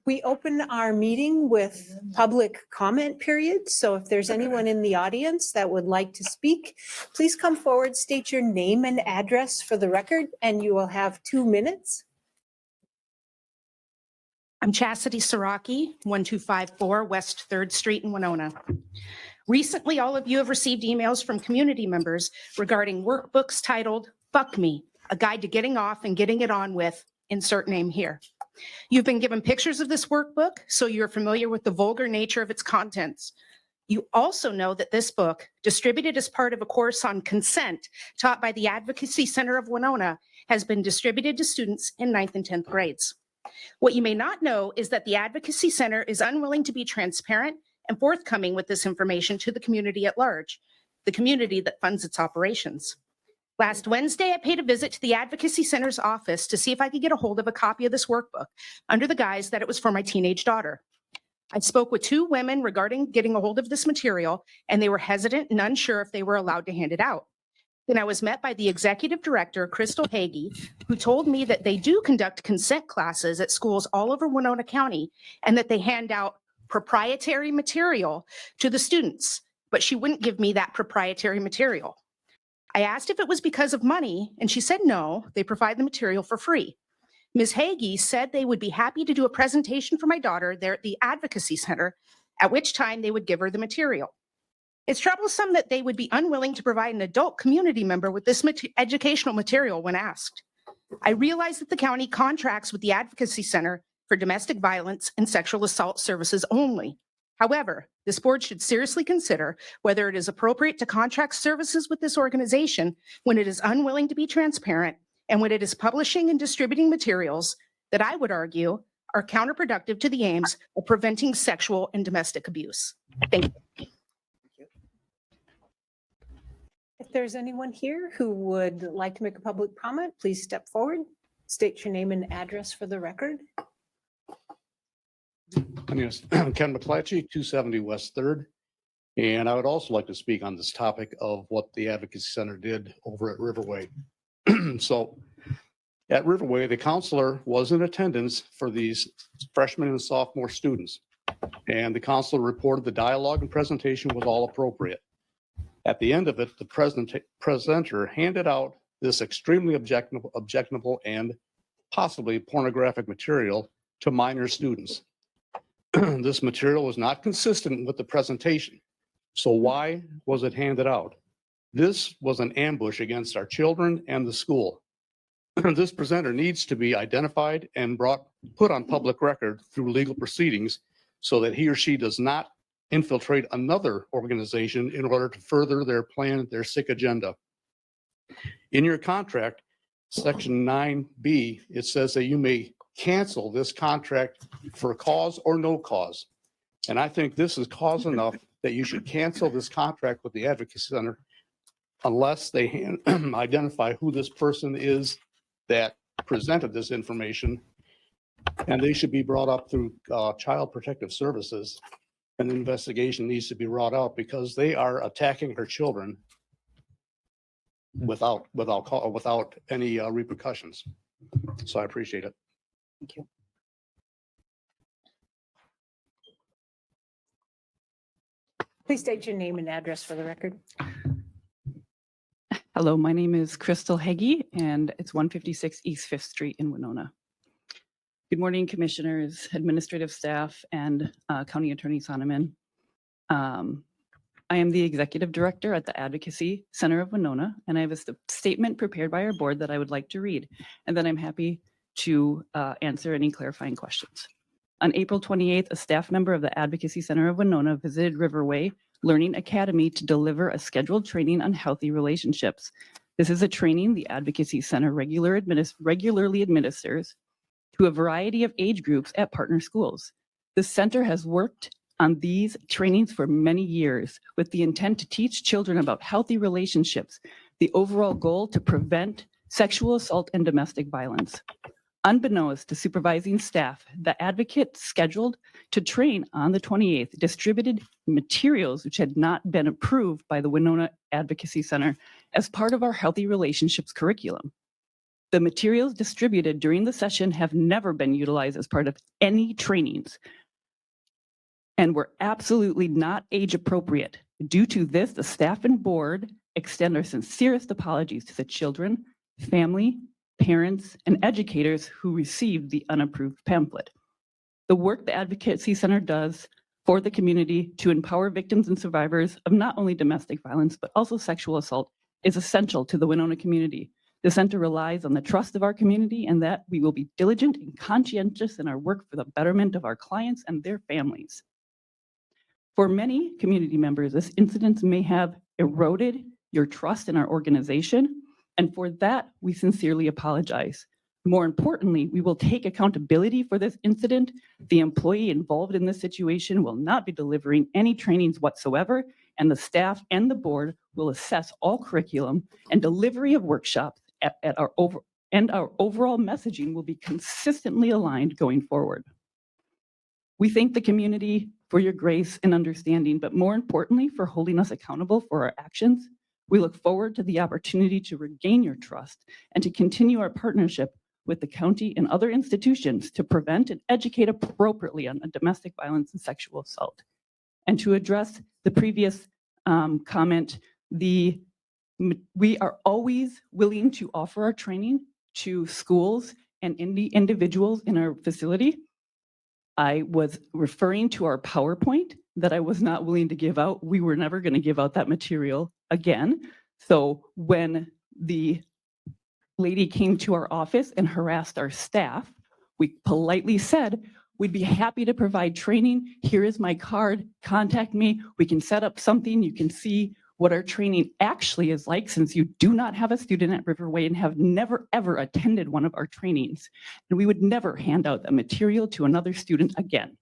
We open our meeting with public comment period. So if there's anyone in the audience that would like to speak, please come forward, state your name and address for the record, and you will have 2 minutes. I'm Chastity Siraki, 1254 West 3rd Street in Winona. Recently, all of you have received emails from community members regarding workbooks titled Fuck Me, a guide to getting off and getting it on with, insert name here. You've been given pictures of this workbook, so you're familiar with the vulgar nature of its contents. You also know that this book, distributed as part of a course on consent taught by the Advocacy Center of Winona, has been distributed to students in 9th and 10th grades. What you may not know is that the Advocacy Center is unwilling to be transparent and forthcoming with this information to the community at large, the community that funds its operations. Last Wednesday, I paid a visit to the Advocacy Center's office to see if I could get a hold of a copy of this workbook under the guise that it was for my teenage daughter. I spoke with 2 women regarding getting a hold of this material, and they were hesitant and unsure if they were allowed to hand it out. Then I was met by the executive director, Crystal Hagee, who told me that they do conduct consent classes at schools all over Winona County and that they hand out proprietary material to the students, but she wouldn't give me that proprietary material. I asked if it was because of money, and she said no, they provide the material for free. Ms. Hagee said they would be happy to do a presentation for my daughter there at the Advocacy Center, at which time they would give her the material. It's troublesome that they would be unwilling to provide an adult community member with this educational material when asked. I realize that the county contracts with the Advocacy Center for domestic violence and sexual assault services only. However, this board should seriously consider whether it is appropriate to contract services with this organization when it is unwilling to be transparent and when it is publishing and distributing materials that I would argue are counterproductive to the aims of preventing sexual and domestic abuse. Thank you. If there's anyone here who would like to make a public comment, please step forward, state your name and address for the record. My name is Ken McClatchy, 270 West 3rd. And I would also like to speak on this topic of what the Advocacy Center did over at Riverway. So at Riverway, the counselor was in attendance for these freshman and sophomore students. And the counselor reported the dialogue and presentation was all appropriate. At the end of it, the presenter handed out this extremely objectionable and possibly pornographic material to minor students. This material was not consistent with the presentation. So why was it handed out? This was an ambush against our children and the school. This presenter needs to be identified and put on public record through legal proceedings so that he or she does not infiltrate another organization in order to further their plan, their sick agenda. In your contract, section 9B, it says that you may cancel this contract for a cause or no cause. And I think this is cause enough that you should cancel this contract with the Advocacy Center unless they identify who this person is that presented this information. And they should be brought up through Child Protective Services. An investigation needs to be brought out because they are attacking her children without any repercussions. So I appreciate it. Thank you. Please state your name and address for the record. Hello, my name is Crystal Hagee, and it's 156 East 5th Street in Winona. Good morning, commissioners, administrative staff, and County Attorney Sonneman. I am the executive director at the Advocacy Center of Winona, and I have a statement prepared by our board that I would like to read, and then I'm happy to answer any clarifying questions. On April 28th, a staff member of the Advocacy Center of Winona visited Riverway Learning Academy to deliver a scheduled training on healthy relationships. This is a training the Advocacy Center regularly administers to a variety of age groups at partner schools. The center has worked on these trainings for many years with the intent to teach children about healthy relationships, the overall goal to prevent sexual assault and domestic violence. Unbeknownst to supervising staff, the advocate scheduled to train on the 28th distributed materials which had not been approved by the Winona Advocacy Center as part of our Healthy Relationships curriculum. The materials distributed during the session have never been utilized as part of any trainings and were absolutely not age appropriate. Due to this, the staff and board extend our sincerest apologies to the children, family, parents, and educators who received the unapproved pamphlet. The work the Advocacy Center does for the community to empower victims and survivors of not only domestic violence, but also sexual assault is essential to the Winona community. The center relies on the trust of our community and that we will be diligent and conscientious in our work for the betterment of our clients and their families. For many community members, this incident may have eroded your trust in our organization, and for that, we sincerely apologize. More importantly, we will take accountability for this incident. The employee involved in this situation will not be delivering any trainings whatsoever, and the staff and the board will assess all curriculum and delivery of workshops at our overall messaging will be consistently aligned going forward. We thank the community for your grace and understanding, but more importantly, for holding us accountable for our actions. We look forward to the opportunity to regain your trust and to continue our partnership with the county and other institutions to prevent and educate appropriately on domestic violence and sexual assault. And to address the previous comment, we are always willing to offer our training to schools and individuals in our facility. I was referring to our PowerPoint that I was not willing to give out. We were never going to give out that material again. So when the lady came to our office and harassed our staff, we politely said, we'd be happy to provide training. Here is my card. Contact me. We can set up something. You can see what our training actually is like, since you do not have a student at Riverway and have never, ever attended one of our trainings. And we would never hand out that material to another student again.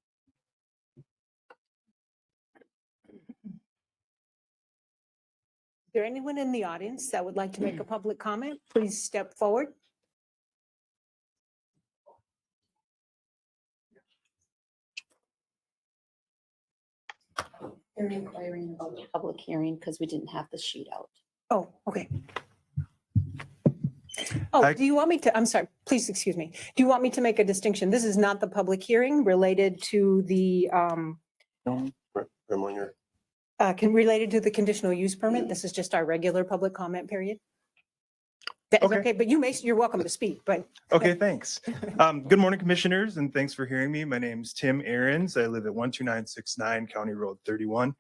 Is there anyone in the audience that would like to make a public comment? Please step forward. They're inquiring about the public hearing because we didn't have the sheet out. Oh, okay. Oh, do you want me to, I'm sorry, please excuse me. Do you want me to make a distinction? This is not the public hearing related to the, related to the conditional use permit. This is just our regular public comment period. That is Okay. okay, but you're welcome to speak, but. Okay, thanks. Good morning, commissioners, and thanks for hearing me. My name's Tim Ahrens. I live at 12969 County Road 31,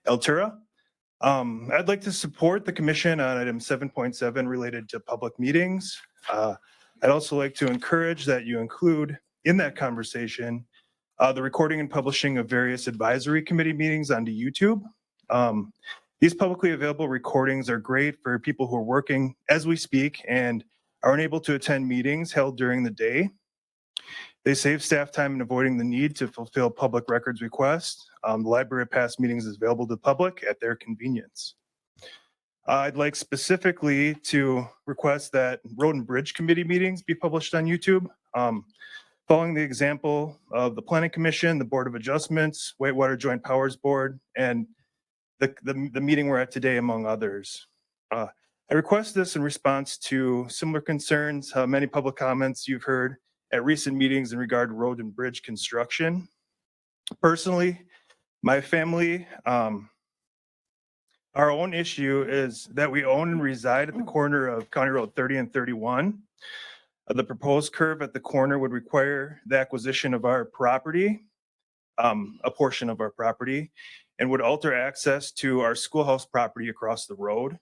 Altura. I'd like to support the commission on item 7.7 related to public meetings. I'd also like to encourage that you include in that conversation the recording and publishing of various advisory committee meetings onto YouTube. These publicly available recordings are great for people who are working as we speak and are unable to attend meetings held during the day. They save staff time in avoiding the need to fulfill public records requests. The library of past meetings is available to the public at their convenience. I'd like specifically to request that Road and Bridge Committee meetings be published on YouTube. Following the example of the Planning Commission, the Board of Adjustments, Whitewater Joint Powers Board, and the meeting we're at today, among others. I request this in response to similar concerns, many public comments you've heard at recent meetings in regard to road and bridge construction. Personally, my family, our own issue is that we own and reside at the corner of County Road 30 and 31. The proposed curve at the corner would require the acquisition of our property, a portion of our property, and would alter access to our schoolhouse property across the road.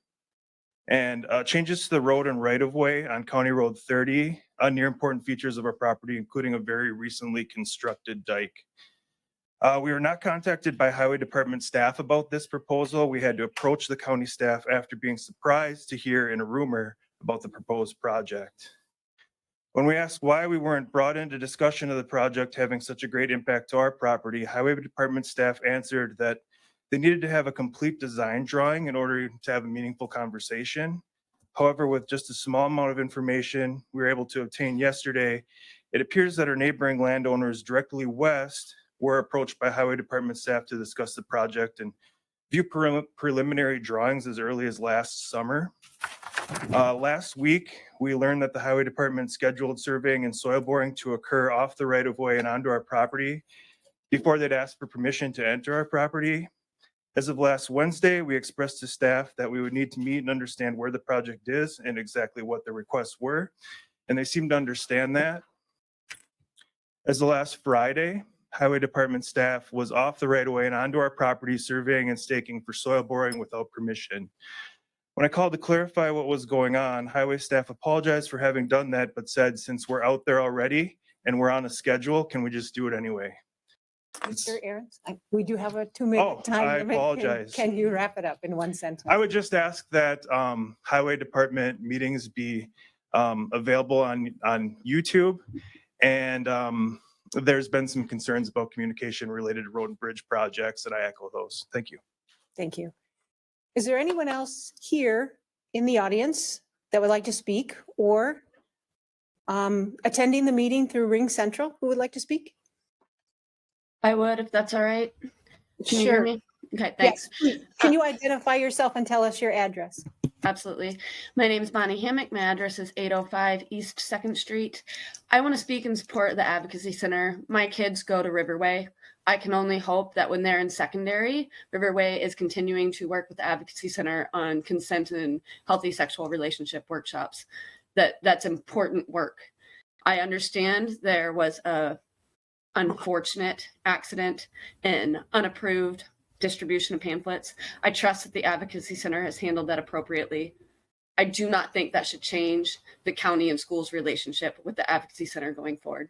And changes to the road and right-of-way on County Road 30 near important features of our property, including a very recently constructed dike. We were not contacted by Highway Department staff about this proposal. We had to approach the county staff after being surprised to hear in a rumor about the proposed project. When we asked why we weren't brought into discussion of the project having such a great impact to our property, Highway Department staff answered that they needed to have a complete design drawing in order to have a meaningful conversation. However, with just a small amount of information we were able to obtain yesterday, it appears that our neighboring landowners directly west were approached by Highway Department staff to discuss the project and view preliminary drawings as early as last summer. Last week, we learned that the highway department scheduled surveying and soil boring to occur off the right of way and onto our property before they'd asked for permission to enter our property. As of last Wednesday, we expressed to staff that we would need to meet and understand where the project is and exactly what the requests were, and they seemed to understand that. As of last Friday, highway department staff was off the right of way and onto our property surveying and staking for soil boring without permission. When I called to clarify what was going on, highway staff apologized for having done that, but said, since we're out there already and we're on a schedule, can we just do it anyway? Mr. Aaron's, we do have a Oh, 2-minute time I limit. apologize. Can you wrap it up in one sentence? I would just ask that highway department meetings be available on YouTube. And there's been some concerns about communication related to road and bridge projects, and I echo those. Thank you. Thank you. Is there anyone else here in the audience that would like to speak or attending the meeting through Ring Central who would like to speak? I would, if that's all right. Can you hear Sure. me? Okay, thanks. Yes. Can you identify yourself and tell us your address? Absolutely. My name is Bonnie Hammock. My address is 805 East 2nd Street. I want to speak in support of the Advocacy Center. My kids go to Riverway. I can only hope that when they're in secondary, Riverway is continuing to work with the Advocacy Center on consent and healthy sexual relationship workshops. That's important work. I understand there was a unfortunate accident and unapproved distribution of pamphlets. I trust that the Advocacy Center has handled that appropriately. I do not think that should change the county and schools' relationship with the Advocacy Center going forward.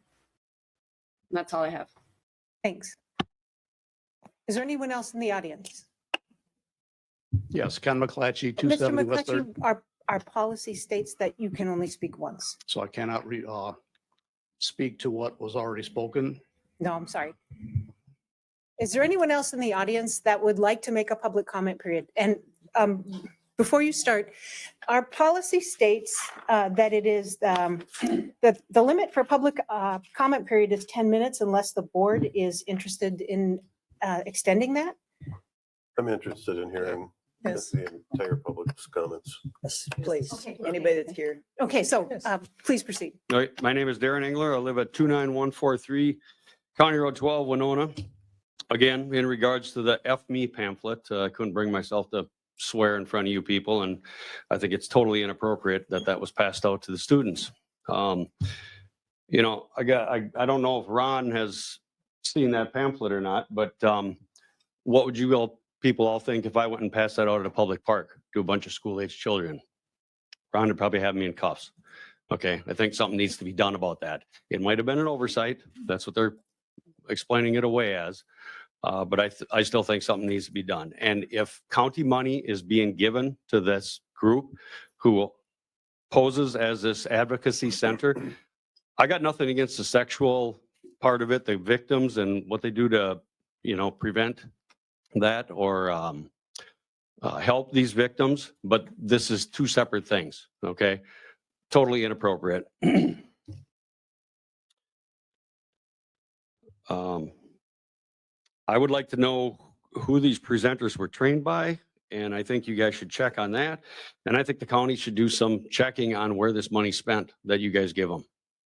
And that's all I have. Thanks. Is there anyone else in the audience? Yes, Ken McClatchy, Mr. 270 West Third. McClatchy, our policy states that you can only speak once. So I cannot speak to what was already spoken. No, I'm sorry. Is there anyone else in the audience that would like to make a public comment period? And before you start, our policy states that it is that the limit for public comment period is 10 minutes unless the board is interested in extending that. I'm interested in hearing Yes. the entire public's comments. Yes, please. Okay. Anybody that's here. Okay, so please proceed. All right, my name is Darren Engler. I live at 29143 County Road 12, Winona. Again, in regards to the F Me pamphlet, I couldn't bring myself to swear in front of you people, and I think it's totally inappropriate that that was passed out to the students. You know, I don't know if Ron has seen that pamphlet or not, but what would you all people all think if I went and passed that out at a public park to a bunch of school-aged children? Ron would probably have me in cuffs. Okay, I think something needs to be done about that. It might have been an oversight. That's what they're explaining it away as. But I still think something needs to be done. And if county money is being given to this group who poses as this advocacy center, I got nothing against the sexual part of it, the victims and what they do to, you know, prevent that or help these victims. But this is two separate things. Okay, totally inappropriate. I would like to know who these presenters were trained by, and I think you guys should check on that. And I think the county should do some checking on where this money's spent that you guys give them.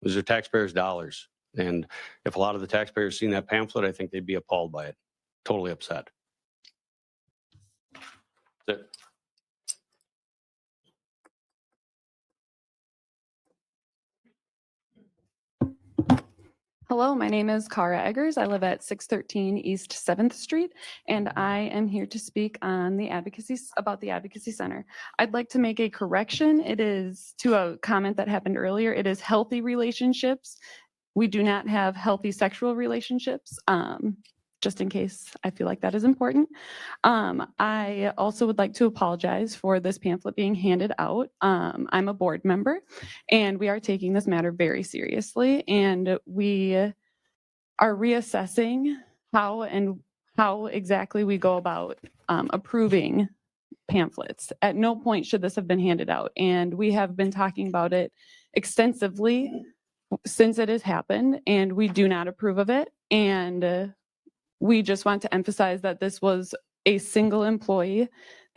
These are taxpayers' dollars. And if a lot of the taxpayers seen that pamphlet, I think they'd be appalled by it. Totally upset. That's it. Hello, my name is Cara Eggers. I live at 613 East 7th Street, and I am here to speak on the about the Advocacy Center. I'd like to make a correction. It is to a comment that happened earlier. It is healthy relationships. We do not have healthy sexual relationships, just in case I feel like that is important. I also would like to apologize for this pamphlet being handed out. I'm a board member, and we are taking this matter very seriously, and we are reassessing how exactly we go about approving pamphlets. At no point should this have been handed out, and we have been talking about it extensively since it has happened, and we do not approve of it. And we just want to emphasize that this was a single employee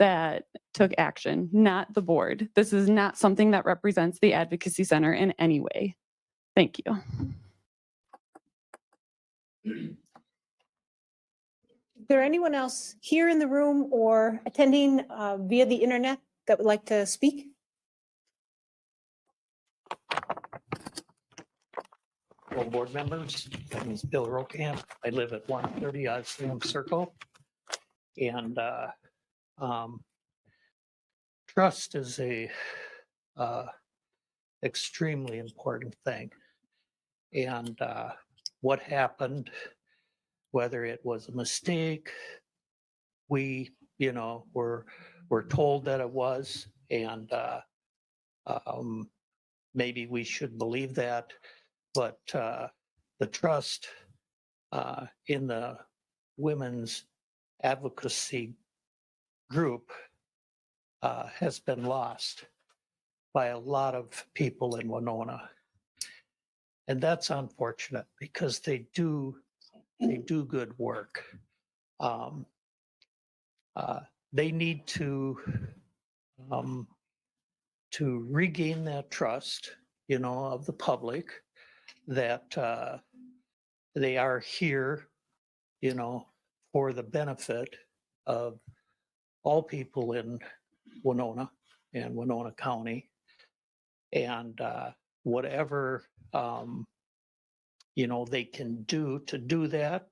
that took action, not the board. This is not something that represents the Advocacy Center in any way. Thank you. Is there anyone else here in the room or attending via the internet that would like to speak? Hello, board members. My name is Bill Rokamp. I live at 130 Osceola Circle. And trust is a extremely important thing. And what happened, whether it was a mistake, we, were told that it was, and maybe we should believe that. But the trust in the women's advocacy group has been lost by a lot of people in Winona. And that's unfortunate because they do good work. They need to regain that trust, of the public, that they are here, for the benefit of all people in Winona and Winona County. And whatever, they can do to do that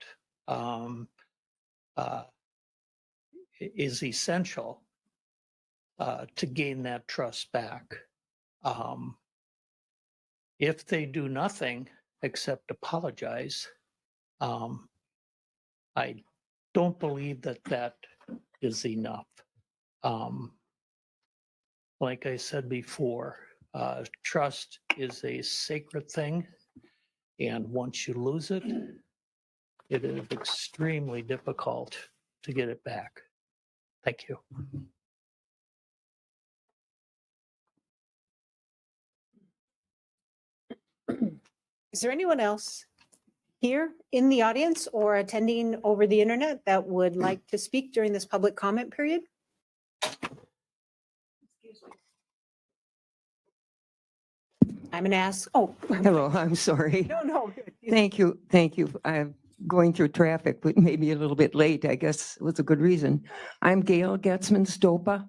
is essential to gain that trust back. If they do nothing except apologize, I don't believe that is enough. Like I said before, trust is a sacred thing. And once you lose it, it is extremely difficult to get it back. Thank you. Is there anyone else here in the audience or attending over the internet that would like to speak during this public comment period? I'm going to ask, Hello, I'm sorry. no. Thank you, thank you. I'm going through traffic, but maybe a little bit late. I guess it was a good reason. I'm Gail Getzman Stopa,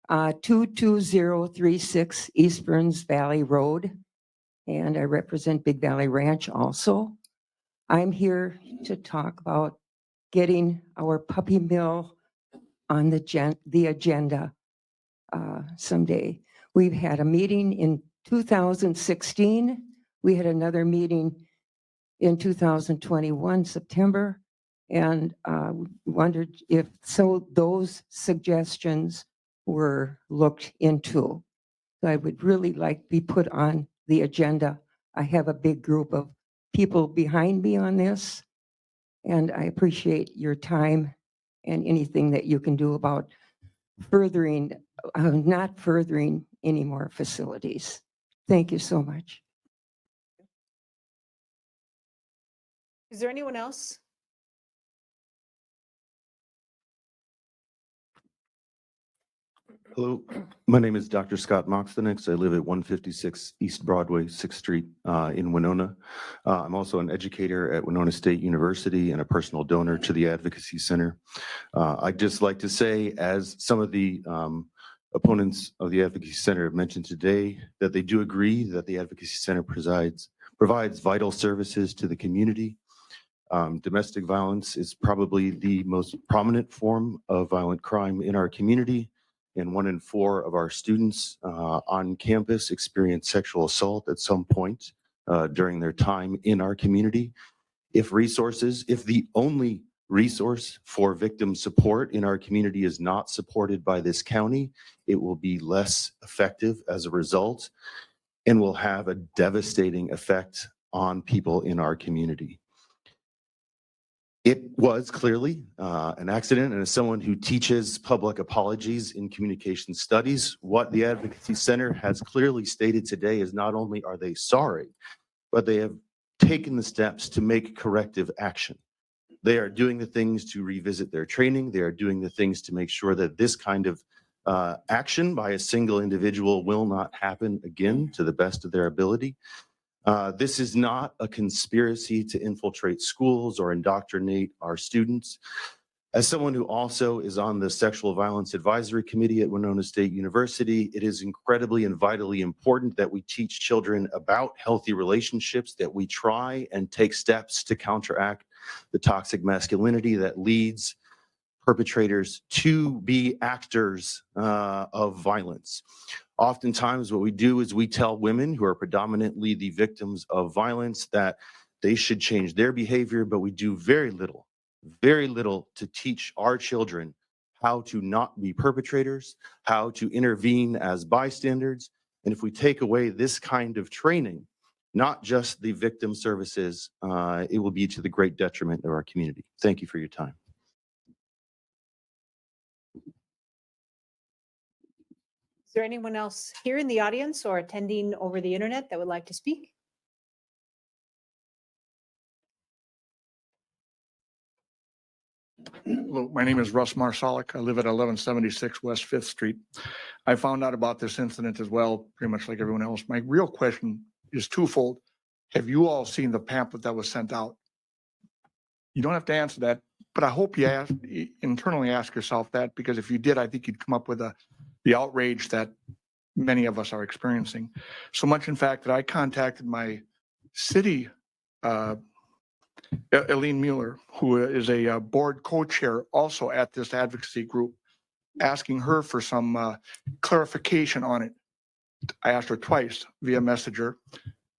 22036 East Burns Valley Road, and I represent Big Valley Ranch also. I'm here to talk about getting our puppy mill on the agenda someday. We've had a meeting in 2016. We had another meeting in 2021, September, and wondered if those suggestions were looked into. So I would really like to be put on the agenda. I have a big group of people behind me on this, and I appreciate your time and anything that you can do about not furthering any more facilities. Thank you so much. Is there anyone else? Hello, my name is Dr. Scott Moxtonix. I live at 156 East Broadway, 6th Street in Winona. I'm also an educator at Winona State University and a personal donor to the Advocacy Center. I'd just like to say, as some of the opponents of the Advocacy Center have mentioned today, that they do agree that the Advocacy Center provides vital services to the community. Domestic violence is probably the most prominent form of violent crime in our community. And 1 in 4 of our students on campus experience sexual assault at some point during their time in our community. If the only resource for victim support in our community is not supported by this county, it will be less effective as a result and will have a devastating effect on people in our community. It was clearly an accident, and as someone who teaches public apologies in communication studies, what the Advocacy Center has clearly stated today is not only are they sorry, but they have taken the steps to make corrective action. They are doing the things to revisit their training. They are doing the things to make sure that this kind of action by a single individual will not happen again to the best of their ability. This is not a conspiracy to infiltrate schools or indoctrinate our students. As someone who also is on the Sexual Violence Advisory Committee at Winona State University, it is incredibly and vitally important that we teach children about healthy relationships, that we try and take steps to counteract the toxic masculinity that leads perpetrators to be actors of violence. Oftentimes what we do is we tell women who are predominantly the victims of violence that they should change their behavior, but we do very little to teach our children how to not be perpetrators, how to intervene as bystanders. And if we take away this kind of training, not just the victim services, it will be to the great detriment of our community. Thank you for your time. Is there anyone else here in the audience or attending over the internet that would like to speak? Hello, my name is Russ Marsalic. I live at 1176 West Fifth Street. I found out about this incident as well, pretty much like everyone else. My real question is twofold. Have you all seen the pamphlet that was sent out? You don't have to answer that, but I hope you internally ask yourself that, because if you did, I think you'd come up with the outrage that many of us are experiencing. So much, in fact, that I contacted my city Eileen Mueller, who is a board co-chair also at this advocacy group, asking her for some clarification on it. I asked her twice via messenger,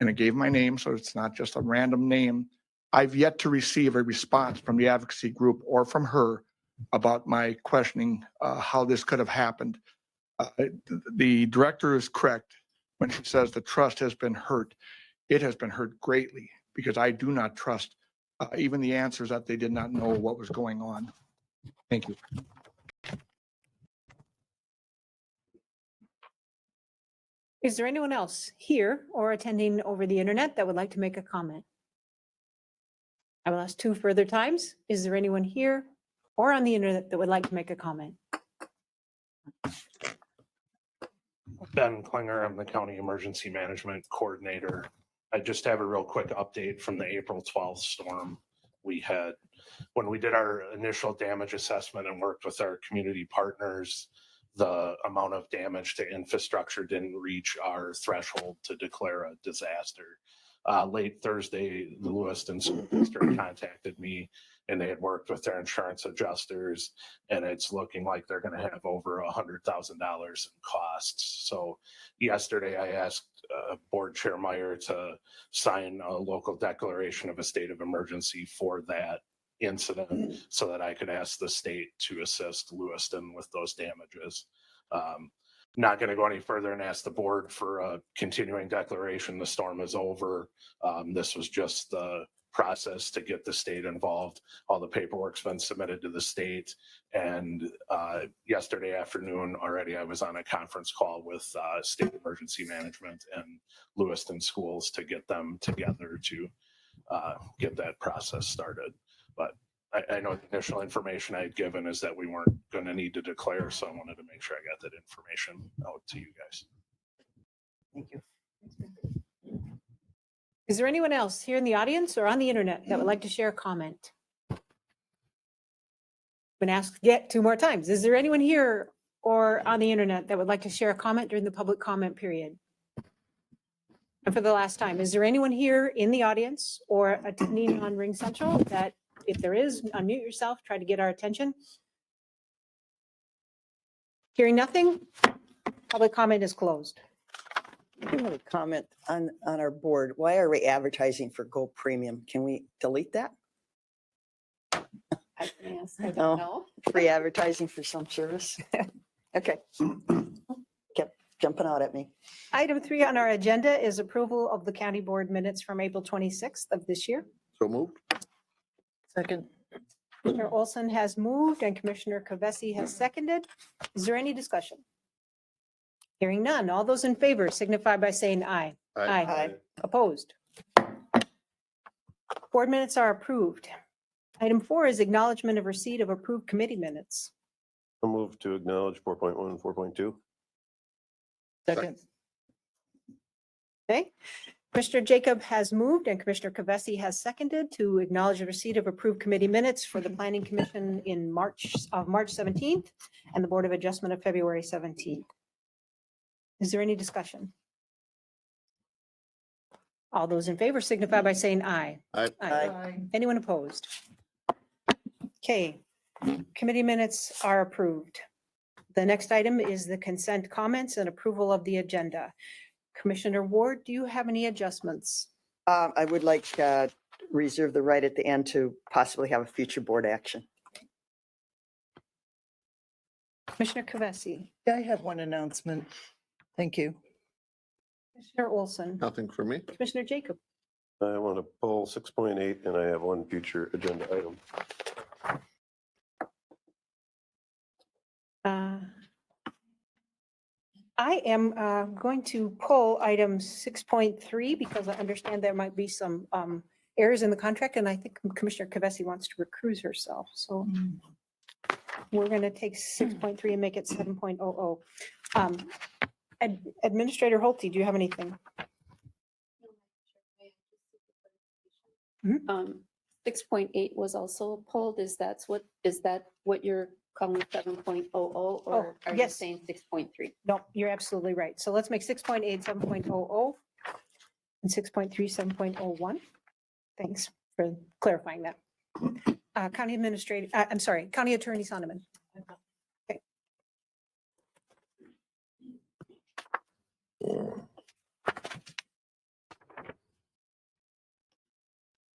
and I gave my name, so it's not just a random name. I've yet to receive a response from the advocacy group or from her about my questioning how this could have happened. The director is correct when she says the trust has been hurt. It has been hurt greatly, because I do not trust even the answers that they did not know what was going on. Thank you. Is there anyone else here or attending over the internet that would like to make a comment? I will ask two further times. Is there anyone here or on the internet that would like to make a comment? Ben Klinger, I'm the County Emergency Management Coordinator. I just have a real quick update from the April 12th storm. We had, when we did our initial damage assessment and worked with our community partners, the amount of damage to infrastructure didn't reach our threshold to declare a disaster. Late Thursday, the Lewiston School District contacted me, and they had worked with their insurance adjusters, and it's looking like they're going to have over $100,000 in costs. So yesterday I asked Board Chair Meyer to sign a local declaration of a state of emergency for that incident so that I could ask the state to assist Lewiston with those damages. Not going to go any further and ask the board for a continuing declaration. The storm is over. This was just the process to get the state involved. All the paperwork's been submitted to the state. And yesterday afternoon already, I was on a conference call with State Emergency Management and Lewiston Schools to get them together to get that process started. But I know the initial information I had given is that we weren't going to need to declare, so I wanted to make sure I got that information out to you guys. Thank you. Is there anyone else here in the audience or on the internet that would like to share a comment? Been asked yet two more times. Is there anyone here or on the internet that would like to share a comment during the public comment period? And for the last time, is there anyone here in the audience or attending on Ring Central that, if there is, unmute yourself, try to get our attention? Hearing nothing, public comment is closed. I have a comment on our board. Why are we advertising for Go Premium? Can we delete that? I can ask, I No. don't know. Free advertising for some service? Okay. Kept jumping out at me. Item 3 on our agenda is approval of the county board minutes from April 26th of this year. So moved. Second. Commissioner Olson has moved and Commissioner Kavesi has seconded. Is there any discussion? Hearing none. All those in favor signify by saying aye. Aye. Opposed? Board minutes are approved. Item 4 is acknowledgement of receipt of approved committee minutes. I'll move to acknowledge 4.1 and 4.2. Second. Okay. Commissioner Jacob has moved and Commissioner Kavesi has seconded to acknowledge the receipt of approved committee minutes for the Planning Commission in March 17th and the Board of Adjustment of February 17th. Is there any discussion? All those in favor signify by saying aye. Aye. Anyone opposed? Okay, committee minutes are approved. The next item is the consent comments and approval of the agenda. Commissioner Ward, do you have any adjustments? I would like reserve the right at the end to possibly have a future board action. Commissioner Kavesi, Yeah, I have one announcement. Thank you. Commissioner Olson, Nothing for me. Commissioner Jacob. I want to pull 6.8 and I have one future agenda item. I am going to pull item 6.3 because I understand there might be some errors in the contract and I think Commissioner Kavesi wants to recuse herself. So we're going to take 6.3 and make it 7.00. Administrator Holte, do you have anything? 6.8 was also pulled. Is that what you're calling 7.00 or are you yes. saying 6.3? No, you're absolutely right. So let's make 6.8 7.00 and 6.3 7.01. Thanks for clarifying that. County Administrator, I'm sorry, County Attorney Sonneman. Okay.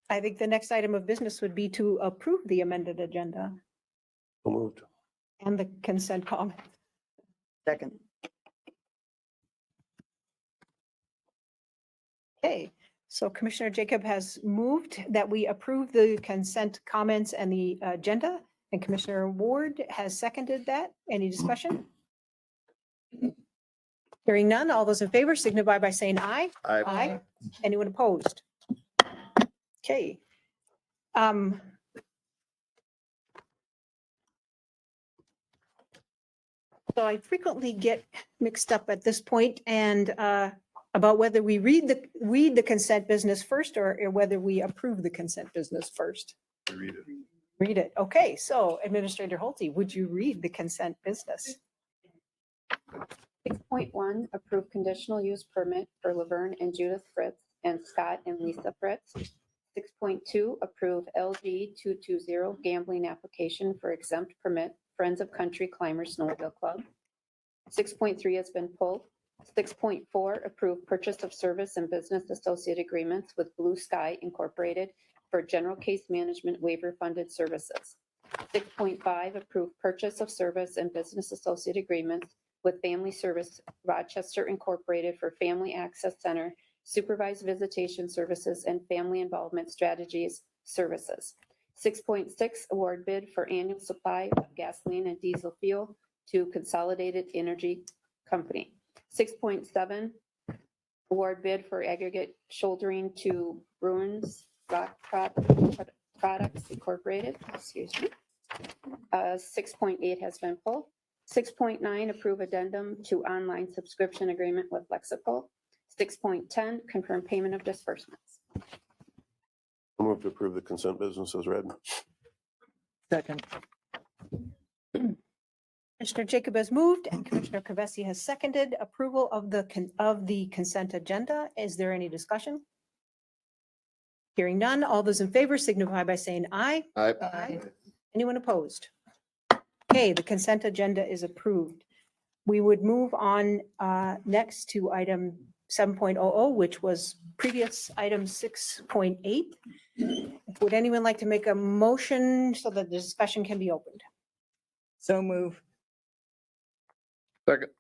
I think the next item of business would be to approve the amended agenda So moved. and the consent comment. Second. Okay, so Commissioner Jacob has moved that we approve the consent comments and the agenda, and Commissioner Ward has seconded that. Any discussion? Hearing none, all those in favor signify by saying aye. Aye. Anyone opposed? Okay. So I frequently get mixed up at this point and about whether we read the consent business first or whether we approve the consent business first. Read it. Read it. Okay, so Administrator Holte, would you read the consent business? 6.1, approve conditional use permit for Laverne and Judith Fritz and Scott and Lisa Fritz. 6.2, approve LG 220 gambling application for exempt permit Friends of Country Climbers Snowmobile Club. 6.3 has been pulled. 6.4, approve purchase of service and business associate agreements with Blue Sky Incorporated for general case management waiver funded services. 6.5, approve purchase of service and business associate agreements with Family Service Rochester Incorporated for Family Access Center, supervised visitation services, and family involvement strategies services. 6.6, award bid for annual supply of gasoline and diesel fuel to Consolidated Energy Company. 6.7, award bid for aggregate shouldering to Bruins Rock Products Incorporated. Excuse me. 6.8 has been pulled. 6.9, approve addendum to online subscription agreement with Lexical. 6.10, confirm payment of disbursements. I'll move to approve the consent business as read. Second. Commissioner Jacob has moved and Commissioner Kavesi has seconded approval of the consent agenda. Is there any discussion? Hearing none, all those in favor signify by saying aye. Aye. Anyone opposed? Okay, the consent agenda is approved. We would move on next to item 7.00, which was previous item 6.8. Would anyone like to make a motion so that the discussion can be opened? So move. Second.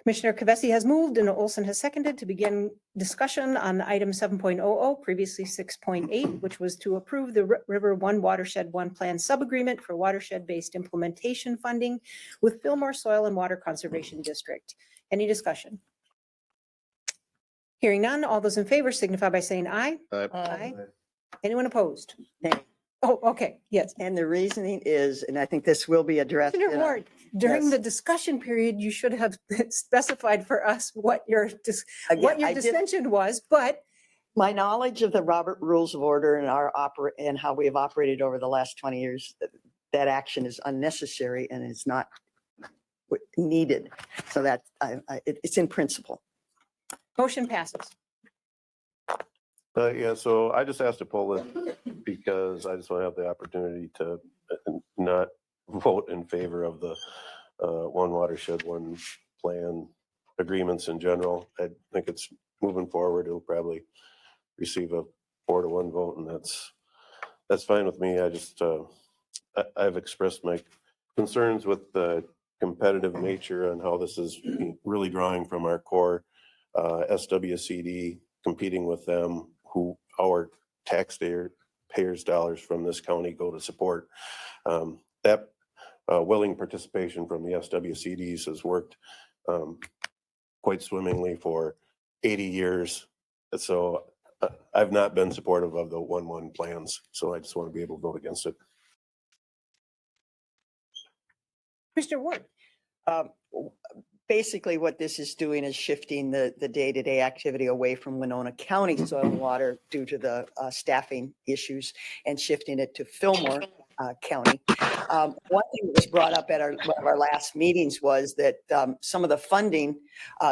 Commissioner Kavesi has moved and Olson has seconded to begin discussion on item 7.00, previously 6.8, which was to approve the River One Watershed One Plan subagreement for watershed-based implementation funding with Fillmore Soil and Water Conservation District. Any discussion? Hearing none, all those in favor signify by saying aye. Aye. Anyone opposed? Nay. Oh, okay, yes. And the reasoning is, and I think this will be addressed. Commissioner in our- Ward, during Yes. the discussion period, you should have specified for us what your Again, I did- dissension was, but My knowledge of the Robert Rules of Order and and how we have operated over the last 20 years, that action is unnecessary and is not needed. So that it's in principle. motion passes. Yeah, so I just asked to pull it because I just want to have the opportunity to not vote in favor of the one watershed, one plan agreements in general. I think it's moving forward. It'll probably receive a 4-1 vote, and that's fine with me. I just I've expressed my concerns with the competitive nature and how this is really drawing from our core SWCD, competing with them, who our taxpayers' dollars from this county go to support. That willing participation from the SWCDs has worked quite swimmingly for 80 years. So I've not been supportive of the 1-1 plans, so I just want to be able to vote against it. Commissioner Ward, Basically, what this is doing is shifting the day-to-day activity away from Winona County Soil and Water due to the staffing issues and shifting it to Fillmore County. One thing that was brought up at one of our last meetings was that some of the funding,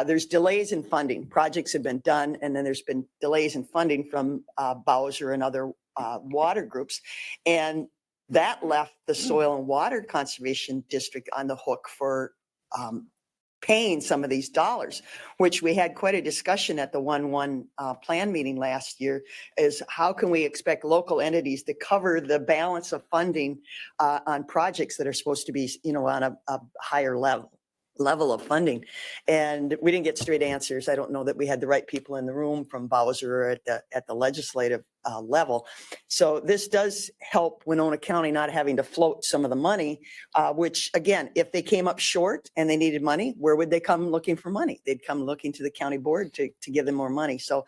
there's delays in funding. Projects have been done, and then there's been delays in funding from Bowser and other water groups. And that left the Soil and Water Conservation District on the hook for paying some of these dollars, which we had quite a discussion at the 1-1 plan meeting last year, is how can we expect local entities to cover the balance of funding on projects that are supposed to be, on a higher level of funding. And we didn't get straight answers. I don't know that we had the right people in the room from Bowser or at the legislative level. So this does help Winona County not having to float some of the money, which again, if they came up short and they needed money, where would they come looking for money? They'd come looking to the county board to give them more money. So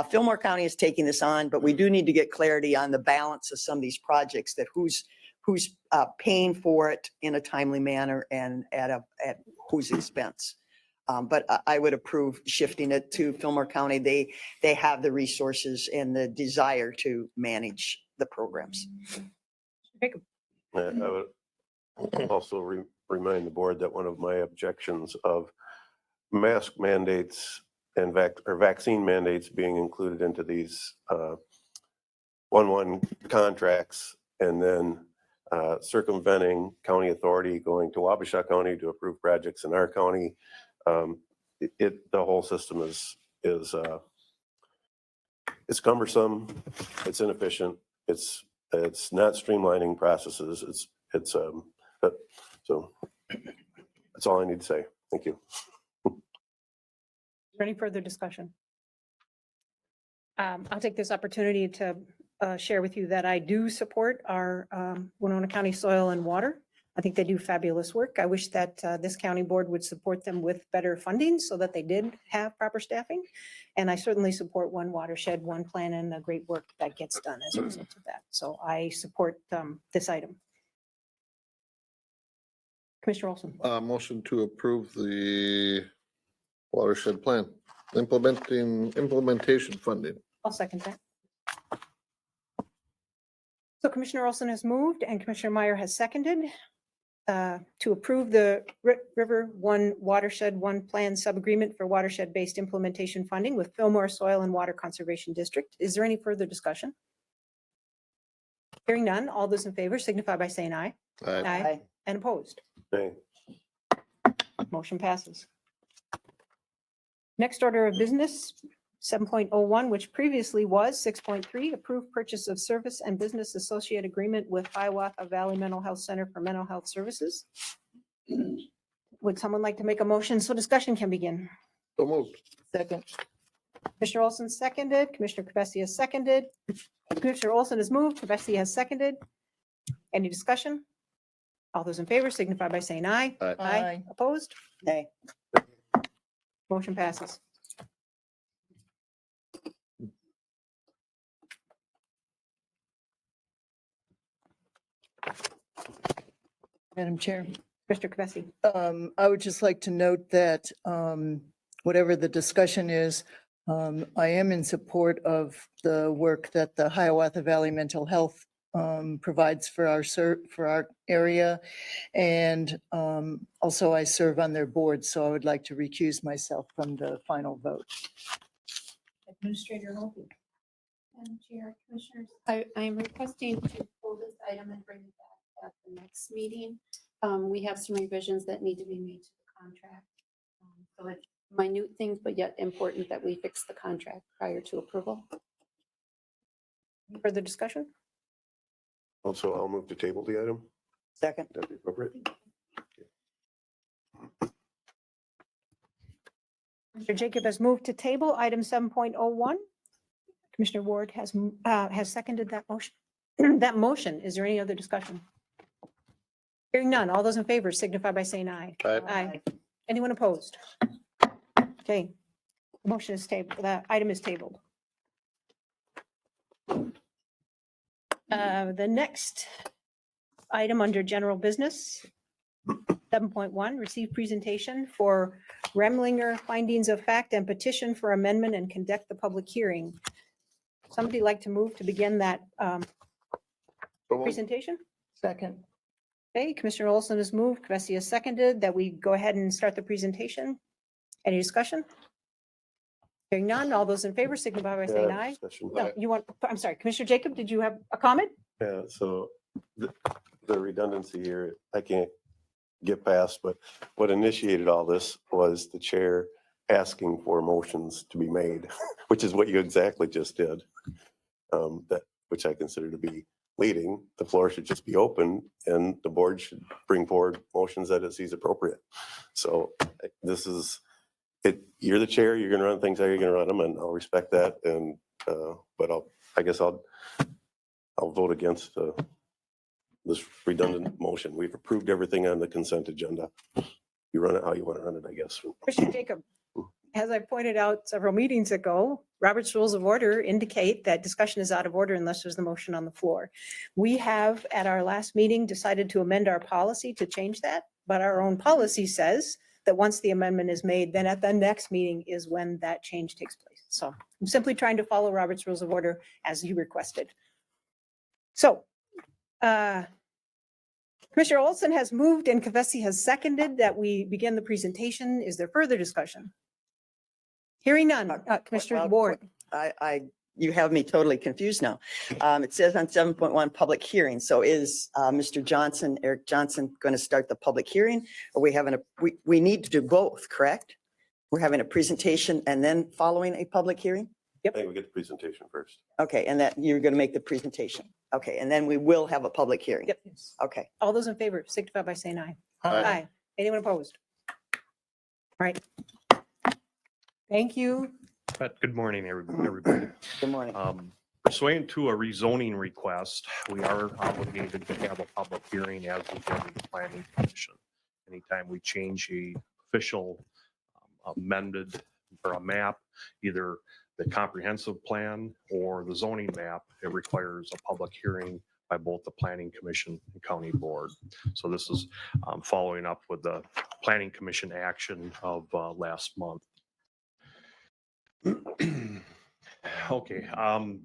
Fillmore County is taking this on, but we do need to get clarity on the balance of some of these projects, that who's paying for it in a timely manner and at whose expense. But I would approve shifting it to Fillmore County. They have the resources and the desire to manage the programs. I would also remind the board that one of my objections of mask mandates and vaccine mandates being included into these 1-1 contracts, and then circumventing county authority, going to Wabasha County to approve projects in our county. The whole system is it's cumbersome, it's inefficient, it's not streamlining processes. So that's all I need to say. Thank you. is there any further discussion? I'll take this opportunity to share with you that I do support our Winona County Soil and Water. I think they do fabulous work. I wish that this county board would support them with better funding so that they did have proper staffing. And I certainly support one watershed, one plan, and the great work that gets done as a result of that. So I support this item. Commissioner Olson. Motion to approve the watershed plan, implementation funding. I'll second that. So Commissioner Olson has moved and Commissioner Meyer has seconded to approve the River One Watershed One Plan Sub-Agreement for watershed-based implementation funding with Fillmore Soil and Water Conservation District. Is there any further discussion? Hearing none, all those in favor signify by saying aye. Aye. And opposed? Nay. Motion passes. Next order of business, 7.01, which previously was 6.3, approved purchase of service and business associate agreement with Hiawatha Valley Mental Health Center for Mental Health Services. Would someone like to make a motion so discussion can begin? So moved. Second. Commissioner Olson seconded, Commissioner Kibesi has seconded. Commissioner Olson has moved, Kibesi has seconded. Any discussion? All those in favor signify by saying aye. Aye. Aye. Opposed? Nay. Motion passes. Madam Chair, Mr. Kvesi. I would just like to note that whatever the discussion is, I am in support of the work that the Hiawatha Valley Mental Health provides for our area. And also I serve on their board, so I would like to recuse myself from the final vote. Administrator Holby. Madam Chair, Commissioners, I am requesting to pull this item and bring it back at the next meeting. We have some revisions that need to be made to the contract. So it's minute things, but yet important that we fix the contract prior to approval. Further discussion? Also, I'll move to table the item. Second. That'd be appropriate. Mr. Jacob has moved to table item 7.01. Commissioner Ward has seconded that motion. That motion, is there any other discussion? Hearing none, all those in favor signify by saying aye. Aye. Anyone opposed? Okay, the motion is tabled, that item is tabled. The next item under general business, 7.1, receive presentation for Remlinger findings of fact and petition for amendment and conduct the public hearing. Somebody like to move to begin that presentation? Second. Okay, Commissioner Olson has moved, Kvesi has seconded, that we go ahead and start the presentation. Any discussion? Hearing none, all those in favor signify by saying aye. Discussion. No, you want, I'm sorry, Commissioner Jacob, did you have a comment? Yeah, so the redundancy here, I can't get past, but what initiated all this was the chair asking for motions to be made, which is what you exactly just did. Which I consider to be leading. The floor should just be open and the board should bring forward motions that it sees appropriate. So this is it. You're the chair, you're gonna run things how you're gonna run them, and I'll respect that. And but I guess I'll vote against this redundant motion. We've approved everything on the consent agenda. You run it how you want to run it, I guess. Commissioner Jacob, as I pointed out several meetings ago, Robert's Rules of Order indicate that discussion is out of order unless there's the motion on the floor. We have, at our last meeting, decided to amend our policy to change that, but our own policy says that once the amendment is made, then at the next meeting is when that change takes place. So I'm simply trying to follow Robert's Rules of Order as you requested. So, Commissioner Olson has moved and Kvesi has seconded that we begin the presentation. Is there further discussion? Hearing none. Commissioner Ward. You have me totally confused now. It says on 7.1 public hearing. So is Mr. Johnson, Eric Johnson, going to start the public hearing? Or we need to do both, correct? We're having a presentation and then following a public hearing? I think we get the presentation first. Okay, and that you're going to make the presentation. Okay, and then we will have a public hearing. Yep. Okay. All those in favor signify by saying aye. Aye. Anyone opposed? All right. Thank you. Good morning, everybody. Good morning. Pursuant to a rezoning request, we are obligated to have a public hearing as we go to the planning commission. Anytime we change a official amended or a map, either the comprehensive plan or the zoning map, it requires a public hearing by both the planning commission and county board. So this is following up with the planning commission action of last month. Okay,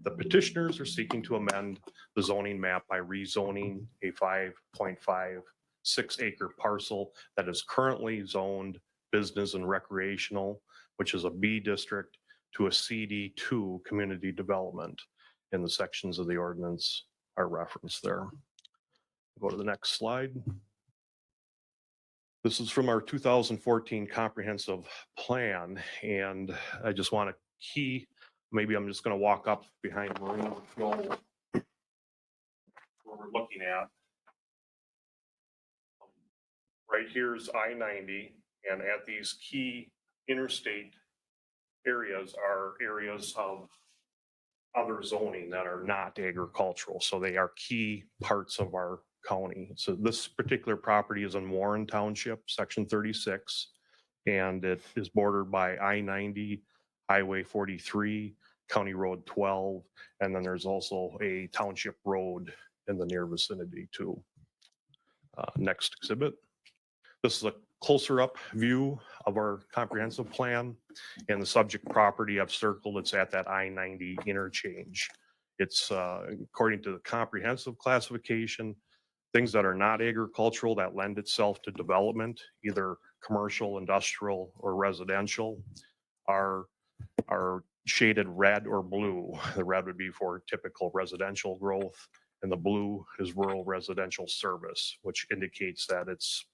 the petitioners are seeking to amend the zoning map by rezoning a 5.56 acre parcel that is currently zoned business and recreational, which is a B district, to a CD2 community development. And the sections of the ordinance are referenced there. Go to the next slide. This is from our 2014 comprehensive plan, and I just want to maybe I'm just going to walk up behind Marina where we're looking at. Right here's I-90, and at these key interstate areas are areas of other zoning that are not agricultural. So they are key parts of our county. So this particular property is in Warren Township, section 36, and it is bordered by I-90, Highway 43, County Road 12, and then there's also a township road in the near vicinity too. Next exhibit. This is a closer up view of our comprehensive plan and the subject property I've circled. It's at that I-90 interchange. It's according to the comprehensive classification, things that are not agricultural that lend itself to development, either commercial, industrial, or residential, are shaded red or blue. The red would be for typical residential growth, and the blue is rural residential service, which indicates that it's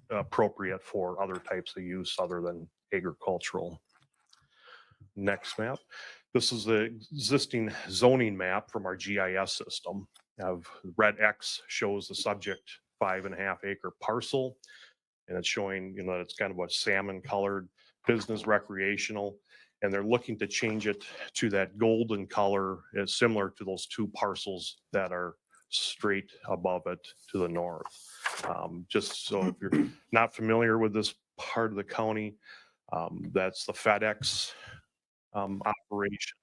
appropriate for other types of use other than agricultural. Next map. This is the existing zoning map from our GIS system. Of red X shows the subject 5.5 acre parcel, and it's showing, you know, it's kind of a salmon colored business recreational, and they're looking to change it to that golden color, is similar to those two parcels that are straight above it to the north. Just so if you're not familiar with this part of the county, that's the FedEx operation.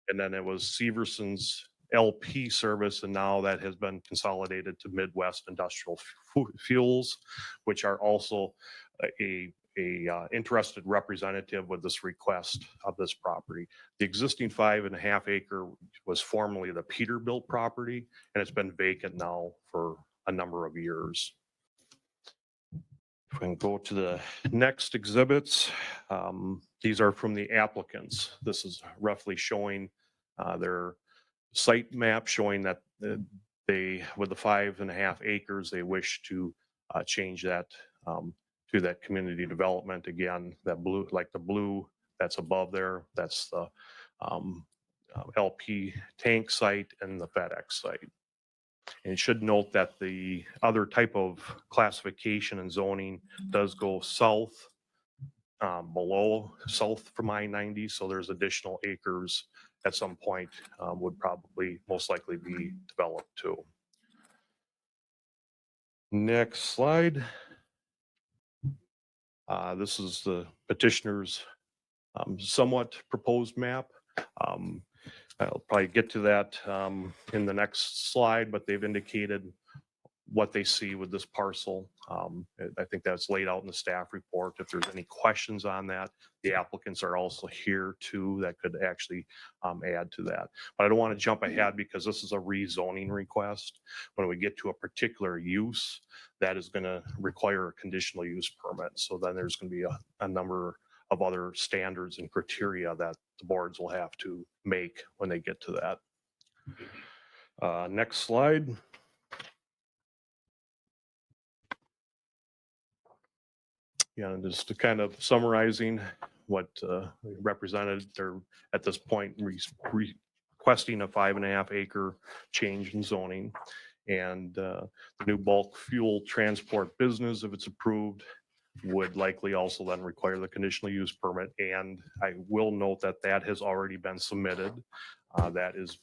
And then it was Severson's LP service, and now that has been consolidated to Midwest Industrial Fuels, which are also a interested representative with this request of this property. The existing 5.5 acre was formerly the Peterbilt property, and it's been vacant now for a number of years. If we can go to the next exhibits, these are from the applicants. This is roughly showing their site map, showing that they, with the 5.5 acres, they wish to change that to that community development. Again, that blue, like the blue that's above there, that's the LP tank site and the FedEx site. And it should note that the other type of classification and zoning does go south, south from I-90. So there's additional acres at some point would probably most likely be developed too. Next slide. This is the petitioner's somewhat proposed map. I'll probably get to that in the next slide, but they've indicated what they see with this parcel. I think that's laid out in the staff report. If there's any questions on that, the applicants are also here too that could actually add to that. But I don't want to jump ahead because this is a rezoning request. When we get to a particular use, that is going to require a conditional use permit. So then there's going to be a number of other standards and criteria that the boards will have to make when they get to that. Next slide. Yeah, and just to kind of summarizing what represented, they're at this point requesting a 5.5 acre change in zoning, and the new bulk fuel transport business, if it's approved, would likely also then require the conditional use permit. And I will note that that has already been submitted. That is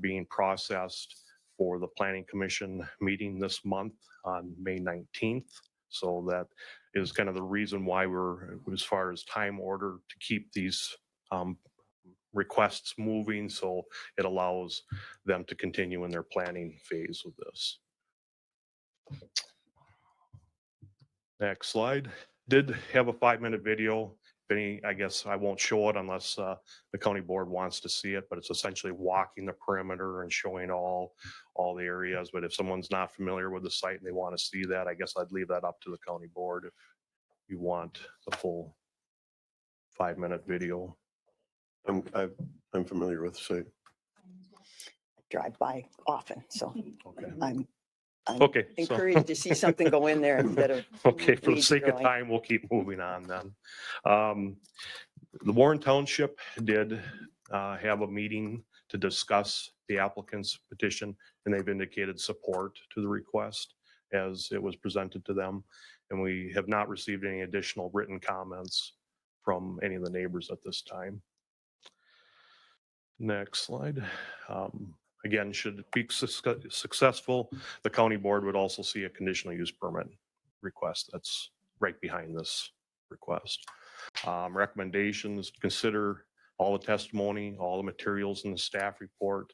being processed for the Planning Commission meeting this month on May 19th. So that is kind of the reason why we're, as far as time order, to keep these requests moving, so it allows them to continue in their planning phase with this. Next slide. Did have a 5-minute video. If any, I guess I won't show it unless the county board wants to see it, but it's essentially walking the perimeter and showing all the areas. But if someone's not familiar with the site and they want to see that, I guess I'd leave that up to the county board if you want the full 5-minute video. I'm familiar with the site. I drive by often, so Okay. I'm Okay, so- encouraged to see something go in there instead of. Okay, for the weeds sake of growing. time, we'll keep moving on then. The Warren Township did have a meeting to discuss the applicant's petition, and they've indicated support to the request as it was presented to them. And we have not received any additional written comments from any of the neighbors at this time. Next slide. Again, should it be successful, the county board would also see a conditional use permit request that's right behind this request. Recommendations: consider all the testimony, all the materials in the staff report,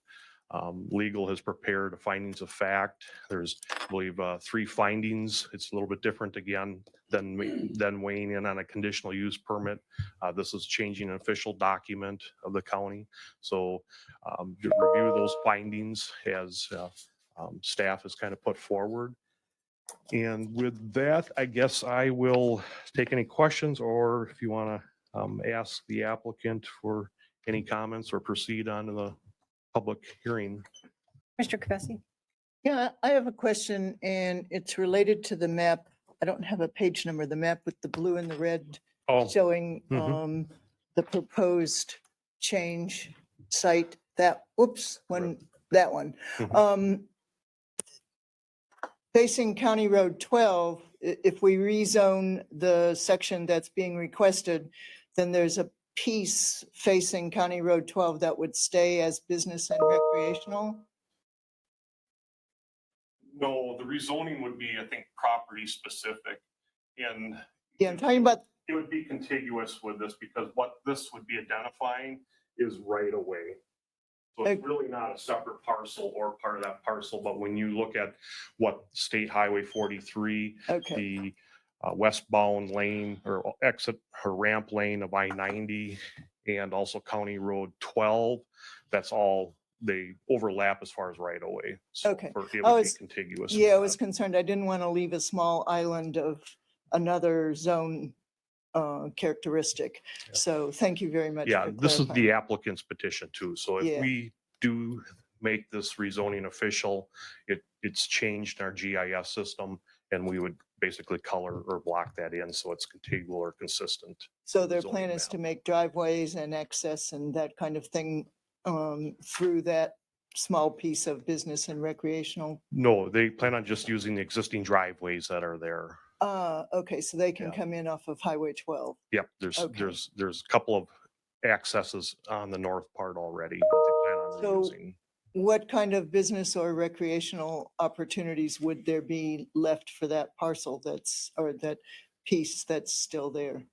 Legal has prepared a findings of fact. There's, I believe, 3 findings. It's a little bit different again than weighing in on a conditional use permit. This is changing an official document of the county. So review those findings as staff has kind of put forward. And with that, I guess I will take any questions, or if you want to ask the applicant for any comments or proceed on to the public hearing. Mr. Kvesi? Yeah, I have a question and it's related to the map. I don't have a page number, the map with the blue and the red Oh, showing mhm. the proposed change site, that, oops, that one. Mhm. Facing County Road 12, if we rezone the section that's being requested, then there's a piece facing County Road 12 that would stay as business and recreational. No, the rezoning would be, I think, property specific. And Yeah, I'm talking about, it would be contiguous with this because what this would be identifying is right away. So it's really not a separate parcel or part of that parcel, but when you look at what State Highway 43, okay, the westbound lane or exit or ramp lane of I-90 and also County Road 12, that's all, they overlap as far as right away. So Okay. it I would be was- contiguous. yeah, I was concerned. I didn't want to leave a small island of another zone characteristic. So thank you very much. Yeah, for this is clarifying. the applicant's petition too. So if Yeah. we do make this rezoning official, it's changed in our GIS system and we would basically color or block that in so it's contiguous or consistent. So their zoning plan is map. to make driveways and access and that kind of thing through that small piece of business and recreational. No, they plan on just using the existing driveways that are there. Okay, so they can Yeah. come in off of Highway 12. Yep, there's Okay. there's a couple of accesses on the north part already that they plan on So- reusing. What kind of business or recreational opportunities would there be left for that parcel that's, or that piece that's still there?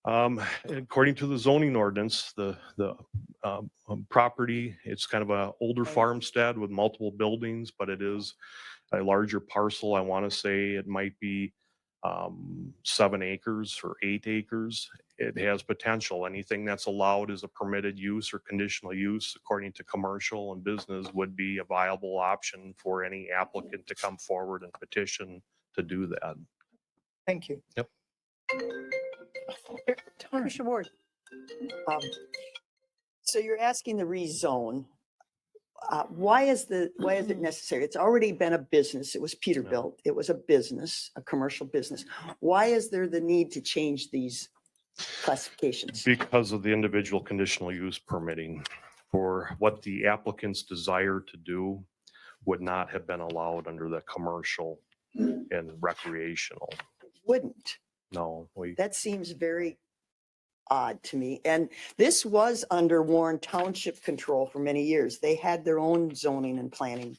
According to the zoning ordinance, the property, it's kind of a older Right. farmstead with multiple buildings, but it is a larger parcel. I want to say it might be 7 acres or 8 acres. It has potential. Anything that's allowed as a permitted use or conditional use according to commercial and business would be a viable option for any applicant to come forward and petition to do that. Thank you. Yep. Commissioner Ward? So you're asking the rezone. Why is it necessary? It's already been a business. It was Peterbilt. It was a business, a commercial business. Why is there the need to change these classifications? Because of the individual conditional use permitting for what the applicants desire to do would not have been allowed under the commercial and recreational. Wouldn't. No, That seems very odd to me. And this was under Warren Township control for many years. They had their own zoning and planning.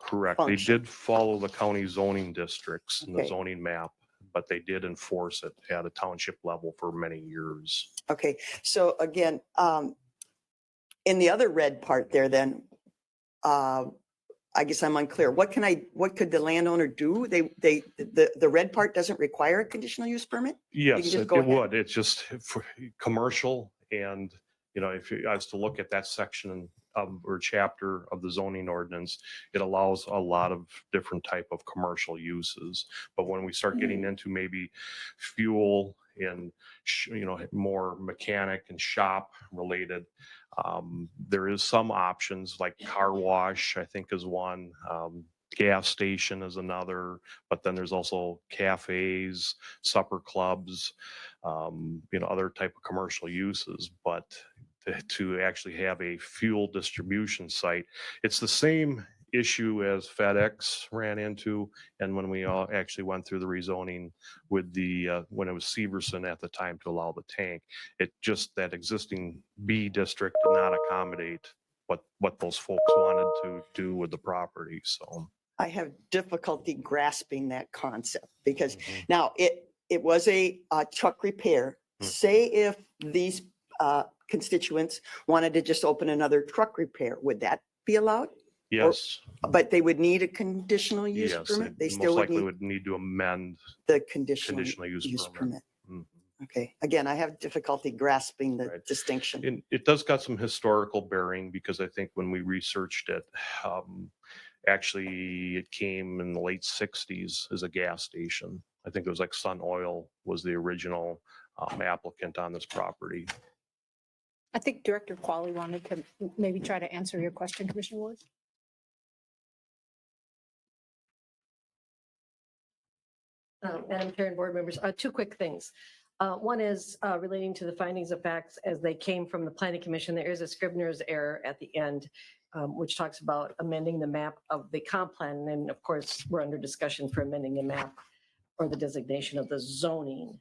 correct. They function. did follow the county zoning districts and the Okay. zoning map, but they did enforce it at a township level for many years. Okay, so again, in the other red part there then, I guess I'm unclear. What could the landowner do? The red part doesn't require a conditional use permit? Yes, just it go ahead. would. It's just for commercial and, if I was to look at that section or chapter of the zoning ordinance, it allows a lot of different type of commercial uses. But when we start getting into maybe fuel and, more mechanic and shop related, there is some options like car wash, I think is one, gas station is another, but then there's also cafes, supper clubs, other type of commercial uses. But to actually have a fuel distribution site, it's the same issue as FedEx ran into. And when we all actually went through the rezoning with when it was Severson at the time to allow the tank, it just, that existing B district did not accommodate what those folks wanted to do with the property. So I have difficulty grasping that concept because Mhm. now it was a truck repair. Mhm. Say if these constituents wanted to just open another truck repair, would that be allowed? Yes, But they would need a conditional use yes, permit? They it still most would likely need would need to amend the conditional conditional use use permit. permit. Mhm. Okay, again, I have difficulty grasping the Right. distinction. And it does got some historical bearing because I think when we researched it, actually it came in the late 60s as a gas station. I think it was like Sun Oil was the original applicant on this property. I think Director Qualley wanted to maybe try to answer your question, Commissioner Ward. Madam Chair and board members, two quick things. One is relating to the findings of facts as they came from the planning commission. There is a Scribner's error at the end, which talks about amending the map of the comp plan. And of course, we're under discussion for amending the map or the designation of the zoning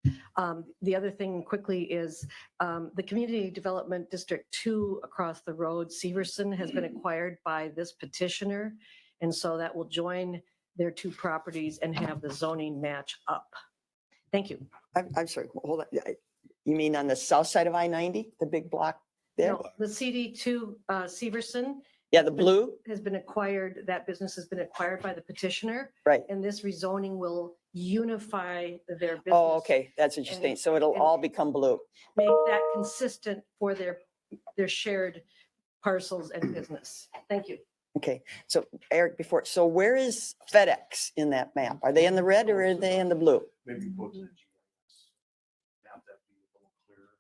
map. The other thing quickly is the Community Development District 2 across the road, Severson, has been acquired by this petitioner. And so that will join their two properties and have the zoning match up. Thank you. I'm sorry, hold on. You mean on the south side of I-90, the big block there? No, the CD2 Severson. Yeah, the blue? Has been acquired, that business has been acquired by the petitioner. Right. And this rezoning will unify their business. Oh, okay, that's interesting. So it'll all become blue. Make that consistent for their shared parcels and business. Thank you. Okay, so Eric, so where is FedEx in that map? Are they in the red or are they in the blue? Maybe put the GIS map that be a little clearer.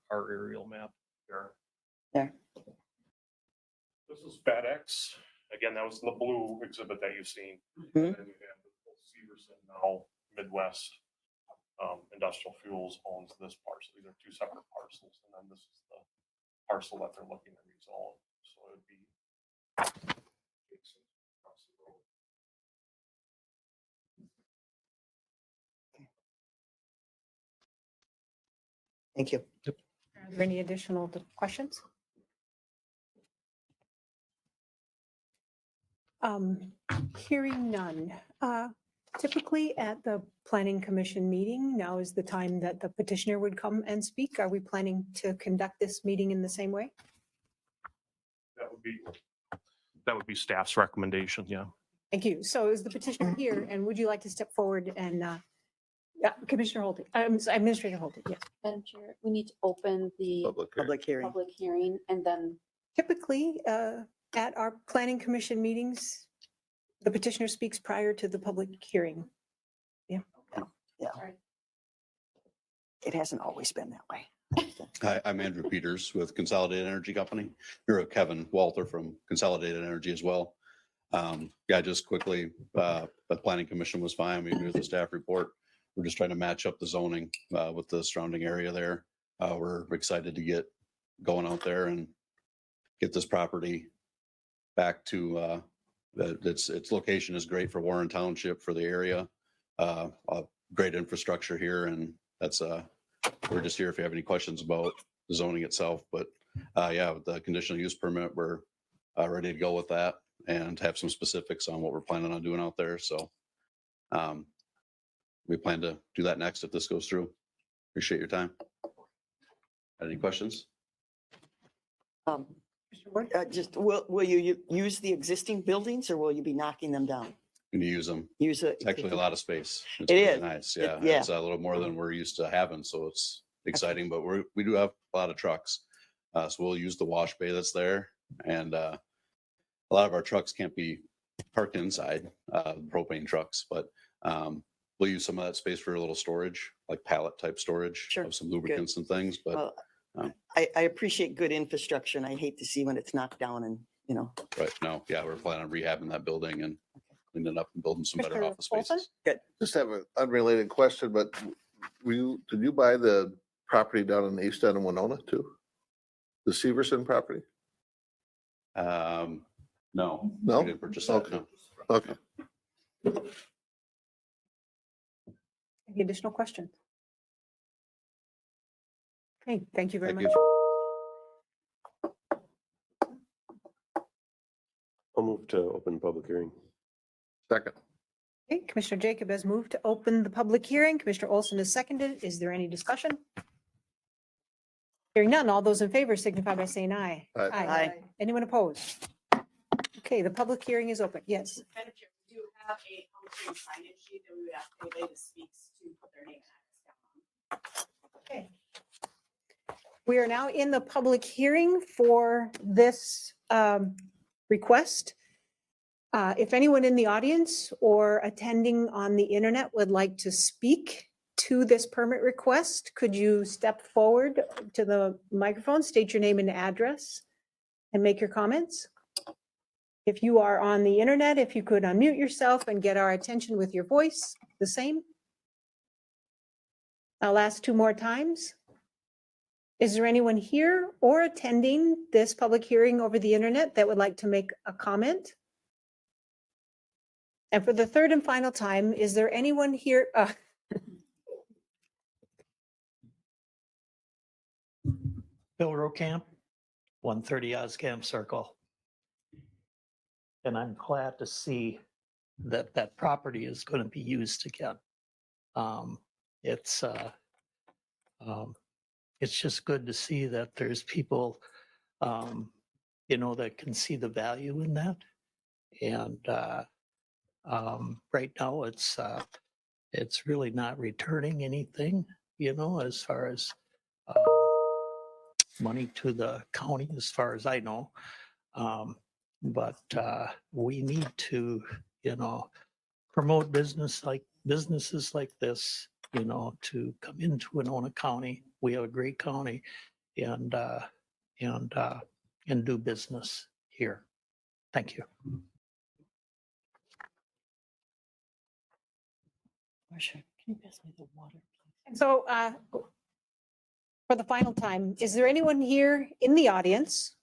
Our aerial map there. There. This is FedEx. Again, that was the blue exhibit that you've seen. Mhm. And then you have the Severson, now Midwest Industrial Fuels owns this parcel. These are two separate parcels. And then this is the parcel that they're looking to rezone. So it would be across the road. Thank you. Are there any additional questions? Hearing none. Typically at the Planning Commission meeting, now is the time that the petitioner would come and speak. Are we planning to conduct this meeting in the same way? That would be staff's recommendation, yeah. Thank you. So is the petitioner here and would you like to step forward and, Commissioner Holty, Administrator Holty, yes. Madam Chair, we need to open the Public hearing. public hearing and then Typically, at our Planning Commission meetings, the petitioner speaks prior to the public hearing. Yeah. Yeah. It hasn't always been that way. Hi, I'm Andrew Peters with Consolidated Energy Company. Here with Kevin Walter from Consolidated Energy as well. Yeah, just quickly, the Planning Commission was fine. We knew the staff report. We're just trying to match up the zoning with the surrounding area there. We're excited to get going out there and get this property back to its location is great for Warren Township, for the area. Great infrastructure here, and that's we're just here if you have any questions about the zoning itself. But yeah, with the conditional use permit, we're ready to go with that and have some specifics on what we're planning on doing out there. So we plan to do that next if this goes through. Appreciate your time. Any questions? Just will you use the existing buildings or will you be knocking them down? Can you use them? Use it. It's actually a lot of space. It's It really is. nice. Yeah. Yeah. It's a little more than we're used to having. So it's exciting, but we do have a lot of trucks. So we'll use the wash bay that's there. And a lot of our trucks can't be parked inside, propane trucks, but we'll use some of that space for a little storage, like pallet type storage of some lubricants and things. But Well, I appreciate good infrastructure and I hate to see when it's knocked down and, you know. right now, yeah, we're planning on rehabbing that building and cleaning it up and building some better office spaces. Good. Just have an unrelated question, but did you buy the property down in East End of Winona too? The Severson property? No. No? We didn't purchase that, Okay. no. Okay. Any additional questions? Okay, thank you very Thank much. I'll move to open public hearing. Second. Okay, Commissioner Jacob has moved to open the public hearing. Commissioner Olson has seconded. Is there any discussion? Hearing none, all those in favor signify by saying aye. Aye. Aye. Anyone opposed? Okay, the public hearing is open. Yes. Madam Chair, we do have a public hearing sign-in sheet that we would ask anybody that speaks to put their name and address down on. Okay. We are now in the public hearing for this request. If anyone in the audience or attending on the internet would like to speak to this permit request, could you step forward to the microphone, state your name and address, and make your comments? If you are on the internet, if you could unmute yourself and get our attention with your voice, the same. I'll ask 2 more times. Is there anyone here or attending this public hearing over the internet that would like to make a comment? And for the 3rd and final time, is there anyone here? Bill Rocamp, 130 Oscam Circle. And I'm glad to see that that property is going to be used again. It's just good to see that there's people, that can see the value in that. And right now it's really not returning anything, as far as money to the county, as far as I know. But we need to, promote businesses like this, to come into Winona County. We have a great county and do business here. Thank you. Marcia, can you pass me the water? So for the final time, is there anyone here in the audience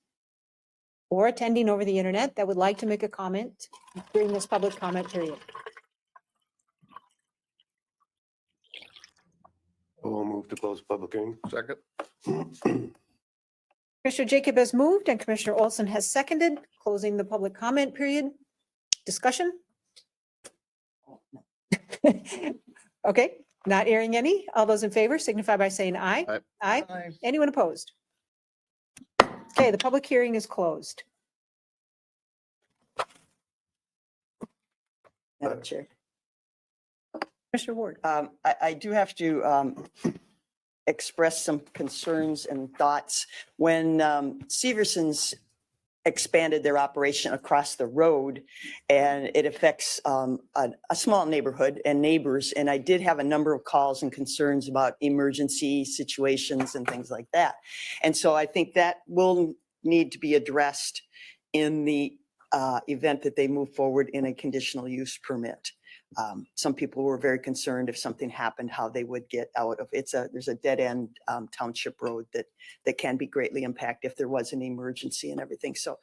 or attending over the internet that would like to make a comment during this public comment period? We'll move to close public hearing. Second. Commissioner Jacob has moved and Commissioner Olson has seconded, closing the public comment period. Discussion? Okay, not hearing any. All those in favor signify by saying aye. Aye. Aye. Aye. Anyone opposed? Okay, the public hearing is closed. Madam Chair. Commissioner Ward. I do have to express some concerns and thoughts. When Severson's expanded their operation across the road, and it affects a small neighborhood and neighbors, and I did have a number of calls and concerns about emergency situations and things like that. And so I think that will need to be addressed in the event that they move forward in a conditional use permit. Some people were very concerned if something happened, how they would get out of there's a dead end township road that can be greatly impacted if there was an emergency and everything. So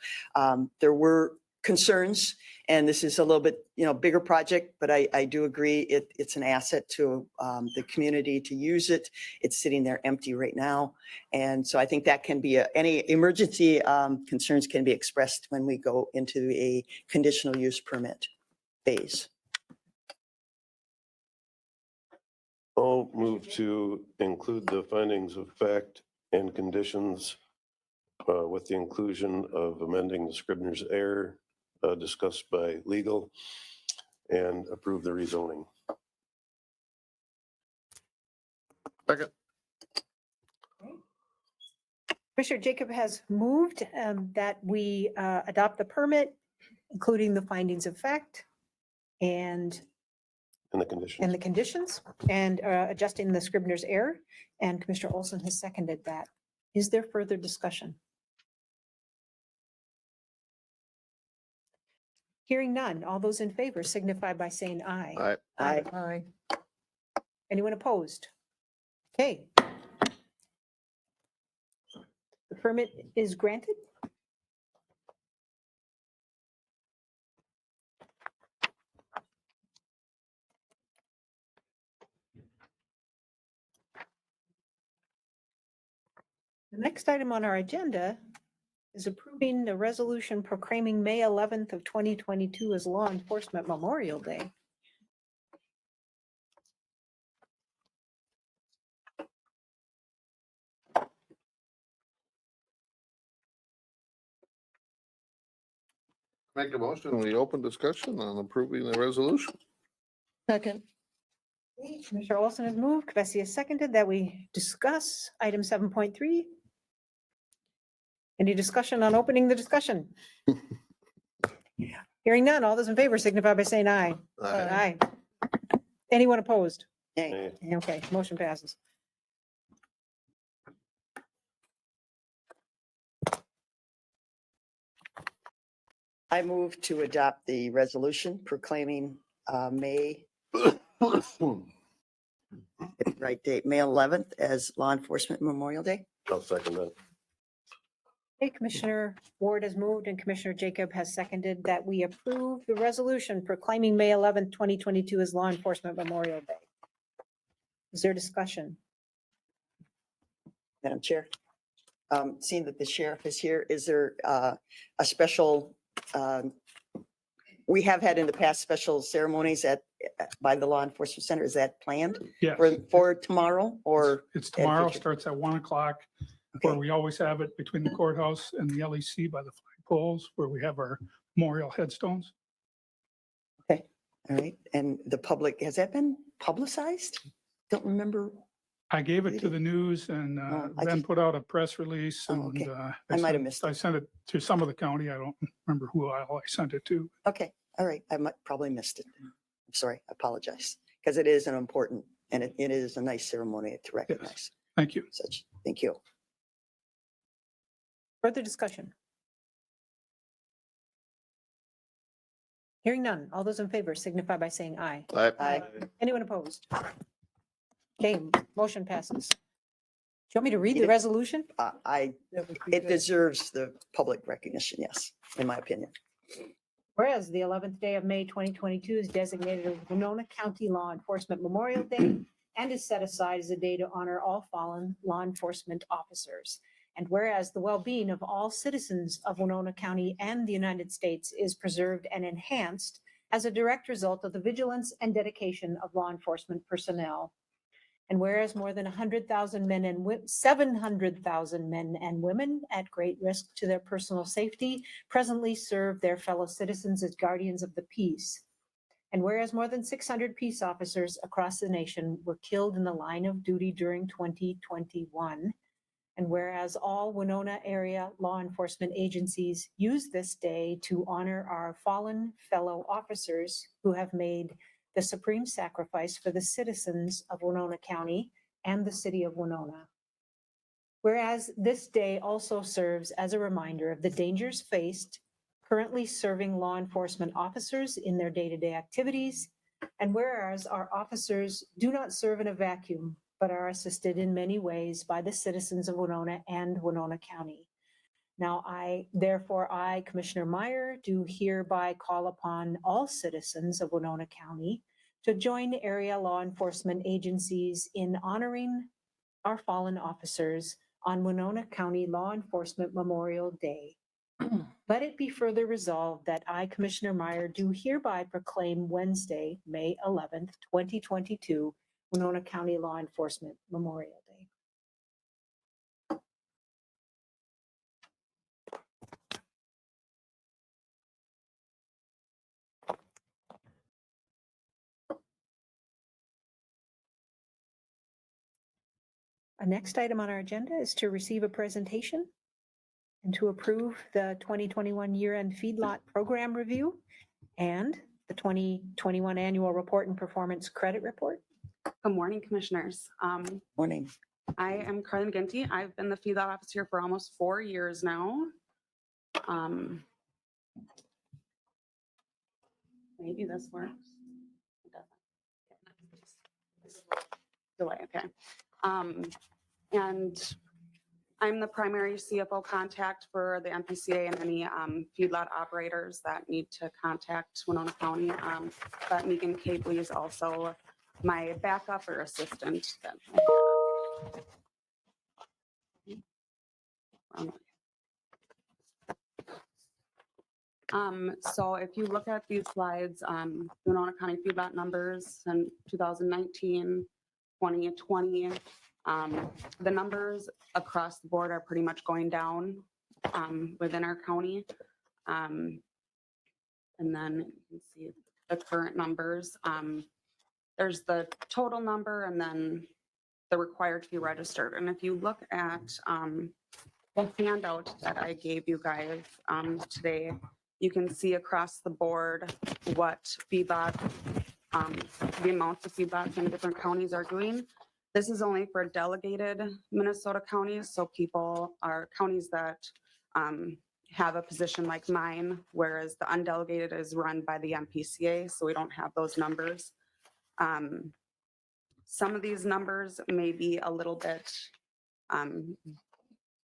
there were concerns, and this is a little bit, bigger project, but I do agree it's an asset to the community to use it. It's sitting there empty right now. And so I think that can be any emergency concerns can be expressed when we go into a conditional use permit phase. I'll move to include the findings of fact and conditions with the inclusion of amending the Scribner's error discussed by legal and approve the rezoning. Second. Commissioner Jacob has moved that we adopt the permit, including the findings of fact and the conditions. And the conditions and adjusting the Scribner's error. And Commissioner Olson has seconded that. Is there further discussion? Hearing none. All those in favor signify by saying aye. Aye. Aye. Aye. Anyone opposed? Okay. The permit is granted. The next item on our agenda is approving the resolution proclaiming May 11th of 2022 as Law Enforcement Memorial Day. Make a motion, we open discussion on approving the resolution. Second. Commissioner Olson has moved, Kvesi has seconded that we discuss item 7.3. Any discussion on opening the discussion? Hearing none, all those in favor signify by saying aye. Aye. Aye. Anyone opposed? Nay. Okay, motion passes. I move to adopt the resolution proclaiming May, right date, May 11th as Law Enforcement Memorial Day. I'll second that. Okay, Commissioner Ward has moved and Commissioner Jacob has seconded that we approve the resolution proclaiming May 11th, 2022 as Law Enforcement Memorial Day. Is there discussion? Madam Chair, seeing that the sheriff is here, is there a special, we have had in the past special ceremonies by the Law Enforcement Center. Is that planned Yes. for tomorrow or? It's tomorrow, future? starts at 1 o'clock, where we always have it between the courthouse and the LEC by the flagpoles, where we have our memorial headstones. Okay, all right. And the public, has that been publicized? Don't remember. I gave it to the news and then put out a press release and okay. I might have missed it. I sent it to some of the county. I don't remember who I sent it to. Okay, all right. I might probably missed it. I'm sorry, I apologize. Because it is an important, and it is a nice ceremony to recognize. Thank you. Such, thank you. Further discussion? Hearing none, all those in favor signify by saying aye. Aye. Anyone opposed? Okay, motion passes. Do you want me to read the resolution? It deserves the public recognition, yes, in my opinion. Whereas the 11th day of May 2022 is designated as Winona County Law Enforcement Memorial Day and is set aside as a day to honor all fallen law enforcement officers. And whereas the well-being of all citizens of Winona County and the United States is preserved and enhanced as a direct result of the vigilance and dedication of law enforcement personnel. And whereas more than 100,000 men and 700,000 men and women at great risk to their personal safety presently serve their fellow citizens as guardians of the peace. And whereas more than 600 peace officers across the nation were killed in the line of duty during 2021. And whereas all Winona area law enforcement agencies use this day to honor our fallen fellow officers who have made the supreme sacrifice for the citizens of Winona County and the city of Winona. Whereas this day also serves as a reminder of the dangers faced currently serving law enforcement officers in their day-to-day activities, and whereas our officers do not serve in a vacuum, but are assisted in many ways by the citizens of Winona and Winona County. Now, therefore, Commissioner Meyer, do hereby call upon all citizens of Winona County to join area law enforcement agencies in honoring our fallen officers on Winona County Law Enforcement Memorial Day. Let it be further resolved that I, Commissioner Meyer, do hereby proclaim Wednesday, May 11th, 2022, Winona County Law Enforcement Memorial Day. Our next item on our agenda is to receive a presentation and to approve the 2021 year-end feedlot program review and the 2021 annual report and performance credit report. Good morning, commissioners. Morning. I am Carly McGinty. I've been the feedlot officer for almost 4 years now. Maybe this works. It doesn't. Delay, okay. And I'm the primary CFO contact for the MPCA and any feedlot operators that need to contact Winona County. But Megan Capley is also my backup or assistant. So if you look at these slides, Winona County feedlot numbers in 2019, 2020, the numbers across the board are pretty much going down within our county. And then you can see the current numbers. There's the total number and then the required to be registered. And if you look at the handout that I gave you guys today, you can see across the board what feedback, the amounts of feedback in different counties are doing. This is only for delegated Minnesota counties, so people are counties that have a position like mine, whereas the undelegated is run by the MPCA, so we don't have those numbers. Some of these numbers may be a little bit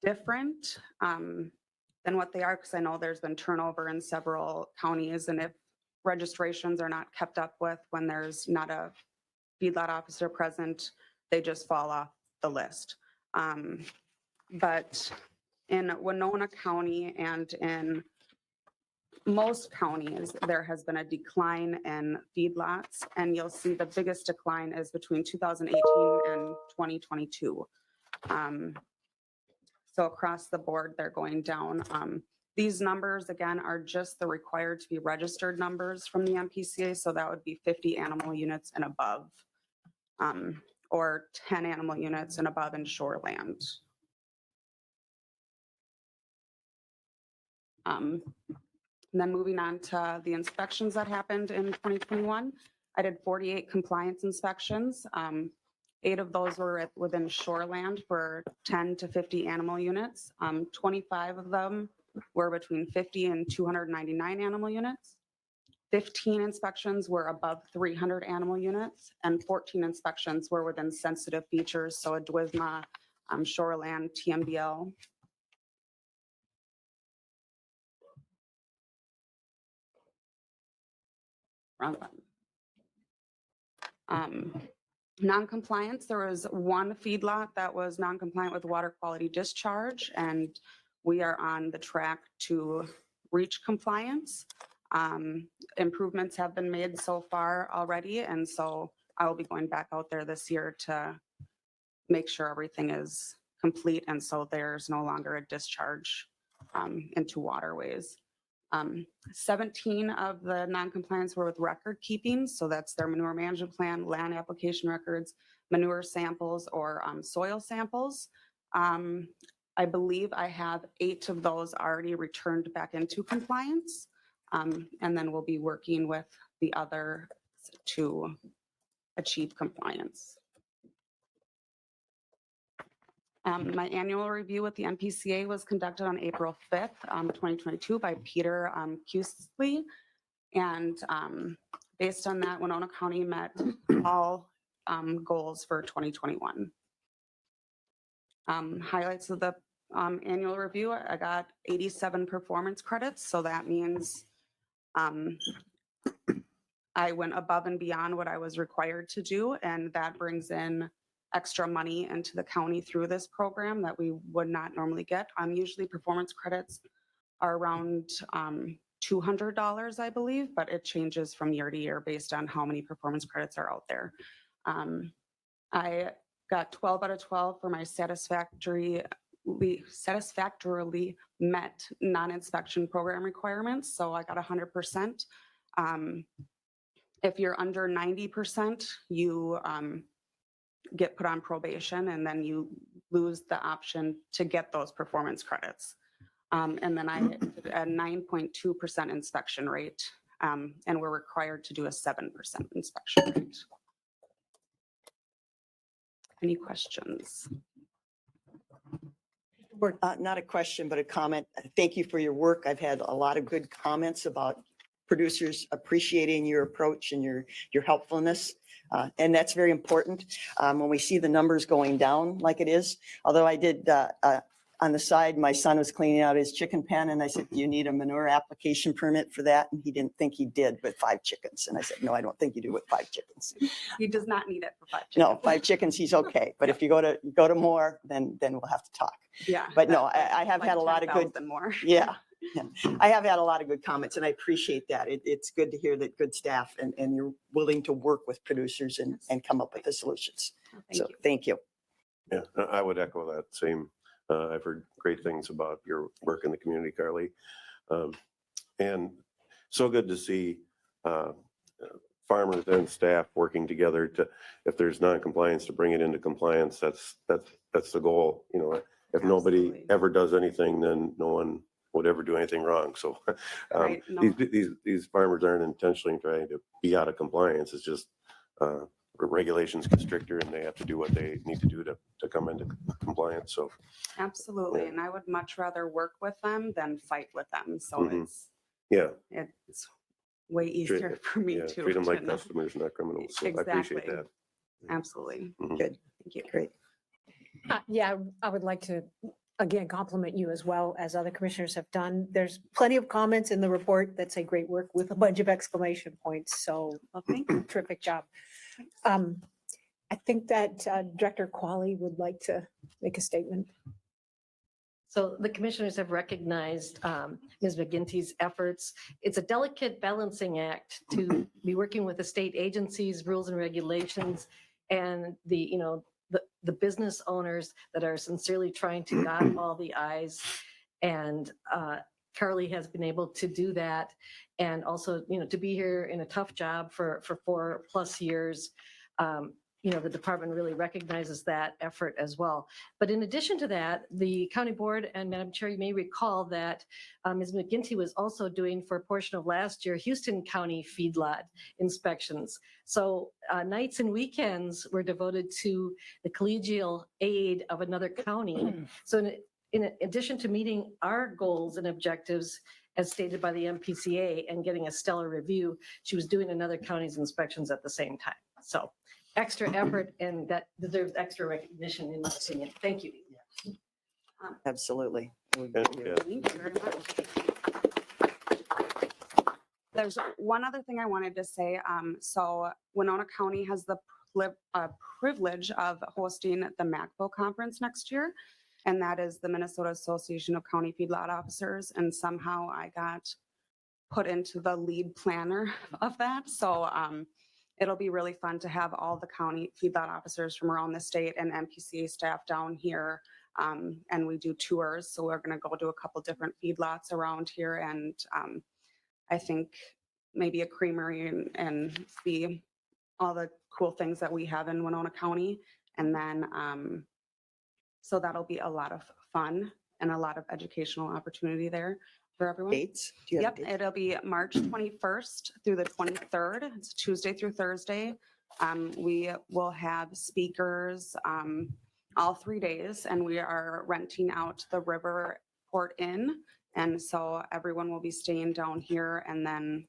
different than what they are, because I know there's been turnover in several counties, and if registrations are not kept up with when there's not a feedlot officer present, they just fall off the list. But in Winona County and in most counties, there has been a decline in feedlots, and you'll see the biggest decline is between 2018 and 2022. So across the board, they're going down. These numbers, again, are just the required to be registered numbers from the MPCA, so that would be 50 animal units and above, or 10 animal units and above in shoreland. And then moving on to the inspections that happened in 2021, I did 48 compliance inspections. 8 of those were within shoreland for 10 to 50 animal units. 25 of them were between 50 and 299 animal units. 15 inspections were above 300 animal units, and 14 inspections were within sensitive features, so a DWISMA, shoreland, TMBL. Wrong button. Non-compliance, there was one feedlot that was non-compliant with water quality discharge, and we are on the track to reach compliance. Improvements have been made so far already, and so I will be going back out there this year to make sure everything is complete, and so there's no longer a discharge into waterways. 17 of the non-compliance were with record keeping, so that's their manure management plan, land application records, manure samples, or soil samples. I believe I have 8 of those already returned back into compliance, and then we'll be working with the other to achieve compliance. My annual review with the MPCA was conducted on April 5th, 2022 by Peter Kusley. And based on that, Winona County met all goals for 2021. Highlights of the annual review, I got 87 performance credits. So that means I went above and beyond what I was required to do. And that brings in extra money into the county through this program that we would not normally get. Usually performance credits are around $200, I believe, but it changes from year to year based on how many performance credits are out there. I got 12 out of 12 for my satisfactorily met non-inspection program requirements. So I got 100%. If you're under 90%, you get put on probation, and then you lose the option to get those performance credits. And then I did a 9.2% inspection rate, and we're required to do a 7% inspection rate. Any questions? Not a question, but a comment. Thank you for your work. I've had a lot of good comments about producers appreciating your approach and your helpfulness. And that's very important when we see the numbers going down like it is. Although I did, on the side, my son was cleaning out his chicken pen, and I said, do you need a manure application permit for that? And he didn't think he did with 5 chickens. And I said, no, I don't think you do with 5 chickens. He does not need it for 5 chickens. No, 5 chickens, he's okay. But if you go to more, then we'll have to talk. Yeah. But no, I have had a lot of good, more. yeah. I have had a lot of good comments, and I appreciate that. It's good to hear that good staff and you're willing to work with producers and come up with the solutions. So thank you. Yeah, I would echo that same. I've heard great things about your work in the community, Carly. And so good to see farmers and staff working together to, if there's non-compliance, to bring it into compliance. That's the goal. You know, if nobody Absolutely. ever does anything, then no one would ever do anything wrong. So Right, no. these farmers aren't intentionally trying to be out of compliance. It's just regulations get stricter and they have to do what they need to do to come into compliance. So Absolutely. Yeah. And I would much rather work with them than fight with them. So Mhm. it's way easier for me to. Treat them like to not- customers, not criminals. So I appreciate Exactly. that. Absolutely. Mhm. Good, Thank you. great. Yeah, I would like to, again, compliment you as well as other commissioners have done. There's plenty of comments in the report that say great work with a bunch of exclamation points. So Well, thank you. terrific job. I think that Director Qualley would like to make a statement. So the commissioners have recognized Ms. McGinty's efforts. It's a delicate balancing act to be working with the state agencies, rules and regulations, and the business owners that are sincerely trying to dot all the i's. And Carly has been able to do that, and also to be here in a tough job for 4+ years. The department really recognizes that effort as well. But in addition to that, the county board and Madam Chair, you may recall that Ms. McGinty was also doing, for a portion of last year, Houston County feedlot inspections. So nights and weekends were devoted to the collegial aid of another county. So in addition to meeting our goals and objectives as stated by the MPCA and getting a stellar review, she was doing another county's inspections at the same time. So extra effort, and that deserves extra recognition in my opinion. Thank you. Absolutely. Thank you very much. There's one other thing I wanted to say. So Winona County has the privilege of hosting the MACBO conference next year, and that is the Minnesota Association of County Feedlot Officers. And somehow I got put into the lead planner of that. So it'll be really fun to have all the county feedlot officers from around the state and MPCA staff down here. And we do tours. So we're going to go to a couple different feedlots around here. And I think maybe a creamery and see all the cool things that we have in Winona County. And then, so that'll be a lot of fun and a lot of educational opportunity there for everyone. Dates? Do you have Yep, dates? it'll be March 21st through the 23rd. It's Tuesday through Thursday. We will have speakers all 3 days, and we are renting out the Riverport Inn. And so everyone will be staying down here. And then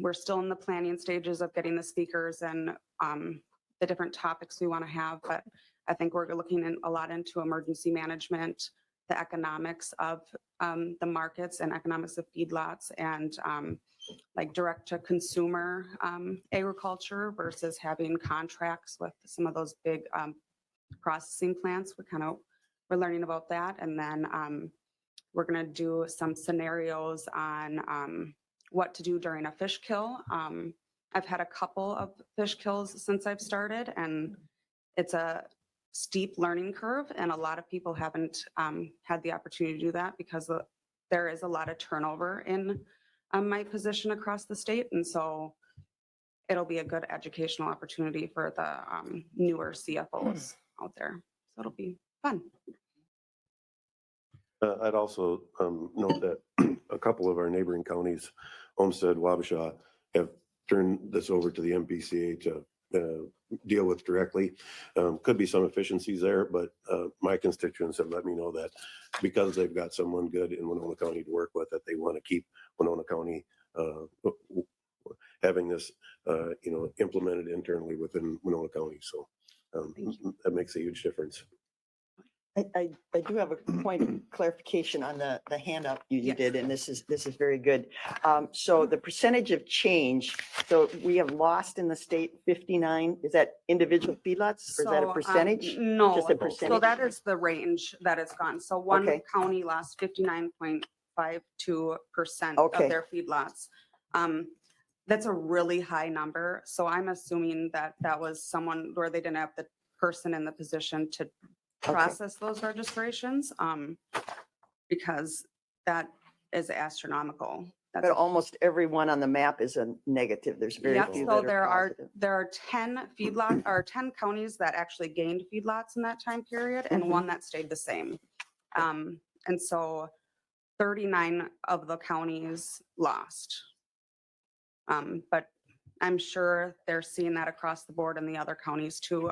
we're still in the planning stages of getting the speakers and the different topics we want to have. But I think we're looking a lot into emergency management, the economics of the markets and economics of feedlots, and like direct to consumer agriculture versus having contracts with some of those big processing plants. We're learning about that. And then we're going to do some scenarios on what to do during a fish kill. I've had a couple of fish kills since I've started, and it's a steep learning curve, and a lot of people haven't had the opportunity to do that because there is a lot of turnover in my position across the state. And so it'll be a good educational opportunity for the newer CFOs out there. So it'll be fun. I'd also note that a couple of our neighboring counties, Homestead, Wabasha, have turned this over to the MPCA to deal with directly. Could be some efficiencies there, but my constituents have let me know that because they've got someone good in Winona County to work with, that they want to keep Winona County having this, implemented internally within Winona County. So that makes a huge difference. I do have a point of clarification on the hand up you Yes. did, and this is very good. So the percentage of change, so we have lost in the state 59, is that individual feedlots or is that a So, percentage? No, Just a percentage? so that is the range that it's gone. So one Okay. county lost 59.52% Okay. of their feedlots. That's a really high number. So I'm assuming that was someone where they didn't have the person in the position to process those registrations, because that is astronomical. But almost everyone on the map is a negative. There's very Yep, few so that are positive. there are 10 feedlot, or 10 counties that actually gained feedlots in that time period and Mhm. one that stayed the same. And so 39 of the counties lost. But I'm sure they're seeing that across the board in the other counties too.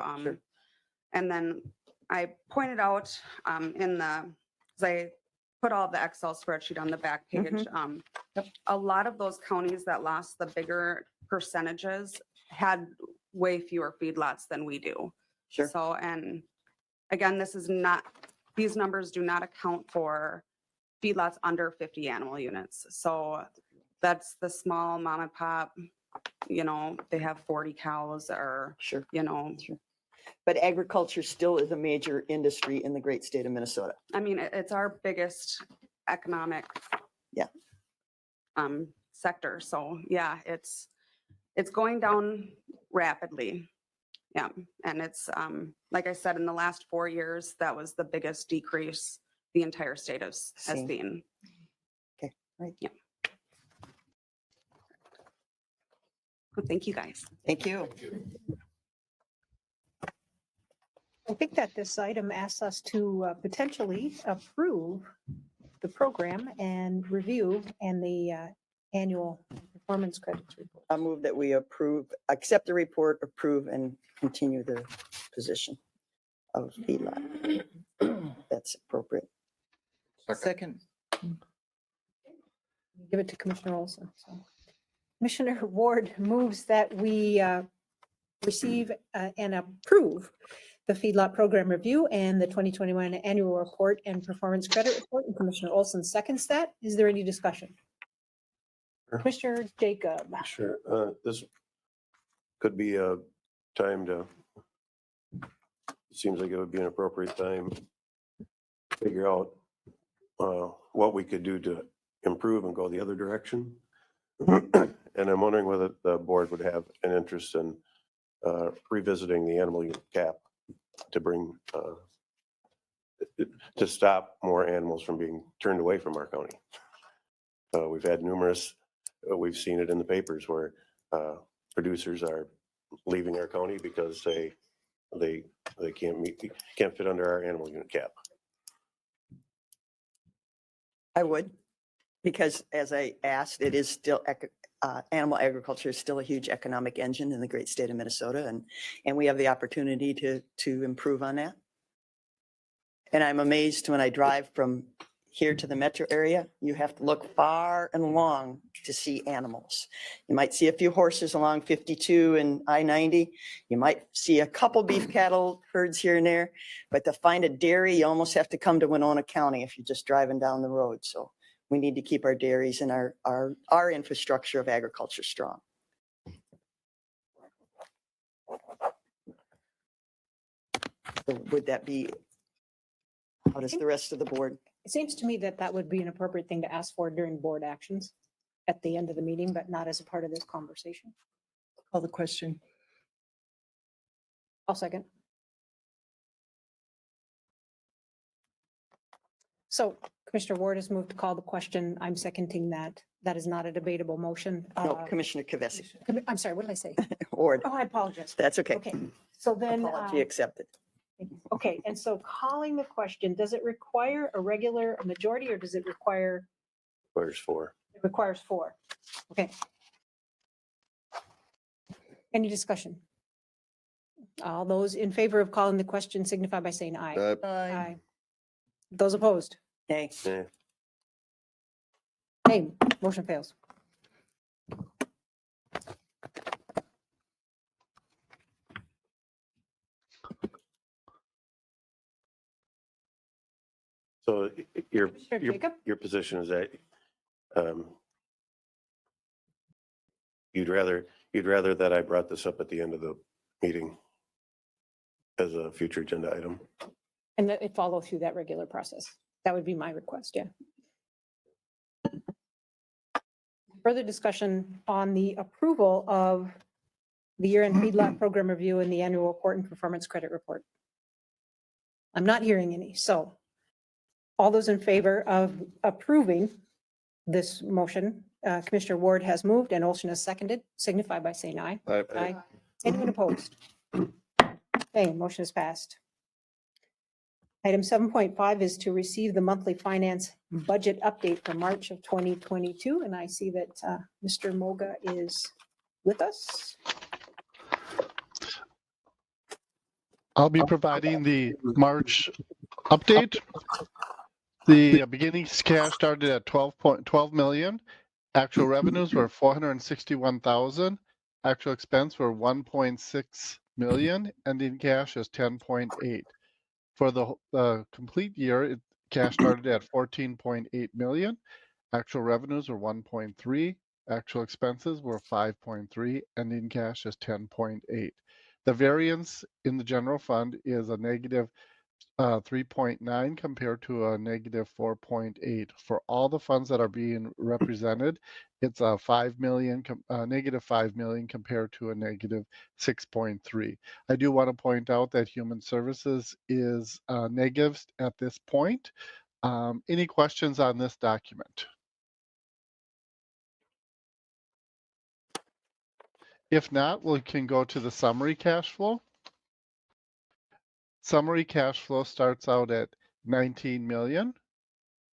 And then I pointed out in the, as I put all the Excel spreadsheet on the back page, a lot of those counties that lost the bigger percentages had way fewer feedlots than we do. Sure. So, and again, this is not, these numbers do not account for feedlots under 50 animal units. So that's the small mom and pop, you know, they have 40 cows or, Sure. you know. Sure. But agriculture still is a major industry in the great state of Minnesota. I mean, it's our biggest economic sector. So yeah, it's going down rapidly. Yeah. And it's, like I said, in the last 4 years, that was the biggest decrease the entire state has seen. Okay, right. Yeah. Well, thank you guys. Thank you. I think that this item asks us to potentially approve the program and review and the annual performance credits report. I move that we accept the report, approve, and continue the position of feedlot. That's appropriate. Second. Give it to Commissioner Olson. So, Commissioner Ward moves that we receive and approve the feedlot program review and the 2021 annual report and performance credit report. And Commissioner Olson seconds that. Is there any discussion? Commissioner Jacob. Sure. This could be a time to, seems like it would be an appropriate time to figure out what we could do to improve and go the other direction. And I'm wondering whether the board would have an interest in revisiting the animal unit cap to bring, to stop more animals from being turned away from our county. We've had numerous, we've seen it in the papers where producers are leaving our county because they can't fit under our animal unit cap. I would, because as I asked, it is still, animal agriculture is still a huge economic engine in the great state of Minnesota, and we have the opportunity to improve on that. And I'm amazed when I drive from here to the metro area, you have to look far and long to see animals. You might see a few horses along 52 and I-90. You might see a couple beef cattle herds here and there, but to find a dairy, you almost have to come to Winona County if you're just driving down the road. So we need to keep our dairies and our infrastructure of agriculture strong. So would that be, how does the rest of the board? It seems to me that that would be an appropriate thing to ask for during board actions at the end of the meeting, but not as a part of this conversation. Call the question. I'll second. So Commissioner Ward has moved to call the question. I'm seconding that. That is not a debatable motion. No, Commissioner Kavesi. I'm sorry, what did I say? Ward. Oh, I apologize. That's okay. Okay, so then. Apology accepted. Okay, and so calling the question, does it require a regular majority or does it require? Requires 4. It requires 4. Okay. Any discussion? All those in favor of calling the question signify by saying aye. Aye. Those opposed? Nay. Nay. Motion fails. So Commissioner Jacob? your position is that you'd rather that I brought this up at the end of the meeting as a future agenda item? And that it follow through that regular process. That would be my request, yeah. Further discussion on the approval of the year-end feedlot program review and the annual report and performance credit report. I'm not hearing any, so all those in favor of approving this motion Commissioner Ward has moved and Olson has seconded, signify by saying aye. Aye. Anyone opposed? Okay, motion is passed. Item 7.5 is to receive the monthly finance budget update for March of 2022. And I see that Mr. Moga is with us. I'll be providing the March update. The beginning cash started at 12 million. Actual revenues were 461,000. Actual expense were 1.6 million. Ending cash is 10.8. For the complete year, cash started at 14.8 million. Actual revenues were 1.3. Actual expenses were 5.3. Ending cash is 10.8. The variance in the general fund is a negative 3.9 compared to a negative 4.8. For all the funds that are being represented, it's a 5 million, negative 5 million compared to a negative 6.3. I do want to point out that human services is negative at this point. Any questions on this document? If not, we can go to the summary cash flow. Summary cash flow starts out at 19 million.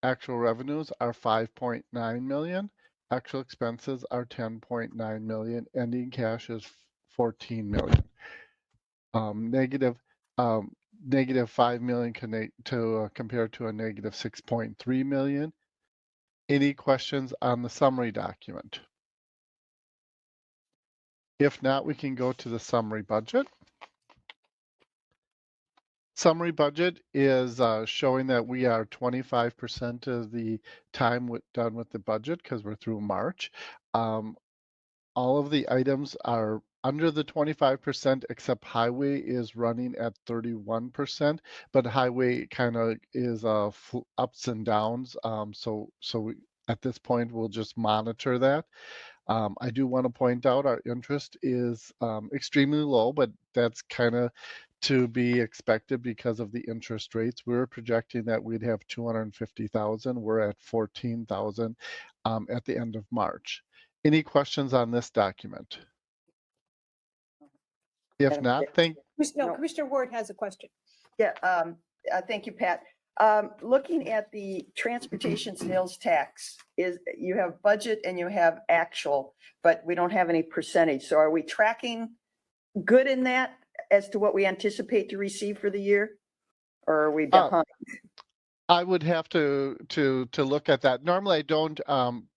Actual revenues are 5.9 million. Actual expenses are 10.9 million. Ending cash is 14 million. Negative 5 million compared to a negative 6.3 million. Any questions on the summary document? If not, we can go to the summary budget. Summary budget is showing that we are 25% of the time done with the budget because we're through March. All of the items are under the 25% except highway is running at 31%, but highway kind of is ups and downs. So at this point, we'll just monitor that. I do want to point out our interest is extremely low, but that's kind of to be expected because of the interest rates. We were projecting that we'd have 250,000. We're at 14,000 at the end of March. Any questions on this document? If not, Commissioner Ward has a question. Yeah, thank you, Pat. Looking at the transportation sales tax, you have budget and you have actual, but we don't have any percentage. So are we tracking good in that as to what we anticipate to receive for the year? Or are we behind? I would have to look at that. Normally, I don't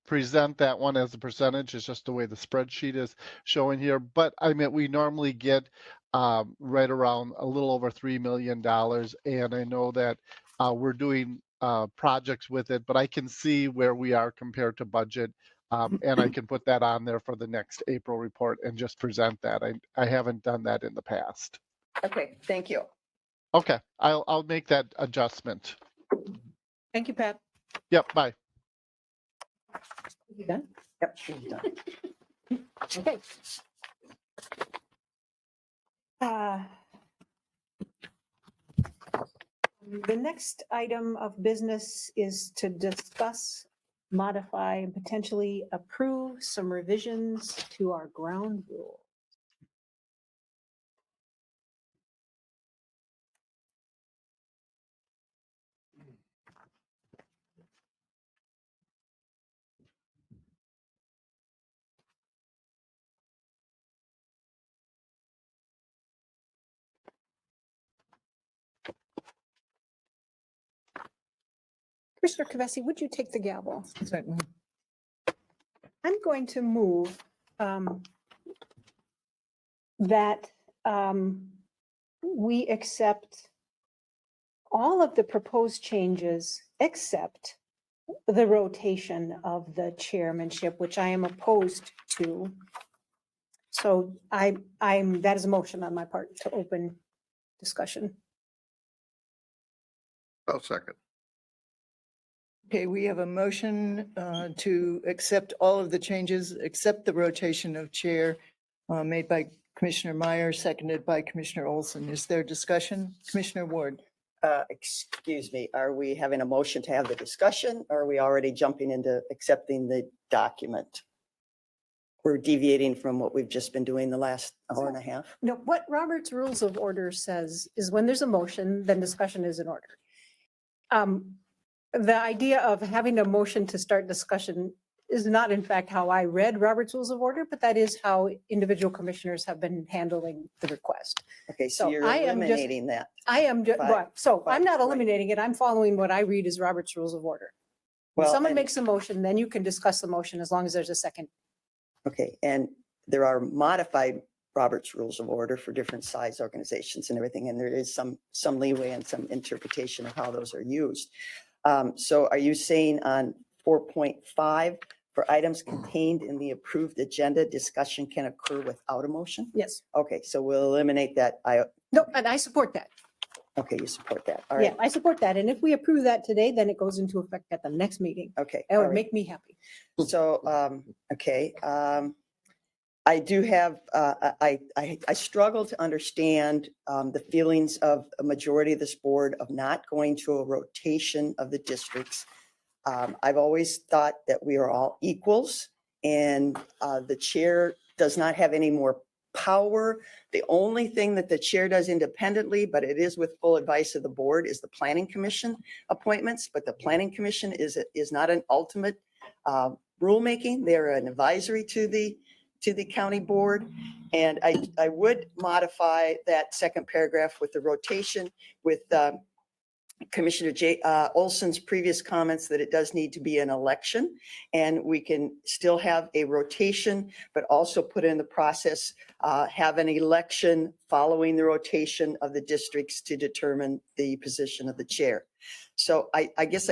present that one as a percentage. It's just the way the spreadsheet is showing here. But I mean, we normally get right around a little over $3 million. And I know that we're doing projects with it, but I can see where we are compared to budget. And I can put that on there for the next April report and just present that. I haven't done that in the past. Okay, thank you. Okay, I'll make that adjustment. Thank you, Pat. Yep, bye. You done? Yep, she's done. Okay. The next item of business is to discuss, modify, and potentially approve some revisions to our ground rule. Commissioner Kavesi, would you take the gavel? Certainly. I'm going to move that we accept all of the proposed changes except the rotation of the chairmanship, which I am opposed to. So that is a motion on my part to open discussion. I'll second. Okay, we have a motion to accept all of the changes except the rotation of chair made by Commissioner Meyer, seconded by Commissioner Olson. Is there discussion? Commissioner Ward. Excuse me, are we having a motion to have the discussion? Or are we already jumping into accepting the document? We're deviating from what we've just been doing the last hour and a half. No, what Robert's Rules of Order says is when there's a motion, then discussion is in order. The idea of having a motion to start discussion is not in fact how I read Robert's Rules of Order, but that is how individual commissioners have been handling the request. Okay, so So you're I am just- eliminating that. I am, Fine, so I'm fine, not right. eliminating it. I'm following what I read as Robert's Rules of Order. When Well, someone and- makes a motion, then you can discuss the motion as long as there's a second. Okay, and there are modified Robert's Rules of Order for different size organizations and everything, and there is some leeway and some interpretation of how those are used. So are you saying on 4.5, for items contained in the approved agenda, discussion can occur without a motion? Yes. Okay, so we'll eliminate that. No, and I support that. Okay, you support that. All Yeah, right. I support that. And if we approve that today, then it goes into effect at the next meeting. Okay. That all would right. make me happy. So, okay. I do have, I struggle to understand the feelings of a majority of this board of not going to a rotation of the districts. I've always thought that we are all equals, and the chair does not have any more power. The only thing that the chair does independently, but it is with full advice of the board, is the planning commission appointments. But the planning commission is not an ultimate rulemaking. They're an advisory to the county board. And I would modify that second paragraph with the rotation with Commissioner Olson's previous comments that it does need to be an election, and we can still have a rotation, but also put in the process, have an election following the rotation of the districts to determine the position of the chair. So I guess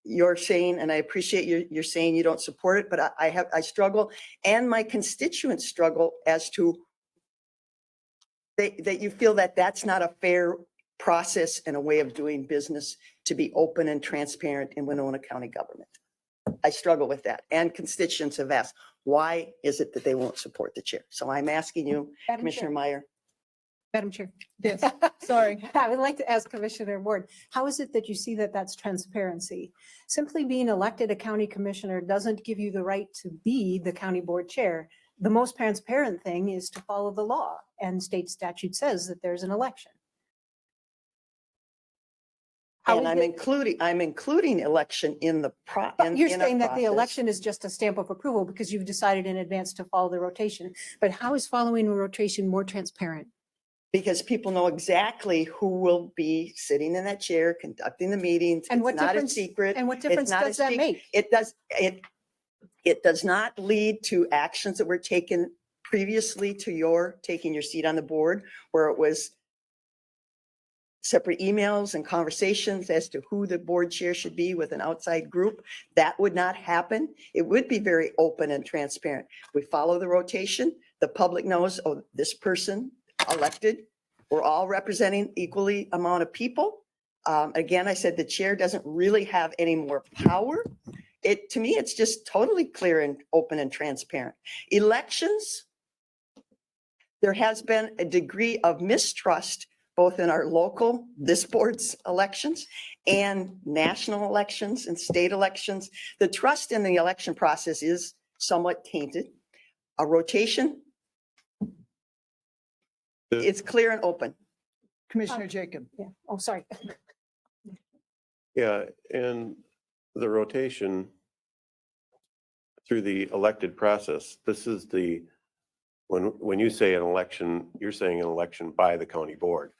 you're saying, and I appreciate you're saying you don't support it, but I struggle, and my constituents struggle as to that you feel that that's not a fair process and a way of doing business to be open and transparent in Winona County government. I struggle with that. And constituents have asked, why is it that they won't support the chair? So I'm asking you, Madam Commissioner Chair. Meyer. Madam Chair. Yes, sorry. I would like to ask Commissioner Ward, how is it that you see that that's transparency? Simply being elected a county commissioner doesn't give you the right to be the county board chair. The most transparent thing is to follow the law, and state statute says that there's an election. And I'm including election in the You're saying that the election is just a stamp of approval because you've decided in advance to follow the rotation. But how is following a rotation more transparent? Because people know exactly who will be sitting in that chair, conducting the meetings. And It's what not a difference- secret. and what It's difference not a does that make? It does not lead to actions that were taken previously to your taking your seat on the board, where it was separate emails and conversations as to who the board chair should be with an outside group. That would not happen. It would be very open and transparent. We follow the rotation. The public knows, oh, this person elected. We're all representing equally amount of people. Again, I said the chair doesn't really have any more power. To me, it's just totally clear and open and transparent. Elections, there has been a degree of mistrust both in our local, this board's elections, and national elections and state elections. The trust in the election process is somewhat tainted. A rotation, it's clear and open. Commissioner Jacob. Yeah. Oh, sorry. Yeah, and the rotation through the elected process, this is when you say an election, you're saying an election by the county board.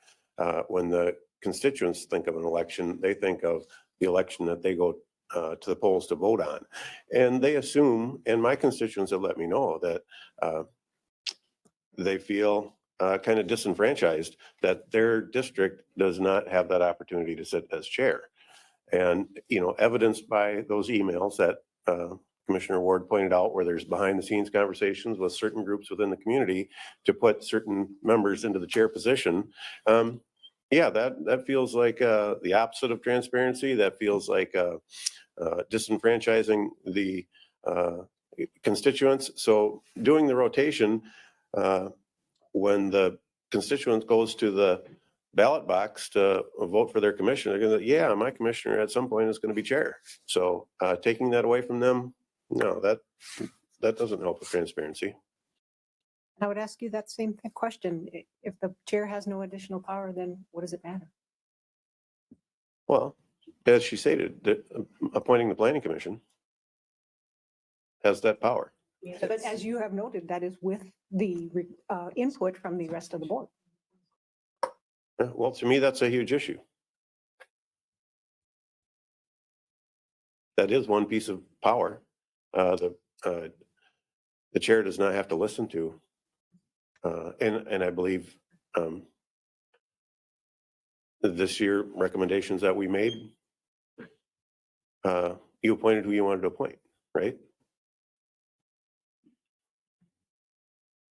When the constituents think of an election, they think of the election that they go to the polls to vote on. And they assume, and my constituents have let me know that they feel kind of disenfranchised that their district does not have that opportunity to sit as chair. And, evidenced by those emails that Commissioner Ward pointed out, where there's behind the scenes conversations with certain groups within the community to put certain members into the chair position. Yeah, that feels like the opposite of transparency. That feels like disenfranchising the constituents. So doing the rotation, when the constituent goes to the ballot box to vote for their commissioner, they're gonna, yeah, my commissioner at some point is gonna be chair. So taking that away from them, no, that doesn't help with transparency. I would ask you that same question. If the chair has no additional power, then what does it matter? Well, as she stated, that appointing the planning commission has that power. But as you have noted, that is with the input from the rest of the board. Well, to me, that's a huge issue. That is one piece of power. The chair does not have to listen to. And I believe this year recommendations that we made, you appointed who you wanted to appoint, right?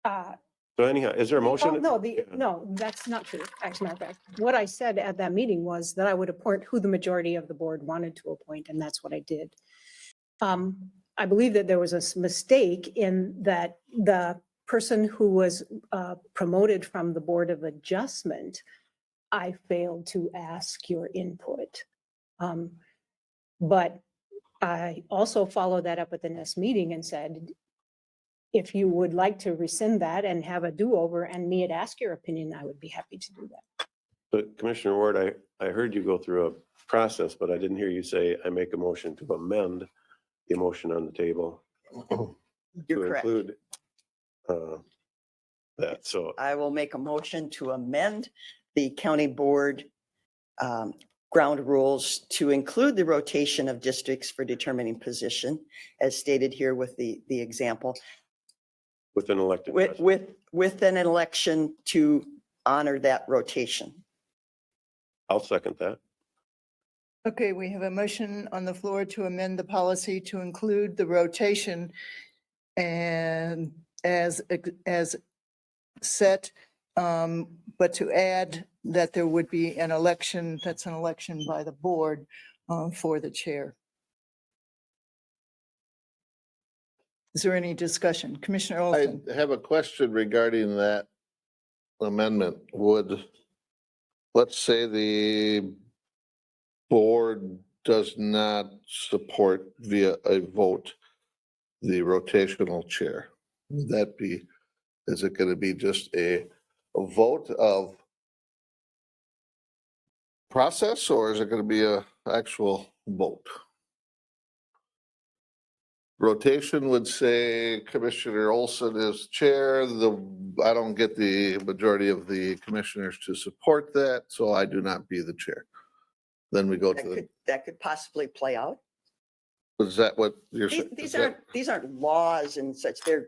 So anyhow, is there a motion? No, that's not true. As a matter of fact, what I said at that meeting was that I would appoint who the majority of the board wanted to appoint, and that's what I did. I believe that there was a mistake in that the person who was promoted from the Board of Adjustment, I failed to ask your input. But I also followed that up at the next meeting and said, if you would like to rescind that and have a do-over and me to ask your opinion, I would be happy to do that. But Commissioner Ward, I heard you go through a process, but I didn't hear you say, I make a motion to amend the motion on the table. You're to correct. include that. So I will make a motion to amend the county board ground rules to include the rotation of districts for determining position, as stated here with the example. with an elected president. With an election to honor that rotation. I'll second that. Okay, we have a motion on the floor to amend the policy to include the rotation and as set, but to add that there would be an election, that's an election by the board for the chair. Is there any discussion? Commissioner I Olson? have a question regarding that amendment. Would, let's say the board does not support via a vote the rotational chair. Would that be, is it going to be just a vote of process, or is it going to be a actual vote? Rotation would say Commissioner Olson is chair. I don't get the majority of the commissioners to support that, so I do not be the chair. Then we go to That could possibly play out. is that what you're saying? These aren't laws and such. They're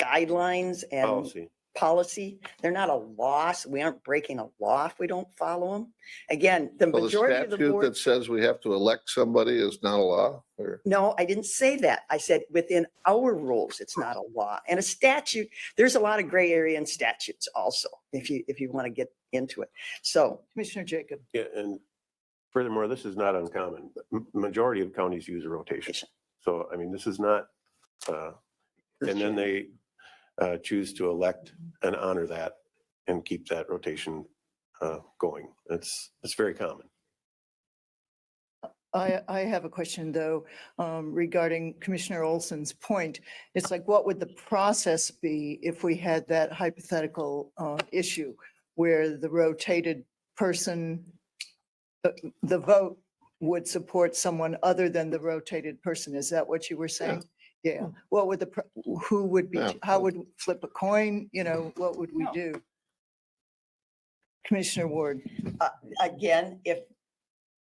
guidelines and policy. They're not a law. So we aren't breaking a law if we don't follow them. Again, the majority of the statute board. that says we have to elect somebody is not a law, or? No, I didn't say that. I said within our rules, it's not a law. And a statute, there's a lot of gray area in statutes also, if you want to get into it. So Commissioner Jacob. Yeah, and furthermore, this is not uncommon. Majority of counties use a rotation. So, I mean, this is not, and then they choose to elect and honor that and keep that rotation going. It's very common. I have a question though, regarding Commissioner Olson's point. It's like, what would the process be if we had that hypothetical issue where the rotated person, the vote would support someone other than the rotated person? Is that what you were saying? Yeah. What would who would be, how would flip a coin? You know, what would we do? Commissioner Ward. again, if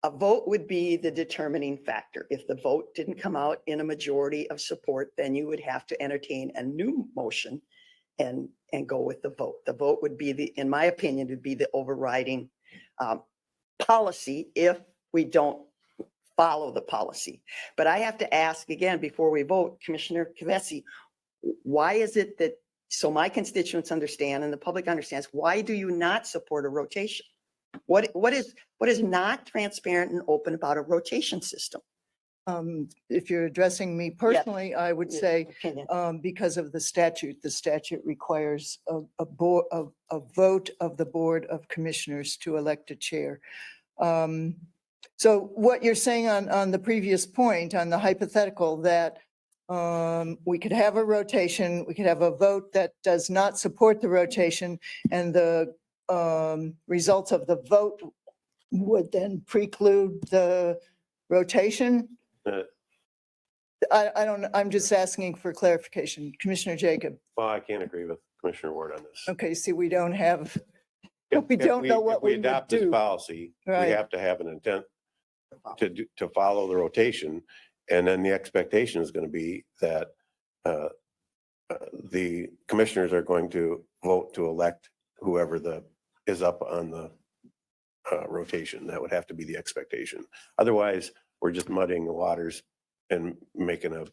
a vote would be the determining factor. If the vote didn't come out in a majority of support, then you would have to entertain a new motion and go with the vote. The vote would be in my opinion, would be the overriding policy if we don't follow the policy. But I have to ask again, before we vote, Commissioner Kavesi, why is it that, so my constituents understand and the public understands, why do you not support a rotation? What is not transparent and open about a rotation system? if you're addressing me personally, I would Yeah, say, opinion. because of the statute requires a vote of the Board of Commissioners to elect a chair. So what you're saying on the previous point, on the hypothetical, that we could have a rotation, we could have a vote that does not support the rotation, and the results of the vote would then preclude the rotation? I don't, I'm just asking for clarification. Commissioner Jacob. Well, I can't agree with Commissioner Ward on this. Okay, see, we don't have, If- we if don't know what if we we would adopt this do. policy, we Right. have to have an intent to follow the rotation. And then the expectation is going to be that the commissioners are going to vote to elect whoever is up on the rotation. That would have to be the expectation. Otherwise, we're just muddying the waters and making a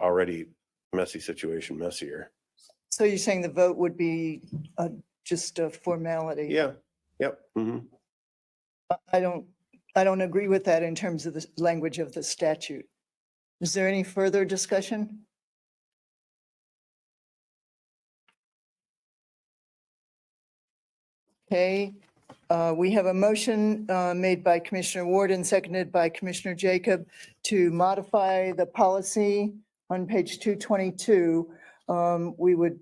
already messy situation messier. So you're saying the vote would be just a formality? Yeah, yep. Mhm. I don't agree with that in terms of the language of the statute. Is there any further discussion? Okay, we have a motion made by Commissioner Ward and seconded by Commissioner Jacob to modify the policy on page 222. We would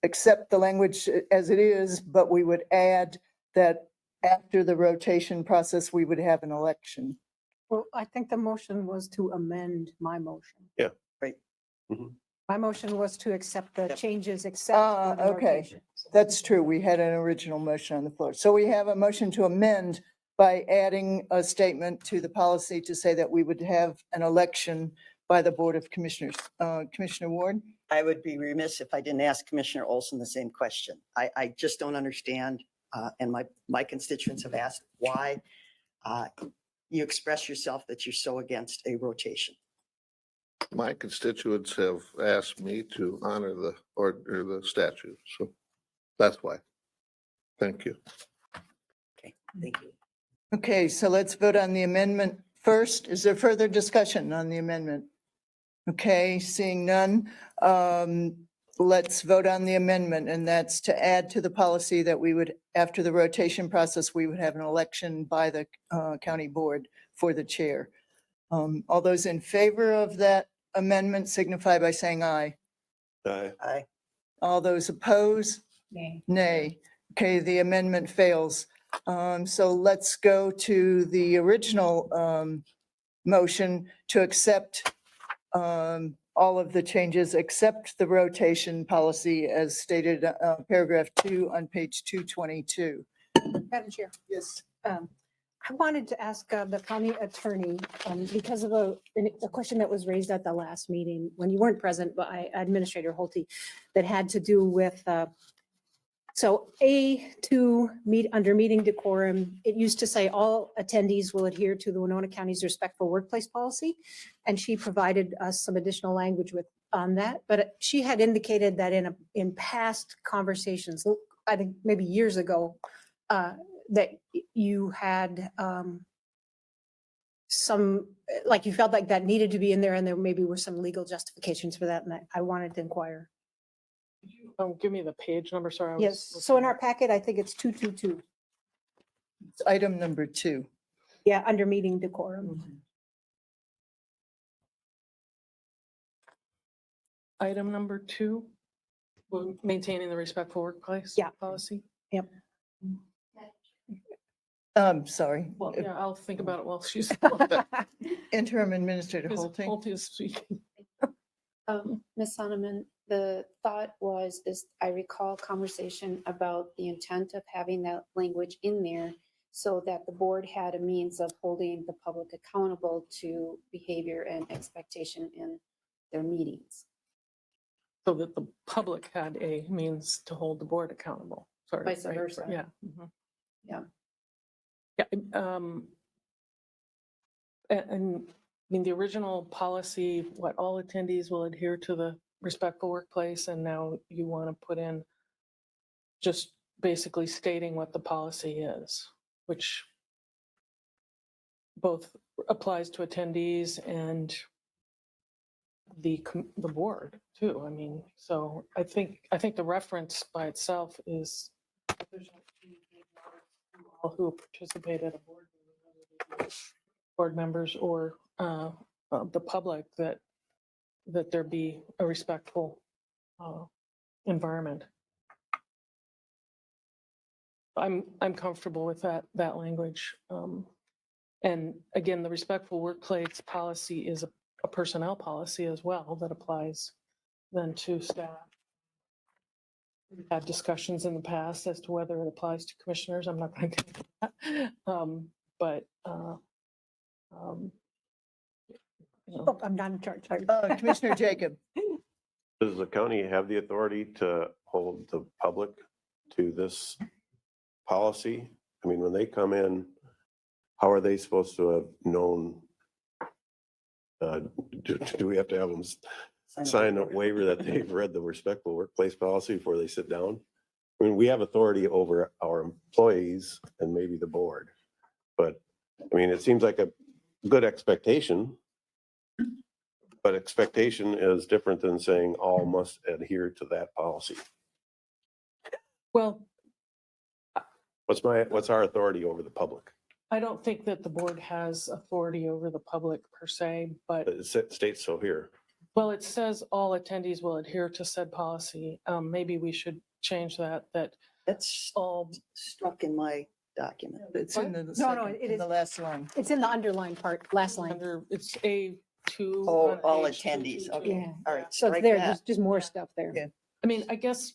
accept the language as it is, but we would add that after the rotation process, we would have an election. Well, I think the motion was to amend my motion. Yeah. Right. Mhm. My motion was to accept the changes except for the Okay, rotation. that's true. We had an original motion on the floor. So we have a motion to amend by adding a statement to the policy to say that we would have an election by the Board of Commissioners. Commissioner Ward? I would be remiss if I didn't ask Commissioner Olson the same question. I just don't understand, and my constituents have asked why you express yourself that you're so against a rotation. My constituents have asked me to honor the order, the statute, so that's why. Thank you. Okay, thank you. Okay, so let's vote on the amendment first. Is there further discussion on the amendment? Okay, seeing none, let's vote on the amendment, and that's to add to the policy that we would, after the rotation process, we would have an election by the county board for the chair. All those in favor of that amendment signify by saying aye. Aye. All those opposed? Nay. Nay. Okay, the amendment fails. So let's go to the original motion to accept all of the changes except the rotation policy as stated, paragraph 2 on page 222. Madam Chair. Yes. I wanted to ask the county attorney, because of a question that was raised at the last meeting when you weren't present by Administrator Holte, that had to do with, so under meeting decorum, it used to say all attendees will adhere to the Winona County's respectful workplace policy. And she provided us some additional language on that, but she had indicated that in past conversations, I think maybe years ago, that you had some, like you felt like that needed to be in there and there maybe were some legal justifications for that. And I wanted to inquire. Give me the page number, sorry. I was Yes, so looking in our at- packet, I think it's 222. It's item number 2. Yeah, under meeting decorum. Item number 2, maintaining the respectful workplace policy. Yep. Sorry. Well, yeah, I'll think about it while she's. Interim Administrator Ms. Holte. Holte is speaking. Ms. Sonneman, the thought was, I recall conversation about the intent of having that language in there so that the board had a means of holding the public accountable to behavior and expectation in their meetings. So that the public had a means to hold the board accountable. Sort of, Vice right? versa. Yeah. Mhm. Yeah. Yeah, and I mean, the original policy, what all attendees will adhere to the respectful workplace, and now you want to put in just basically stating what the policy is, which both applies to attendees and the board too. I mean, so I think the reference by itself is sufficient to give notice to all who participate at a board meeting, whether they be board members or the public, that there be a respectful environment. I'm comfortable with that language. And again, the respectful workplace policy is a personnel policy as well that applies then to staff. We've had discussions in the past as to whether it applies to commissioners. I'm not going to get into that. But Oh, I'm not in charge. Commissioner Jacob. Does the county have the authority to hold the public to this policy? I mean, when they come in, how are they supposed to have known? Do we have to have them sign a waiver that they've read the respectful workplace policy before they sit down? I mean, we have authority over our employees and maybe the board, but I mean, it seems like a good expectation. But expectation is different than saying all must adhere to that policy. well, What's our authority over the public? I don't think that the board has authority over the public per se, but It states so here. well, it says all attendees will adhere to said policy. Maybe we should change that. That's all struck in my document. It's in the No, second, it in is. the last line. It's in the underlined part, last line. It's A2. Oh, on all page attendees. 222. Okay, Yeah. all right. So it's Strike there, that. just more stuff there. Yeah. I mean, I guess,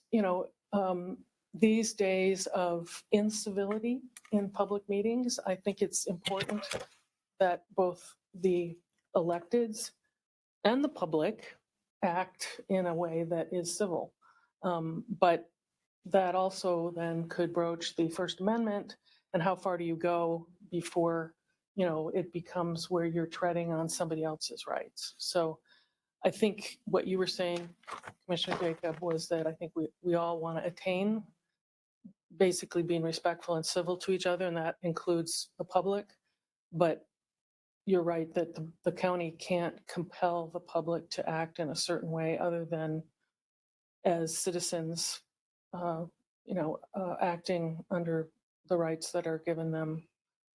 these days of incivility in public meetings, I think it's important that both the electeds and the public act in a way that is civil. But that also then could broach the First Amendment and how far do you go before, it becomes where you're treading on somebody else's rights. So I think what you were saying, Commissioner Jacob, was that I think we all want to attain basically being respectful and civil to each other, and that includes the public. But you're right that the county can't compel the public to act in a certain way other than as citizens, acting under the rights that are given them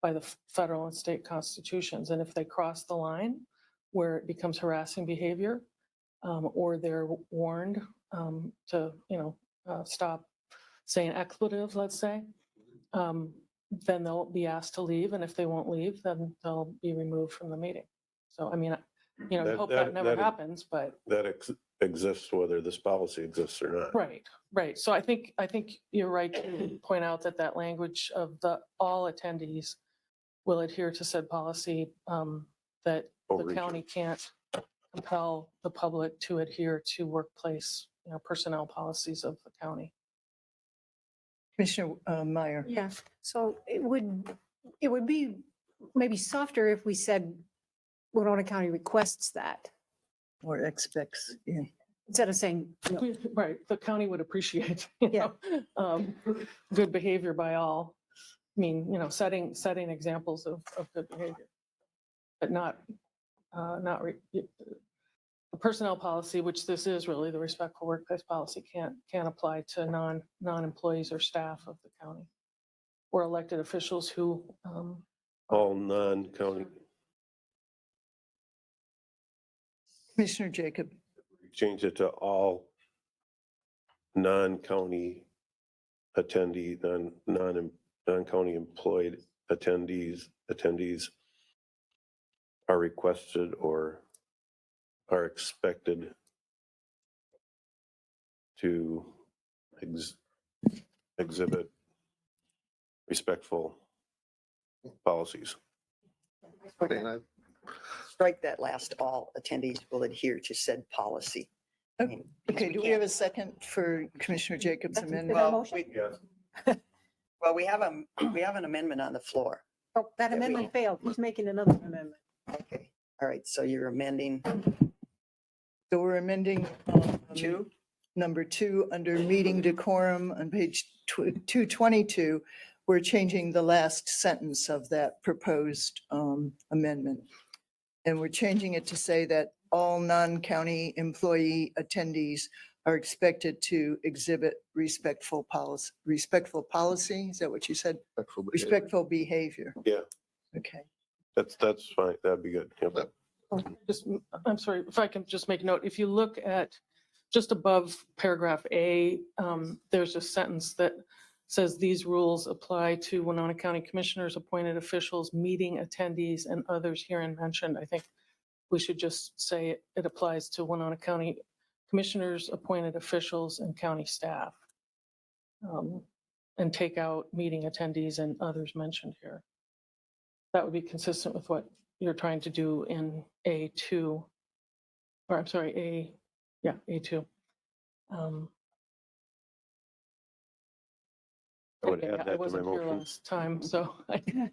by the federal and state constitutions. And if they cross the line where it becomes harassing behavior, or they're warned to, stop saying expletives, let's say, then they'll be asked to leave. And if they won't leave, then they'll be removed from the meeting. So, I mean, I hope that never happens, but. That exists whether this policy exists or not. Right. So I think you're right to point out that language of all attendees will adhere to said policy, that the county can't compel the public to adhere to workplace, personnel policies of the county. Commissioner Meyer. Yeah, so it would be maybe softer if we said Winona County requests that. Or expects, yeah. Instead of saying, Right, the county would appreciate, good behavior by all. I mean, setting examples of good behavior, but not the personnel policy, which this is really the respectful workplace policy, can't apply to non-employees or staff of the county or elected officials who. All non-county. Commissioner Jacob. Change it to all non-county attendee, non-county employed attendees are requested or are expected to exhibit respectful policies. Strike that last, all attendees will adhere to said policy. Okay, do we have a second for Commissioner Jacobs' amendment? Well, we have an amendment on the floor. oh, that amendment failed. Who's making another amendment? Okay, all right, so you're amending So we're amending number 2 under meeting decorum on page 222. we're changing the last sentence of that proposed amendment. And we're changing it to say that all non-county employee attendees are expected to exhibit respectful policy. Respectful policy, is that what you said? Respectful behavior. Yeah, Okay. that's fine. That'd be good. Yep. Just, I'm sorry, if I can just make a note, if you look at just above paragraph A, there's a sentence that says these rules apply to Winona County Commissioners, appointed officials, meeting attendees, and others herein mentioned. I think we should just say it applies to Winona County Commissioners, appointed officials, and county staff. And take out meeting attendees and others mentioned here. That would be consistent with what you're trying to do in A2, or I'm sorry, A2. I would Okay, add I that to my wasn't here motion. last time, so. Okay.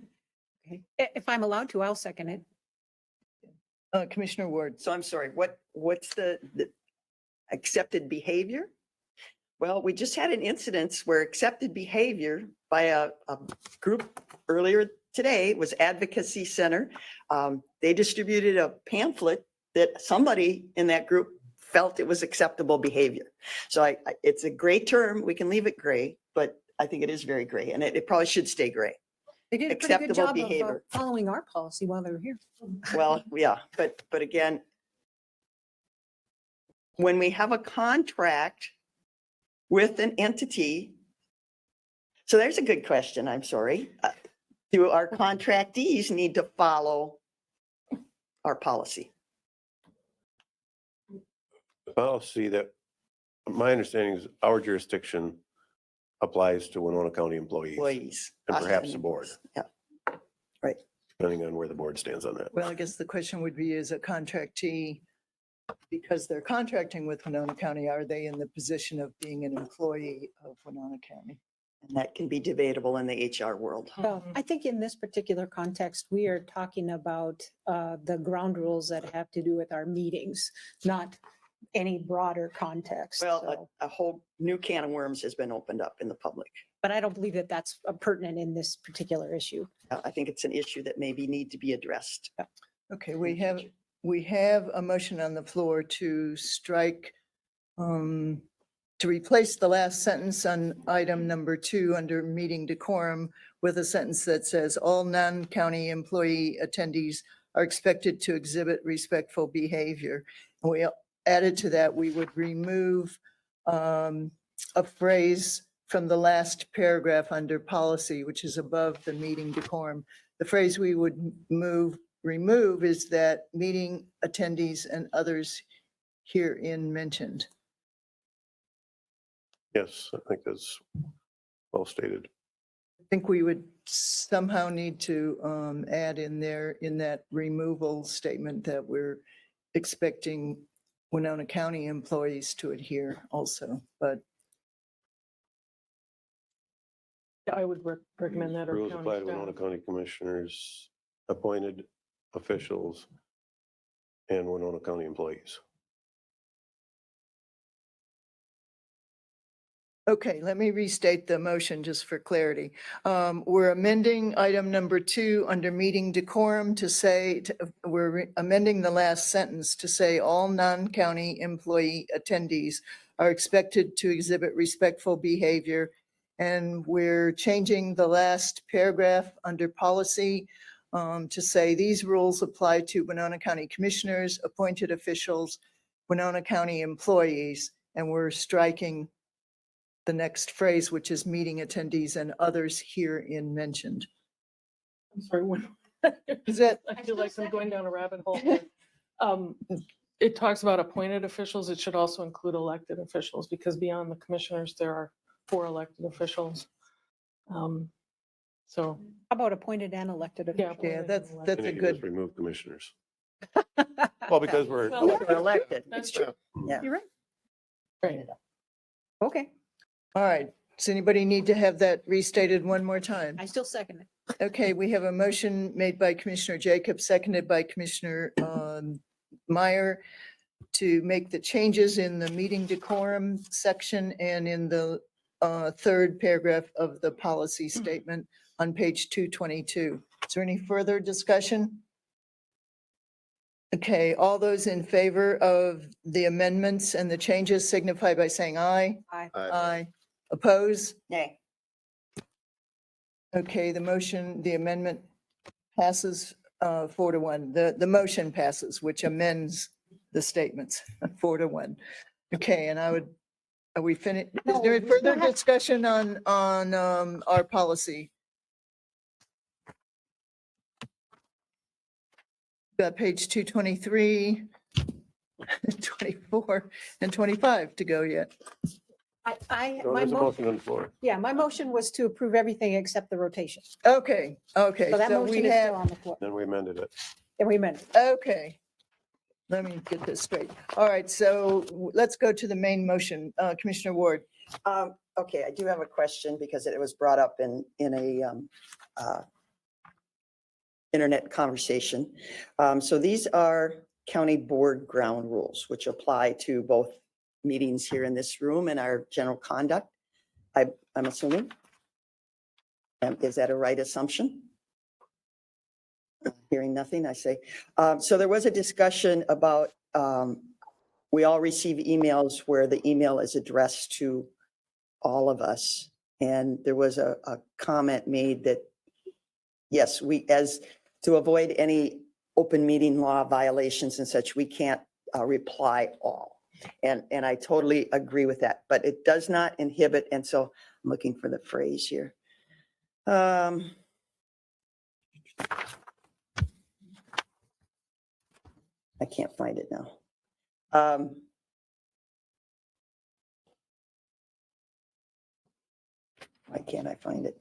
If I'm allowed to, I'll second it. Commissioner Ward. So I'm sorry, what's the accepted behavior? Well, we just had an incident where accepted behavior by a group earlier today was Advocacy Center. They distributed a pamphlet that somebody in that group felt it was acceptable behavior. So it's a gray term. We can leave it gray, but I think it is very gray, and it probably should stay gray. They did a pretty good Acceptable job of behavior. following our policy while they were here. Well, yeah, but again, when we have a contract with an entity, so there's a good question, I'm sorry. Do our contractees need to follow our policy? Policy that, my understanding is our jurisdiction applies to Winona County employees Employees. and perhaps the board, Yeah, right. depending on where the board stands on that. Well, I guess the question would be, as a contractee, because they're contracting with Winona County, are they in the position of being an employee of Winona County? And that can be debatable in the HR world. Well, I think in this particular context, we are talking about the ground rules that have to do with our meetings, not any broader context. Well, so. a whole new can of worms has been opened up in the public. But I don't believe that that's pertinent in this particular issue. I think it's an issue that maybe need to be addressed. Okay, we have a motion on the floor to strike, to replace the last sentence on item number 2 under meeting decorum with a sentence that says all non-county employee attendees are expected to exhibit respectful behavior. And we added to that, we would remove a phrase from the last paragraph under policy, which is above the meeting decorum. The phrase we would remove is that meeting attendees and others herein mentioned. Yes, I think that's well stated. I think we would somehow need to add in there, in that removal statement, that we're expecting Winona County employees to adhere also, but I would recommend that. Or Rules county apply to staff. Winona County Commissioners, appointed officials, and Winona County employees. okay, let me restate the motion just for clarity. We're amending item number 2 under meeting decorum to say, we're amending the last sentence to say all non-county employee attendees are expected to exhibit respectful behavior. And we're changing the last paragraph under policy to say these rules apply to Winona County Commissioners, appointed officials, Winona County employees, and we're striking the next phrase, which is meeting attendees and others herein mentioned. I'm sorry, when, Is that, I feel like I'm going down a rabbit hole. here. It talks about appointed officials. It should also include elected officials, because beyond the commissioners, there are 4 elected officials. So. How about appointed and elected officials? yeah, that's I a think you good, just remove commissioners. Well, because we're. Well, We're elected. That's true. Yeah. You're right. Right. Okay, all right. Does anybody need to have that restated one more time? I still second it. Okay, we have a motion made by Commissioner Jacob, seconded by Commissioner Meyer to make the changes in the meeting decorum section and in the third paragraph of the policy statement on page 222. Is there any further discussion? Okay, all those in favor of the amendments and the changes signify by saying aye. Aye. Aye. Oppose? Nay. Okay, the amendment passes 4-1. The motion passes, which amends the statements 4-1. Okay, and are we finished? Is there No, further go ahead. discussion on our policy? Got page 223, 24, and 25 to go yet. No, My there's a motion, motion on the floor. yeah, my motion was to approve everything except the rotation. Okay, okay. So that So motion we is still have, on the floor. Then we amended it. And we meant, okay. Let me get this straight. All right, so let's go to the main motion. Commissioner Ward. Okay, I do have a question because it was brought up in a internet conversation. So these are county board ground rules, which apply to both meetings here in this room and our general conduct. I'm assuming. Is that a right assumption? Hearing nothing, I say. So there was a discussion about, we all receive emails where the email is addressed to all of us. And there was a comment made that, yes, as to avoid any open meeting law violations and such, we can't reply all. And I totally agree with that, but it does not inhibit. And so I'm looking for the phrase here. I can't find it now. Why can't I find it?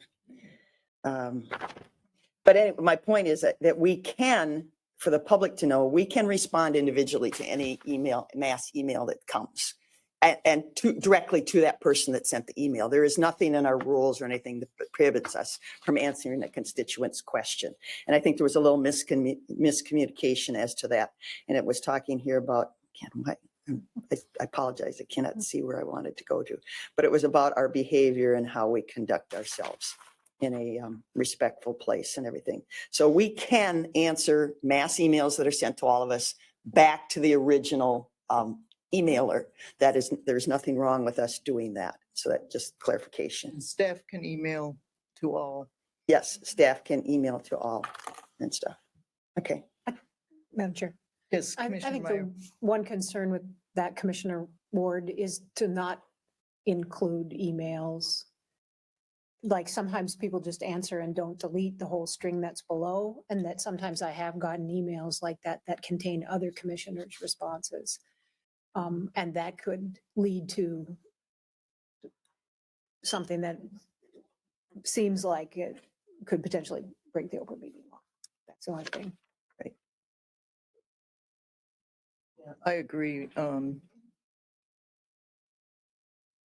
But anyway, my point is that we can, for the public to know, we can respond individually to any email, mass email that comes. And directly to that person that sent the email. There is nothing in our rules or anything that prohibits us from answering a constituent's question. And I think there was a little miscommunication as to that. And it was talking here about, I apologize, I cannot see where I wanted to go to, but it was about our behavior and how we conduct ourselves in a respectful place and everything. So we can answer mass emails that are sent to all of us back to the original emailer. There's nothing wrong with us doing that. So that just clarification. Staff can email to all. Yes, staff can email to all and stuff. Okay. Madam Chair. Yes, I Commissioner think Meyer. the one concern with that, Commissioner Ward, is to not include emails. Like sometimes people just answer and don't delete the whole string that's below, and that sometimes I have gotten emails like that that contain other commissioners' responses. And that could lead to something that seems like it could potentially break the open meeting law. That's the only thing. I agree.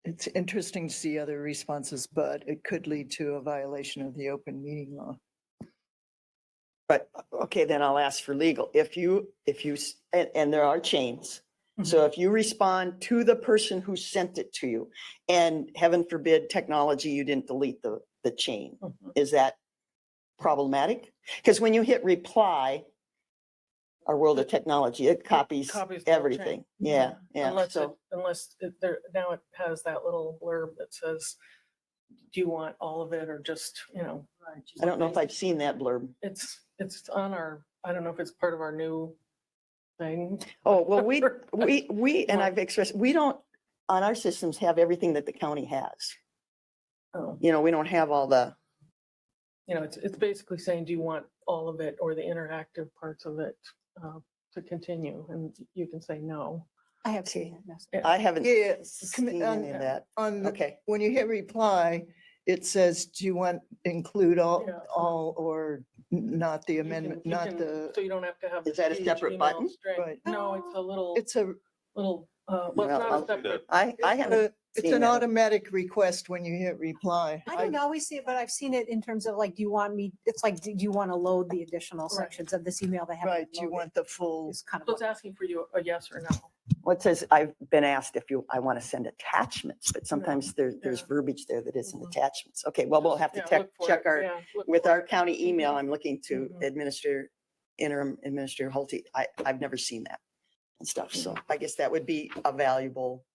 It's interesting to see other responses, but it could lead to a violation of the open meeting law. But, okay, then I'll ask for legal. And there are chains. So if you respond to the person who sent it to you, and heaven forbid technology, you didn't delete the chain, is that problematic? Because when you hit reply, our world of technology, it copies the whole chain. everything. Yeah, yeah. Unless So now it has that little blurb that says, do you want all of it or just, I don't know if I've seen that blurb. It's on our, I don't know if it's part of our new thing. Oh, well, and I've expressed, we don't, on our systems, have everything that the county has. Oh. We don't have all the, It's basically saying, do you want all of it or the interactive parts of it to continue? And you can say no. I have seen that message. I haven't Yes. seen any of that. Okay. When you hit reply, it says, do you want include all or not the amendment, not the. So you don't have to have. Is that a huge separate email button? string. Right. No, it's a little. It's a. Little, well, Well, it's not I'll a separate. I haven't. It's seen an it. automatic request when you hit reply. I don't always see it, but I've seen it in terms of like, do you want me, it's like, do you want to load the additional sections of this email that have? Right, you want the full. It's kind So of, it's asking for you a yes or no. Well, it says, I've been asked if I want to send attachments, but sometimes there's Yeah. verbiage there that isn't attachments. Okay, well, we'll have to Yeah, look for check it. our, Yeah, look with for our it. county email, I'm looking to Mhm. interim administrator Hulte. I've never seen that and stuff. So I guess that would be a valuable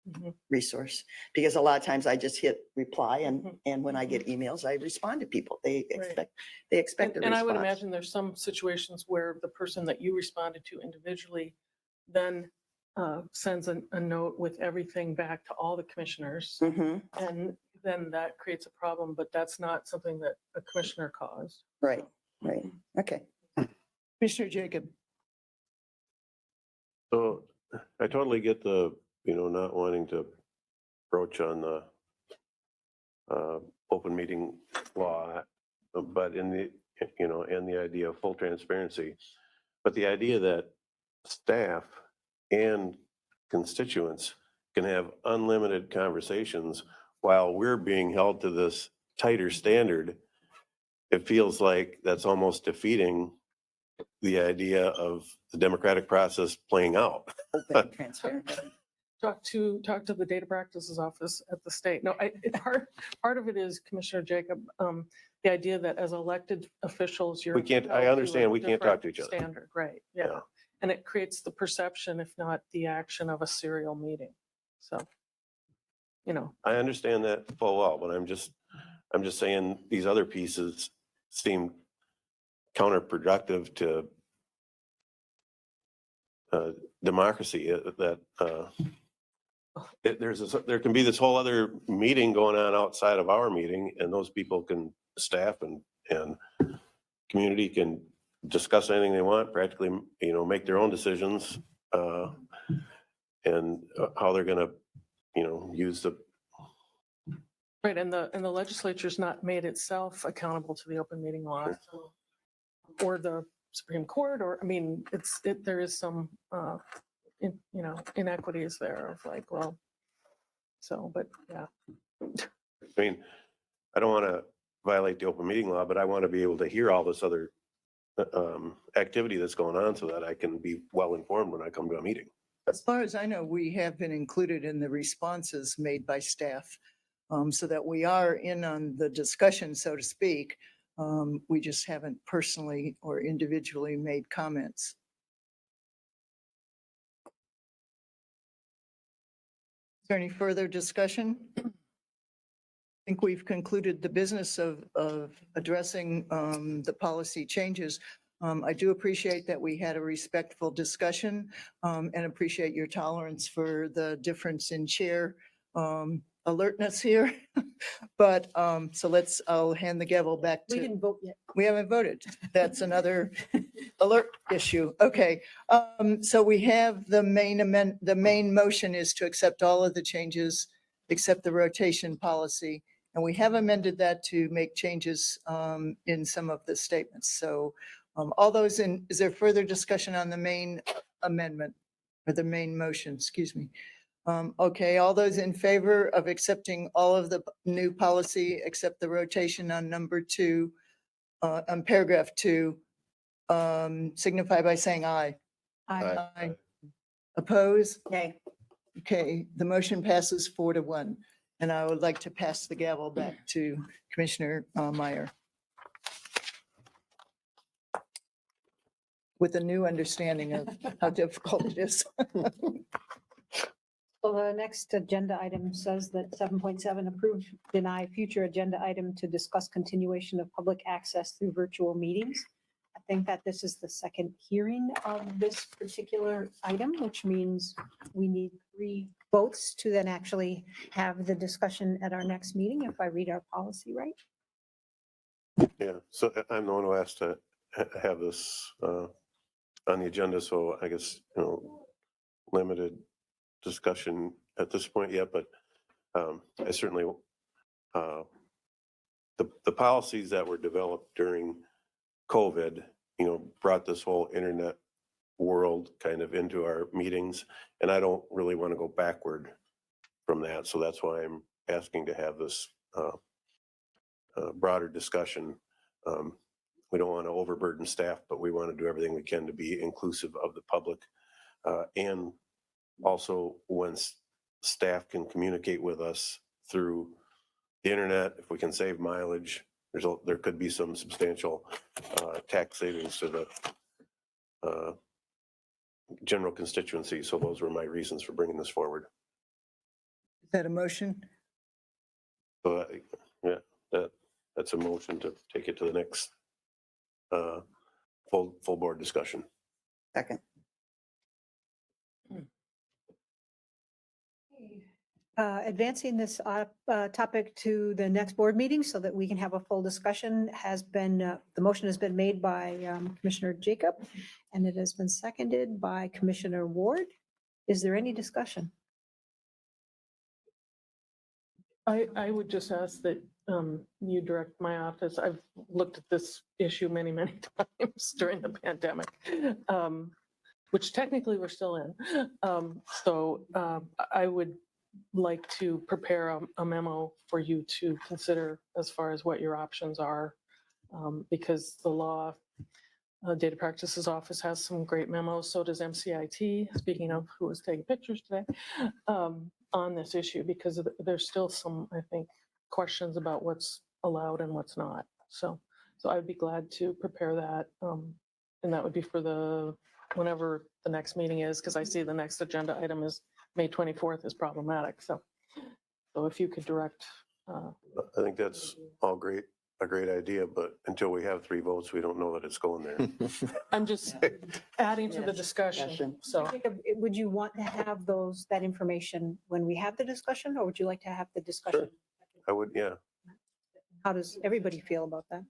Mhm. resource, because a lot of times I just hit reply Mhm. and when I get emails, I respond to people. They Right. expect a And I would response. imagine there's some situations where the person that you responded to individually then sends a note with everything back to all the commissioners. Mhm. And then that creates a problem, but that's not something that a commissioner caused. Right, right. Okay. Commissioner Jacob. So I totally get the, not wanting to approach on the open meeting law, but and the idea of full transparency, but the idea that staff and constituents can have unlimited conversations while we're being held to this tighter standard, it feels like that's almost defeating the idea of the democratic process playing out. Open and transparent. Talk to the data practices office at the state. No, part of it is, Commissioner Jacob, the idea that as elected officials, you're. We can't, I held to a understand, we can't talk to different each other. Standard, right, yeah. And it creates the perception, if not the action, of a serial meeting. So, I understand that full well, but I'm just saying these other pieces seem counterproductive to democracy. There can be this whole other meeting going on outside of our meeting, and those people can, staff and community can discuss anything they want, practically, make their own decisions, and how they're gonna, use the. right, and the legislature's not made itself accountable to the open meeting law or the Supreme Court, or, I mean, there is some, inequities there of like, well, so, but yeah. I mean, I don't want to violate the open meeting law, but I want to be able to hear all this other activity that's going on so that I can be well informed when I come to a meeting. As far as I know, we have been included in the responses made by staff, so that we are in on the discussion, so to speak. We just haven't personally or individually made comments. Is there any further discussion? I think we've concluded the business of addressing the policy changes. I do appreciate that we had a respectful discussion, and appreciate your tolerance for the difference in chair alertness here. But I'll hand the gavel back to. We didn't vote yet. We haven't voted. That's another alert issue. Okay. So we have the main motion is to accept all of the changes, except the rotation policy. And we have amended that to make changes in some of the statements. So is there further discussion on the main amendment or the main motion, excuse me? Okay, all those in favor of accepting all of the new policy, except the rotation on number 2, on paragraph 2, signify by saying aye. Aye. Aye. Oppose? Nay. Okay, the motion passes 4-1. And I would like to pass the gavel back to Commissioner Meyer. With a new understanding of how difficult it is. So the next agenda item says that 7.7 approve, deny future agenda item to discuss continuation of public access through virtual meetings. I think that this is the second hearing of this particular item, which means we need 3 votes to then actually have the discussion at our next meeting, if I read our policy right. Yeah, so I'm the one who has to have this on the agenda, so I guess, limited discussion at this point yet, but I certainly, the policies that were developed during COVID, brought this whole internet world kind of into our meetings, and I don't really want to go backward from that, so that's why I'm asking to have this broader discussion. We don't want to overburden staff, but we want to do everything we can to be inclusive of the public and Also, when staff can communicate with us through the internet, if we can save mileage, there could be some substantial tax savings to the general constituency. So those were my reasons for bringing this forward. Is that a motion? So yeah, that's a motion to take it to the next full board discussion. Second. Advancing this topic to the next board meeting so that we can have a full discussion has been, the motion has been made by Commissioner Jacob, and it has been seconded by Commissioner Ward. Is there any discussion? I would just ask that you direct my office. I've looked at this issue many, many times during the pandemic, which technically we're still in. So I would like to prepare a memo for you to consider as far as what your options are, because the law data practices office has some great memos. So does MCIT, speaking of who was taking pictures today, on this issue, because there's still some, I think, questions about what's allowed and what's not. So I'd be glad to prepare that. And that would be for whenever the next meeting is, because I see the next agenda item is May 24th is problematic. So if you could direct. I think that's all great, a great idea, but until we have 3 votes, we don't know that it's going there. I'm just adding to the discussion. So Jacob, would you want to have that information when we have the discussion, or would you like to have the discussion? Sure. I would, yeah. How does everybody feel about that?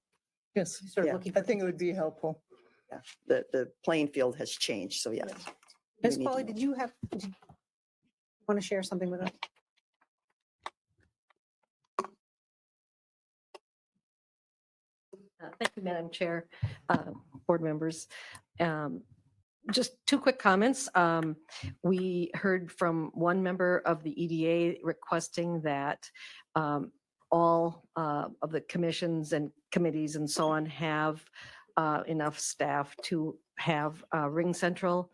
Yes, Sort of Yeah. looking I think it would be helpful. Yeah, the playing field has changed, so yes. Ms. We need to Pauley, know. did you want to share something with us? Thank you, Madam Chair, board members. Just 2 quick comments. We heard from one member of the EDA requesting that all of the commissions and committees and so on have enough staff to have Ring Central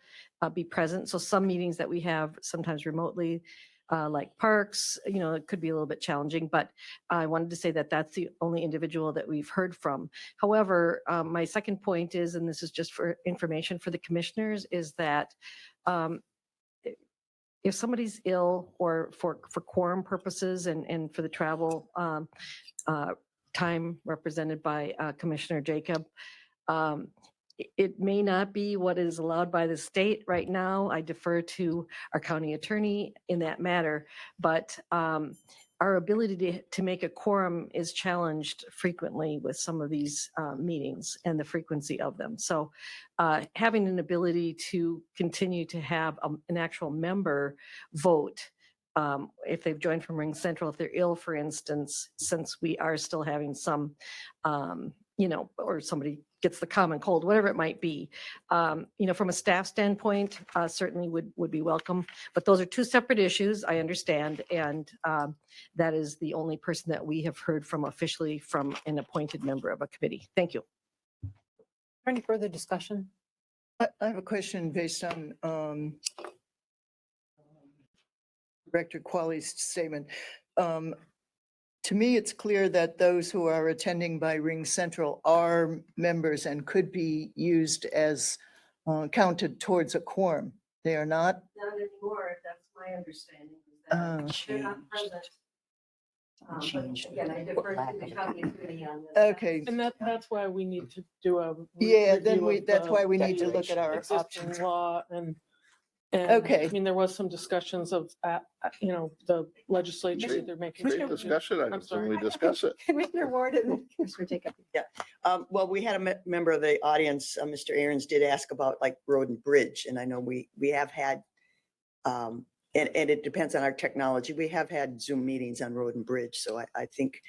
be present. So some meetings that we have sometimes remotely, like parks, it could be a little bit challenging, but I wanted to say that that's the only individual that we've heard from. However, my second point is, and this is just for information for the commissioners, is that if somebody's ill or for quorum purposes and for the travel time represented by Commissioner Jacob, it may not be what is allowed by the state right now. I defer to our county attorney in that matter, but our ability to make a quorum is challenged frequently with some of these meetings and the frequency of them. So having an ability to continue to have an actual member vote if they've joined from Ring Central, if they're ill, for instance, since we are still having some, or somebody gets the common cold, whatever it might be, from a staff standpoint, certainly would be welcome. But those are 2 separate issues, I understand. And that is the only person that we have heard from officially from an appointed member of a committee. Thank you. Any further discussion? I have a question based on Director Qualley's statement. To me, it's clear that those who are attending by Ring Central are members and could be used as counted towards a quorum. They are not? Not anymore, that's my understanding. They're not present. Changed. Again, I defer to the county attorney on this. Okay. And that's why we need to do a. Yeah, then review of that's the why we need to look at our existing options. law and Okay. I mean, there was some discussions of, the legislature either making. Great discussion. I'm items, sorry. and we discuss it. Commissioner Ward and Commissioner Jacob. Well, we had a member of the audience, Mr. Aaron's, did ask about like road and bridge. And I know we have had, and it depends on our technology. We have had Zoom meetings on road and bridge. So I think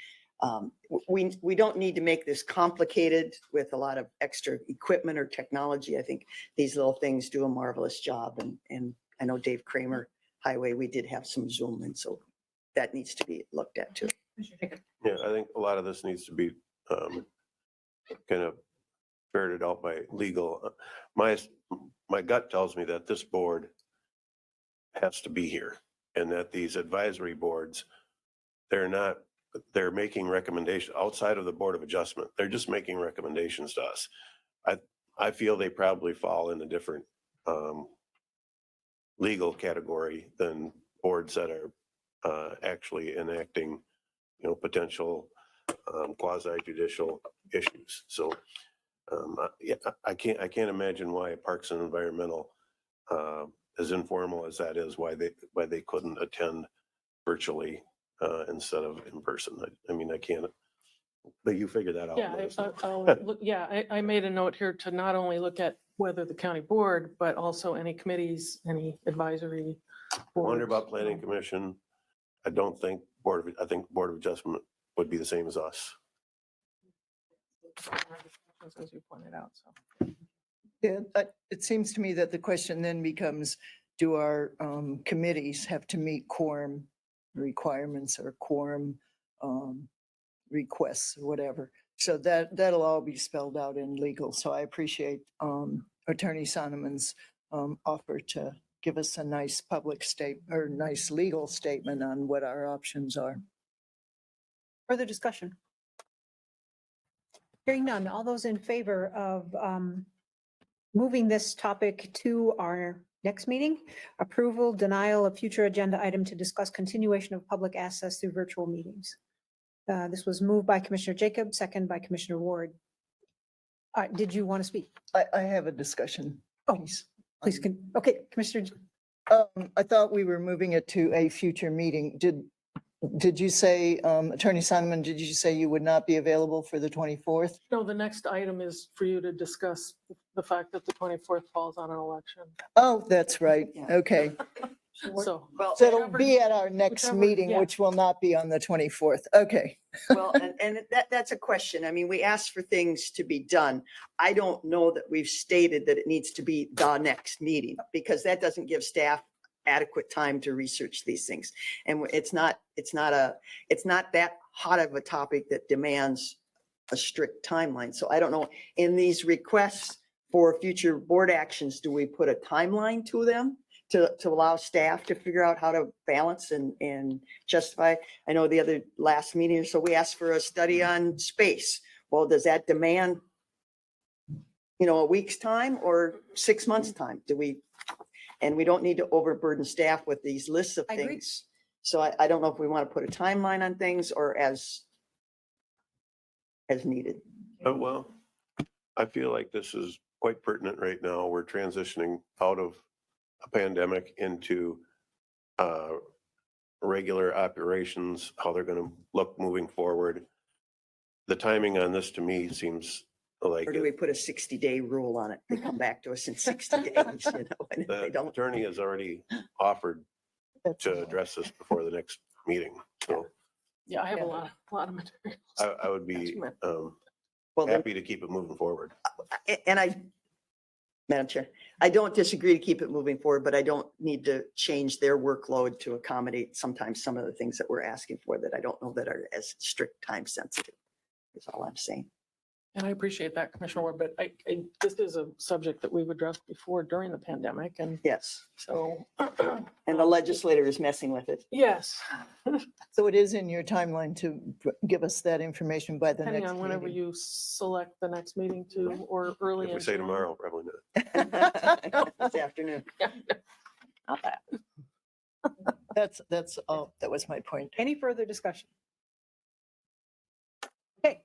we don't need to make this complicated with a lot of extra equipment or technology. I think these little things do a marvelous job. And I know Dave Kramer Highway, we did have some Zoom. And so that needs to be looked at too. Yeah, I think a lot of this needs to be kind of ferreted out by legal. My gut tells me that this board has to be here, and that these advisory boards, they're making recommendations outside of the Board of Adjustment. They're just making recommendations to us. I feel they probably fall in a different legal category than boards that are actually enacting, potential quasi judicial issues. So yeah, I can't imagine why Parks and Environmental, as informal as that is, why they couldn't attend virtually instead of in person. I mean, I can't, but you figure that out. Yeah, let us know. I'll look, yeah, I made a note here to not only look at whether the county board, but also any committees, any advisory I wonder boards. about Planning Commission. I think Board of Adjustment would be the same as us. As you pointed out, so. Yeah, it seems to me that the question then becomes, do our committees have to meet quorum requirements or quorum requests or whatever? So that'll all be spelled out in legal. So I appreciate Attorney Sonneman's offer to give us a nice public or nice legal statement on what our options are. Further discussion? Hearing none. All those in favor of moving this topic to our next meeting? Approval, denial of future agenda item to discuss continuation of public access through virtual meetings. This was moved by Commissioner Jacob, second by Commissioner Ward. Did you want to speak? I have a discussion. Oh, please. Okay, Commissioner. I thought we were moving it to a future meeting. Did you say, Attorney Sonneman, did you say you would not be available for the 24th? No, the next item is for you to discuss the fact that the 24th falls on an election. Oh, that's right. Okay. So. So it'll be at our next meeting, yeah. which will not be on the 24th. Okay. Well, and that's a question. I mean, we asked for things to be done. I don't know that we've stated that it needs to be the next meeting, because that doesn't give staff adequate time to research these things. And it's not that hot of a topic that demands a strict timeline. So I don't know, in these requests for future board actions, do we put a timeline to them to allow staff to figure out how to balance and justify? I know the other last meeting, so we asked for a study on space. Well, does that demand, a week's time or 6 months' time? And we don't need to overburden staff with these lists of I agree. things. So I don't know if we want to put a timeline on things or as needed. Well, I feel like this is quite pertinent right now. We're transitioning out of a pandemic into regular operations, how they're going to look moving forward. The timing on this to me seems like. Or do we put a 60-day rule on it? They come back to us in 60 days, and if they The don't. attorney has already offered to address this before the next meeting. So Yeah, I have a lot of materials. I would be Well, then- happy to keep it moving forward. And Madam Chair, I don't disagree to keep it moving forward, but I don't need to change their workload to accommodate sometimes some of the things that we're asking for that I don't know that are as strict time sensitive, is all I'm saying. And I appreciate that, Commissioner Ward, but this is a subject that we've addressed before during the pandemic, and yes. So. And the legislator is messing with it. Yes. So it is in your timeline to give us that information by the Depending next on whenever meeting. you select the next meeting to, or early. If we in say June. tomorrow, probably not. This afternoon. Not that. That's all. That was my point. Any further discussion? Okay,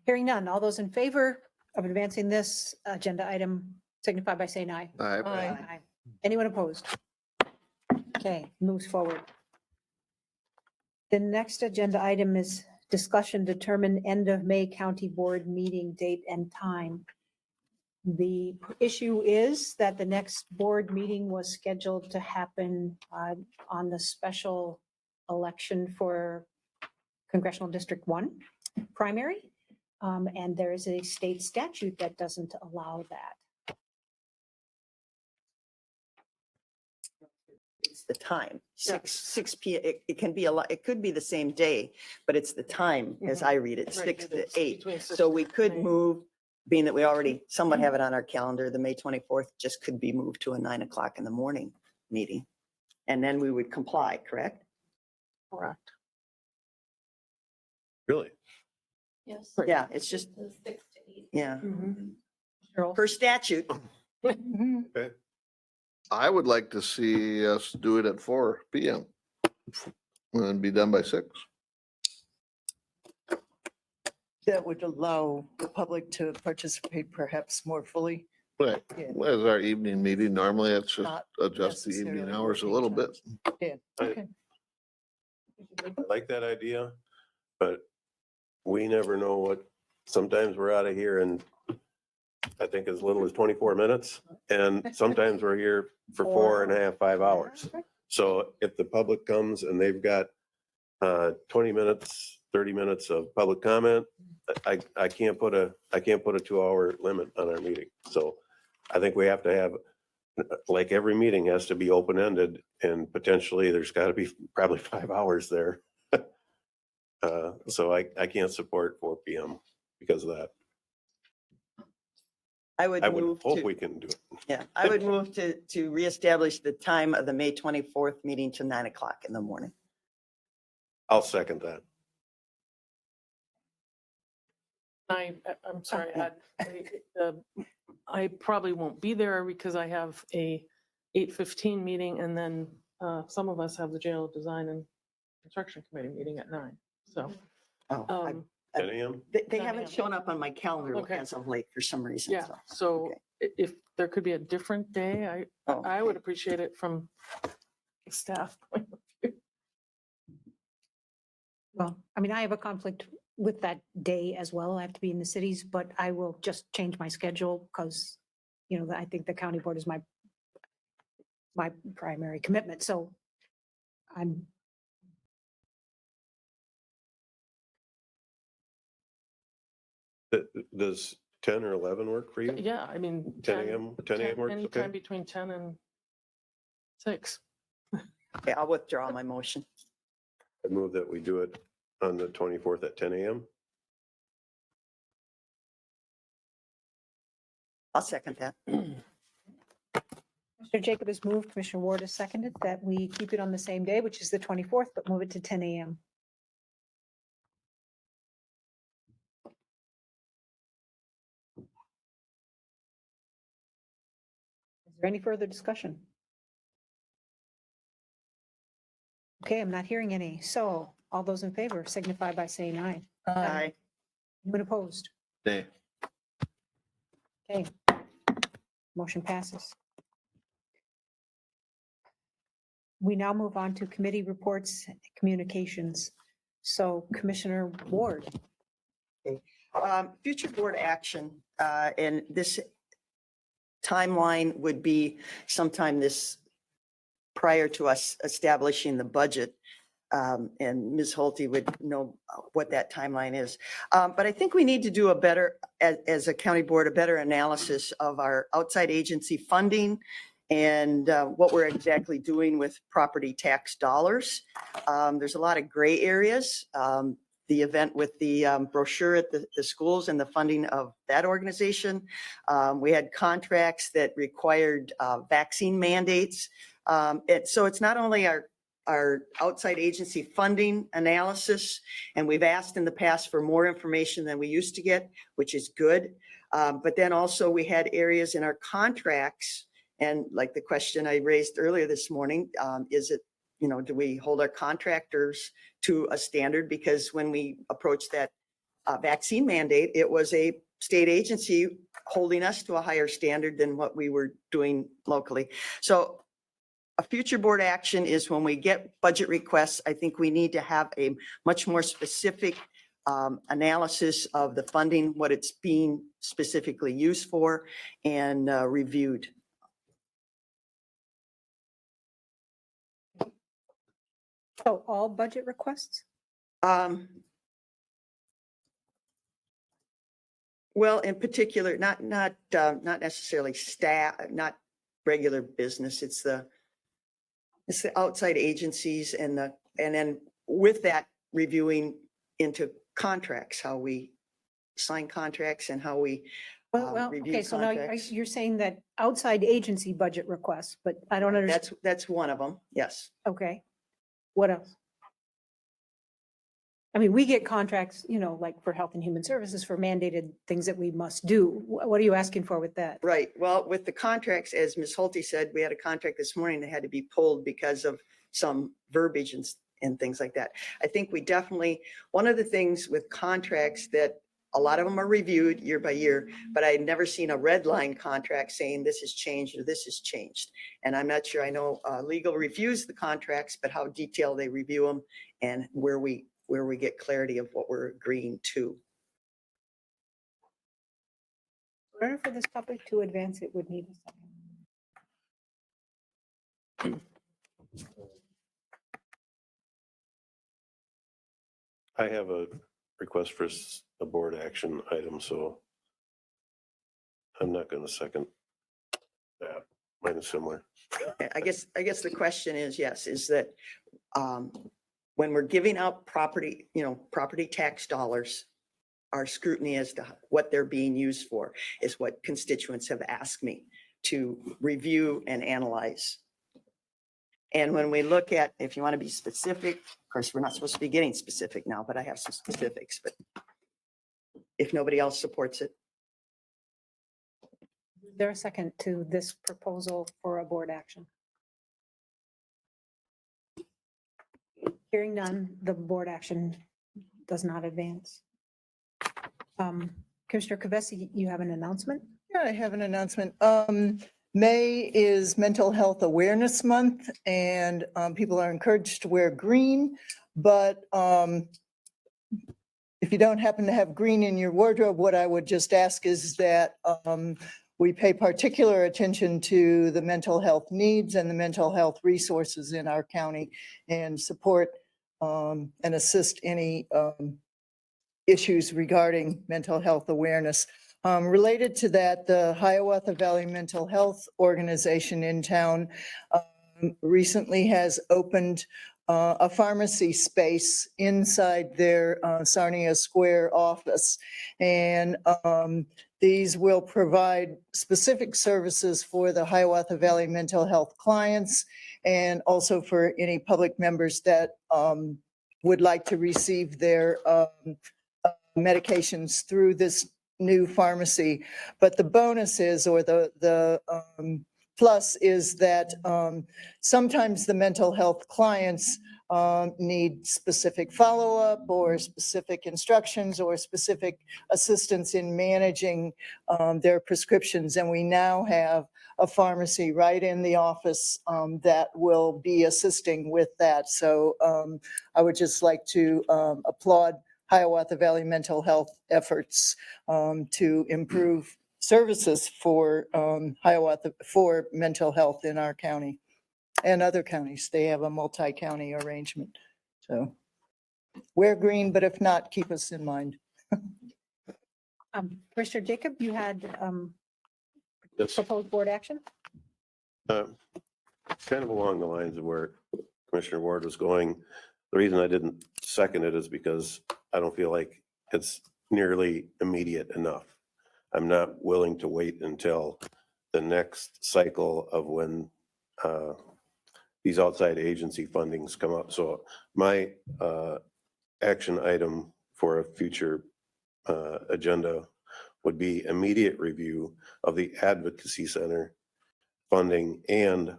hearing none. All those in favor of advancing this agenda item signify by saying aye. Aye. Anyone opposed? Okay, moves forward. The next agenda item is discussion determine end of May county board meeting date and time. The issue is that the next board meeting was scheduled to happen on the special election for Congressional District 1 primary. And there is a state statute that doesn't allow that. It's the time, 6 p.m. It can be a lot, it could be the same day, but it's the time as I read it, Right, 6 it to is 8. between 6 So and we could 8. move, being that we already somewhat have it on our calendar, the May 24th just could be moved to a 9 o'clock in the morning meeting. and then we would comply, correct? Correct. Really? Yes. Yeah, it's just, 6 to 8. yeah, Cheryl? per statute. Okay. I would like to see us do it at 4 PM and be done by 6. That would allow the public to participate perhaps more fully. Right. Yeah. As our evening meeting, normally it's just Not adjust the evening necessarily hours a working little bit. times. Yeah, I- okay. I like that idea, but we never know what, sometimes we're out of here in, I think as little as 24 minutes. And sometimes we're here for 4.5, 5 hours. So if the public comes and they've got 20 minutes, 30 minutes of public comment, I can't put a 2-hour limit on our meeting. So I think we have to have, like every meeting has to be open-ended, and potentially there's got to be probably 5 hours there. So I can't support 4 PM because of that. I would I would move hope to, we can do it. yeah, I would move to reestablish the time of the May 24th meeting to 9 o'clock in the morning. I'll second that. I'm sorry, I probably won't be there because I have a 8:15 meeting, and then some of us have the jail design and construction committee meeting at 9. So, Oh, 10 AM? They 9 haven't a.m. shown up on my calendar Okay. as of late for some reason. yeah, so if there could be a different day, Oh, I would appreciate it from the staff point of view. Well, I mean, I have a conflict with that day as well. I have to be in the cities, but I will just change my schedule because, I think the county board is my primary commitment. So I'm, Does 10 or 11 work for you? Yeah, I mean. 10 AM, 10 AM works, Anytime okay? between 10 and 6. Okay, I'll withdraw my motion. I move that we do it on the 24th at 10 AM. I'll second that. Commissioner Jacob has moved, Commissioner Ward has seconded that we keep it on the same day, which is the 24th, but move it to 10 AM. Is there any further discussion? Okay, I'm not hearing any. So all those in favor signify by saying aye. Aye. Anyone opposed? Nay. Okay. Motion passes. We now move on to committee reports, communications. So Commissioner Ward. Future board action, and this timeline would be sometime prior to us establishing the budget. And Ms. Holte would know what that timeline is. But I think we need to do a better, as a county board, a better analysis of our outside agency funding and what we're exactly doing with property tax dollars. There's a lot of gray areas. The event with the brochure at the schools and the funding of that organization. We had contracts that required vaccine mandates. So it's not only our outside agency funding analysis, and we've asked in the past for more information than we used to get, which is good. But then also we had areas in our contracts, and like the question I raised earlier this morning, is it, do we hold our contractors to a standard? Because when we approached that vaccine mandate, it was a state agency holding us to a higher standard than what we were doing locally. So a future board action is when we get budget requests, I think we need to have a much more specific analysis of the funding, what it's being specifically used for, and reviewed. So all budget requests? Well, in particular, not necessarily staff, not regular business. It's the outside agencies and then with that reviewing into contracts, how we sign contracts and how we Well, review okay, so now contracts. you're saying that outside agency budget requests, but I don't understand. That's one of them, yes. Okay. What else? I mean, we get contracts, like for Health and Human Services for mandated things that we must do. What are you asking for with that? Right. Well, with the contracts, as Ms. Hulte said, we had a contract this morning that had to be pulled because of some verbiage and things like that. I think we definitely, one of the things with contracts that a lot of them are reviewed year by year, but I had never seen a red line contract saying this has changed or this has changed. And I'm not sure, I know legal reviews the contracts, but how detailed they review them and where we get clarity of what we're agreeing to. In order for this topic to advance, it would need a second. I have a request for a board action item, so I'm not going to second that. Mine is similar. I guess the question is, yes, is that when we're giving out property, property tax dollars, our scrutiny as to what they're being used for is what constituents have asked me to review and analyze. And when we look at, if you want to be specific, of course, we're not supposed to be getting specific now, but I have some specifics, but if nobody else supports it. Is there a second to this proposal for a board action? Hearing none, the board action does not advance. Commissioner Kavesi, you have an announcement? Yeah, I have an announcement. May is Mental Health Awareness Month, and people are encouraged to wear green. But if you don't happen to have green in your wardrobe, what I would just ask is that we pay particular attention to the mental health needs and the mental health resources in our county and support and assist any issues regarding mental health awareness. Related to that, the Hiawatha Valley Mental Health Organization in town recently has opened a pharmacy space inside their Sarnia Square office. And these will provide specific services for the Hiawatha Valley mental health clients and also for any public members that would like to receive their medications through this new pharmacy. But the bonus is, or the plus is that sometimes the mental health clients need specific follow-up or specific instructions or specific assistance in managing their prescriptions. And we now have a pharmacy right in the office that will be assisting with that. So I would just like to applaud Hiawatha Valley mental health efforts to improve services for Hiawatha for mental health in our county and other counties. They have a multi-county arrangement. So wear green, but if not, keep us in mind. Commissioner Jacob, you had Yes. proposed board action? Kind of along the lines of where Commissioner Ward was going. The reason I didn't second it is because I don't feel like it's nearly immediate enough. I'm not willing to wait until the next cycle of when these outside agency fundings come up. So my action item for a future agenda would be immediate review of the advocacy center funding and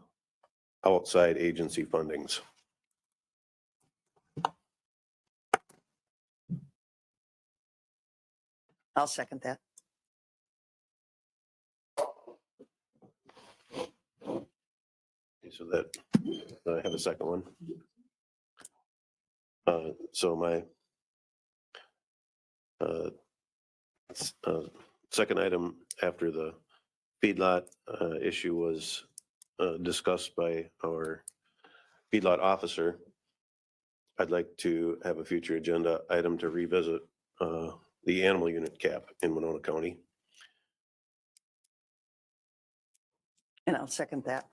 outside agency fundings. I'll second that. So that I have a second one. So my second item after the feedlot issue was discussed by our feedlot officer, I'd like to have a future agenda item to revisit the animal unit cap in Winona County. And I'll second that.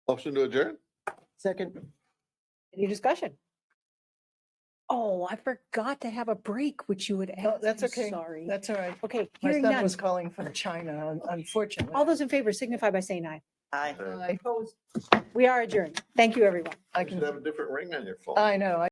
Motion to adjourn? Second. Any discussion? Oh, I forgot to have a break, which you would Oh, ask. that's I'm okay. Sorry. That's all right. Okay, My hearing son none. was calling from China, unfortunately. All those in favor signify by saying aye. Aye. I We are adjourned. Thank you, everyone. I You should can, have a different ring on your phone. I know.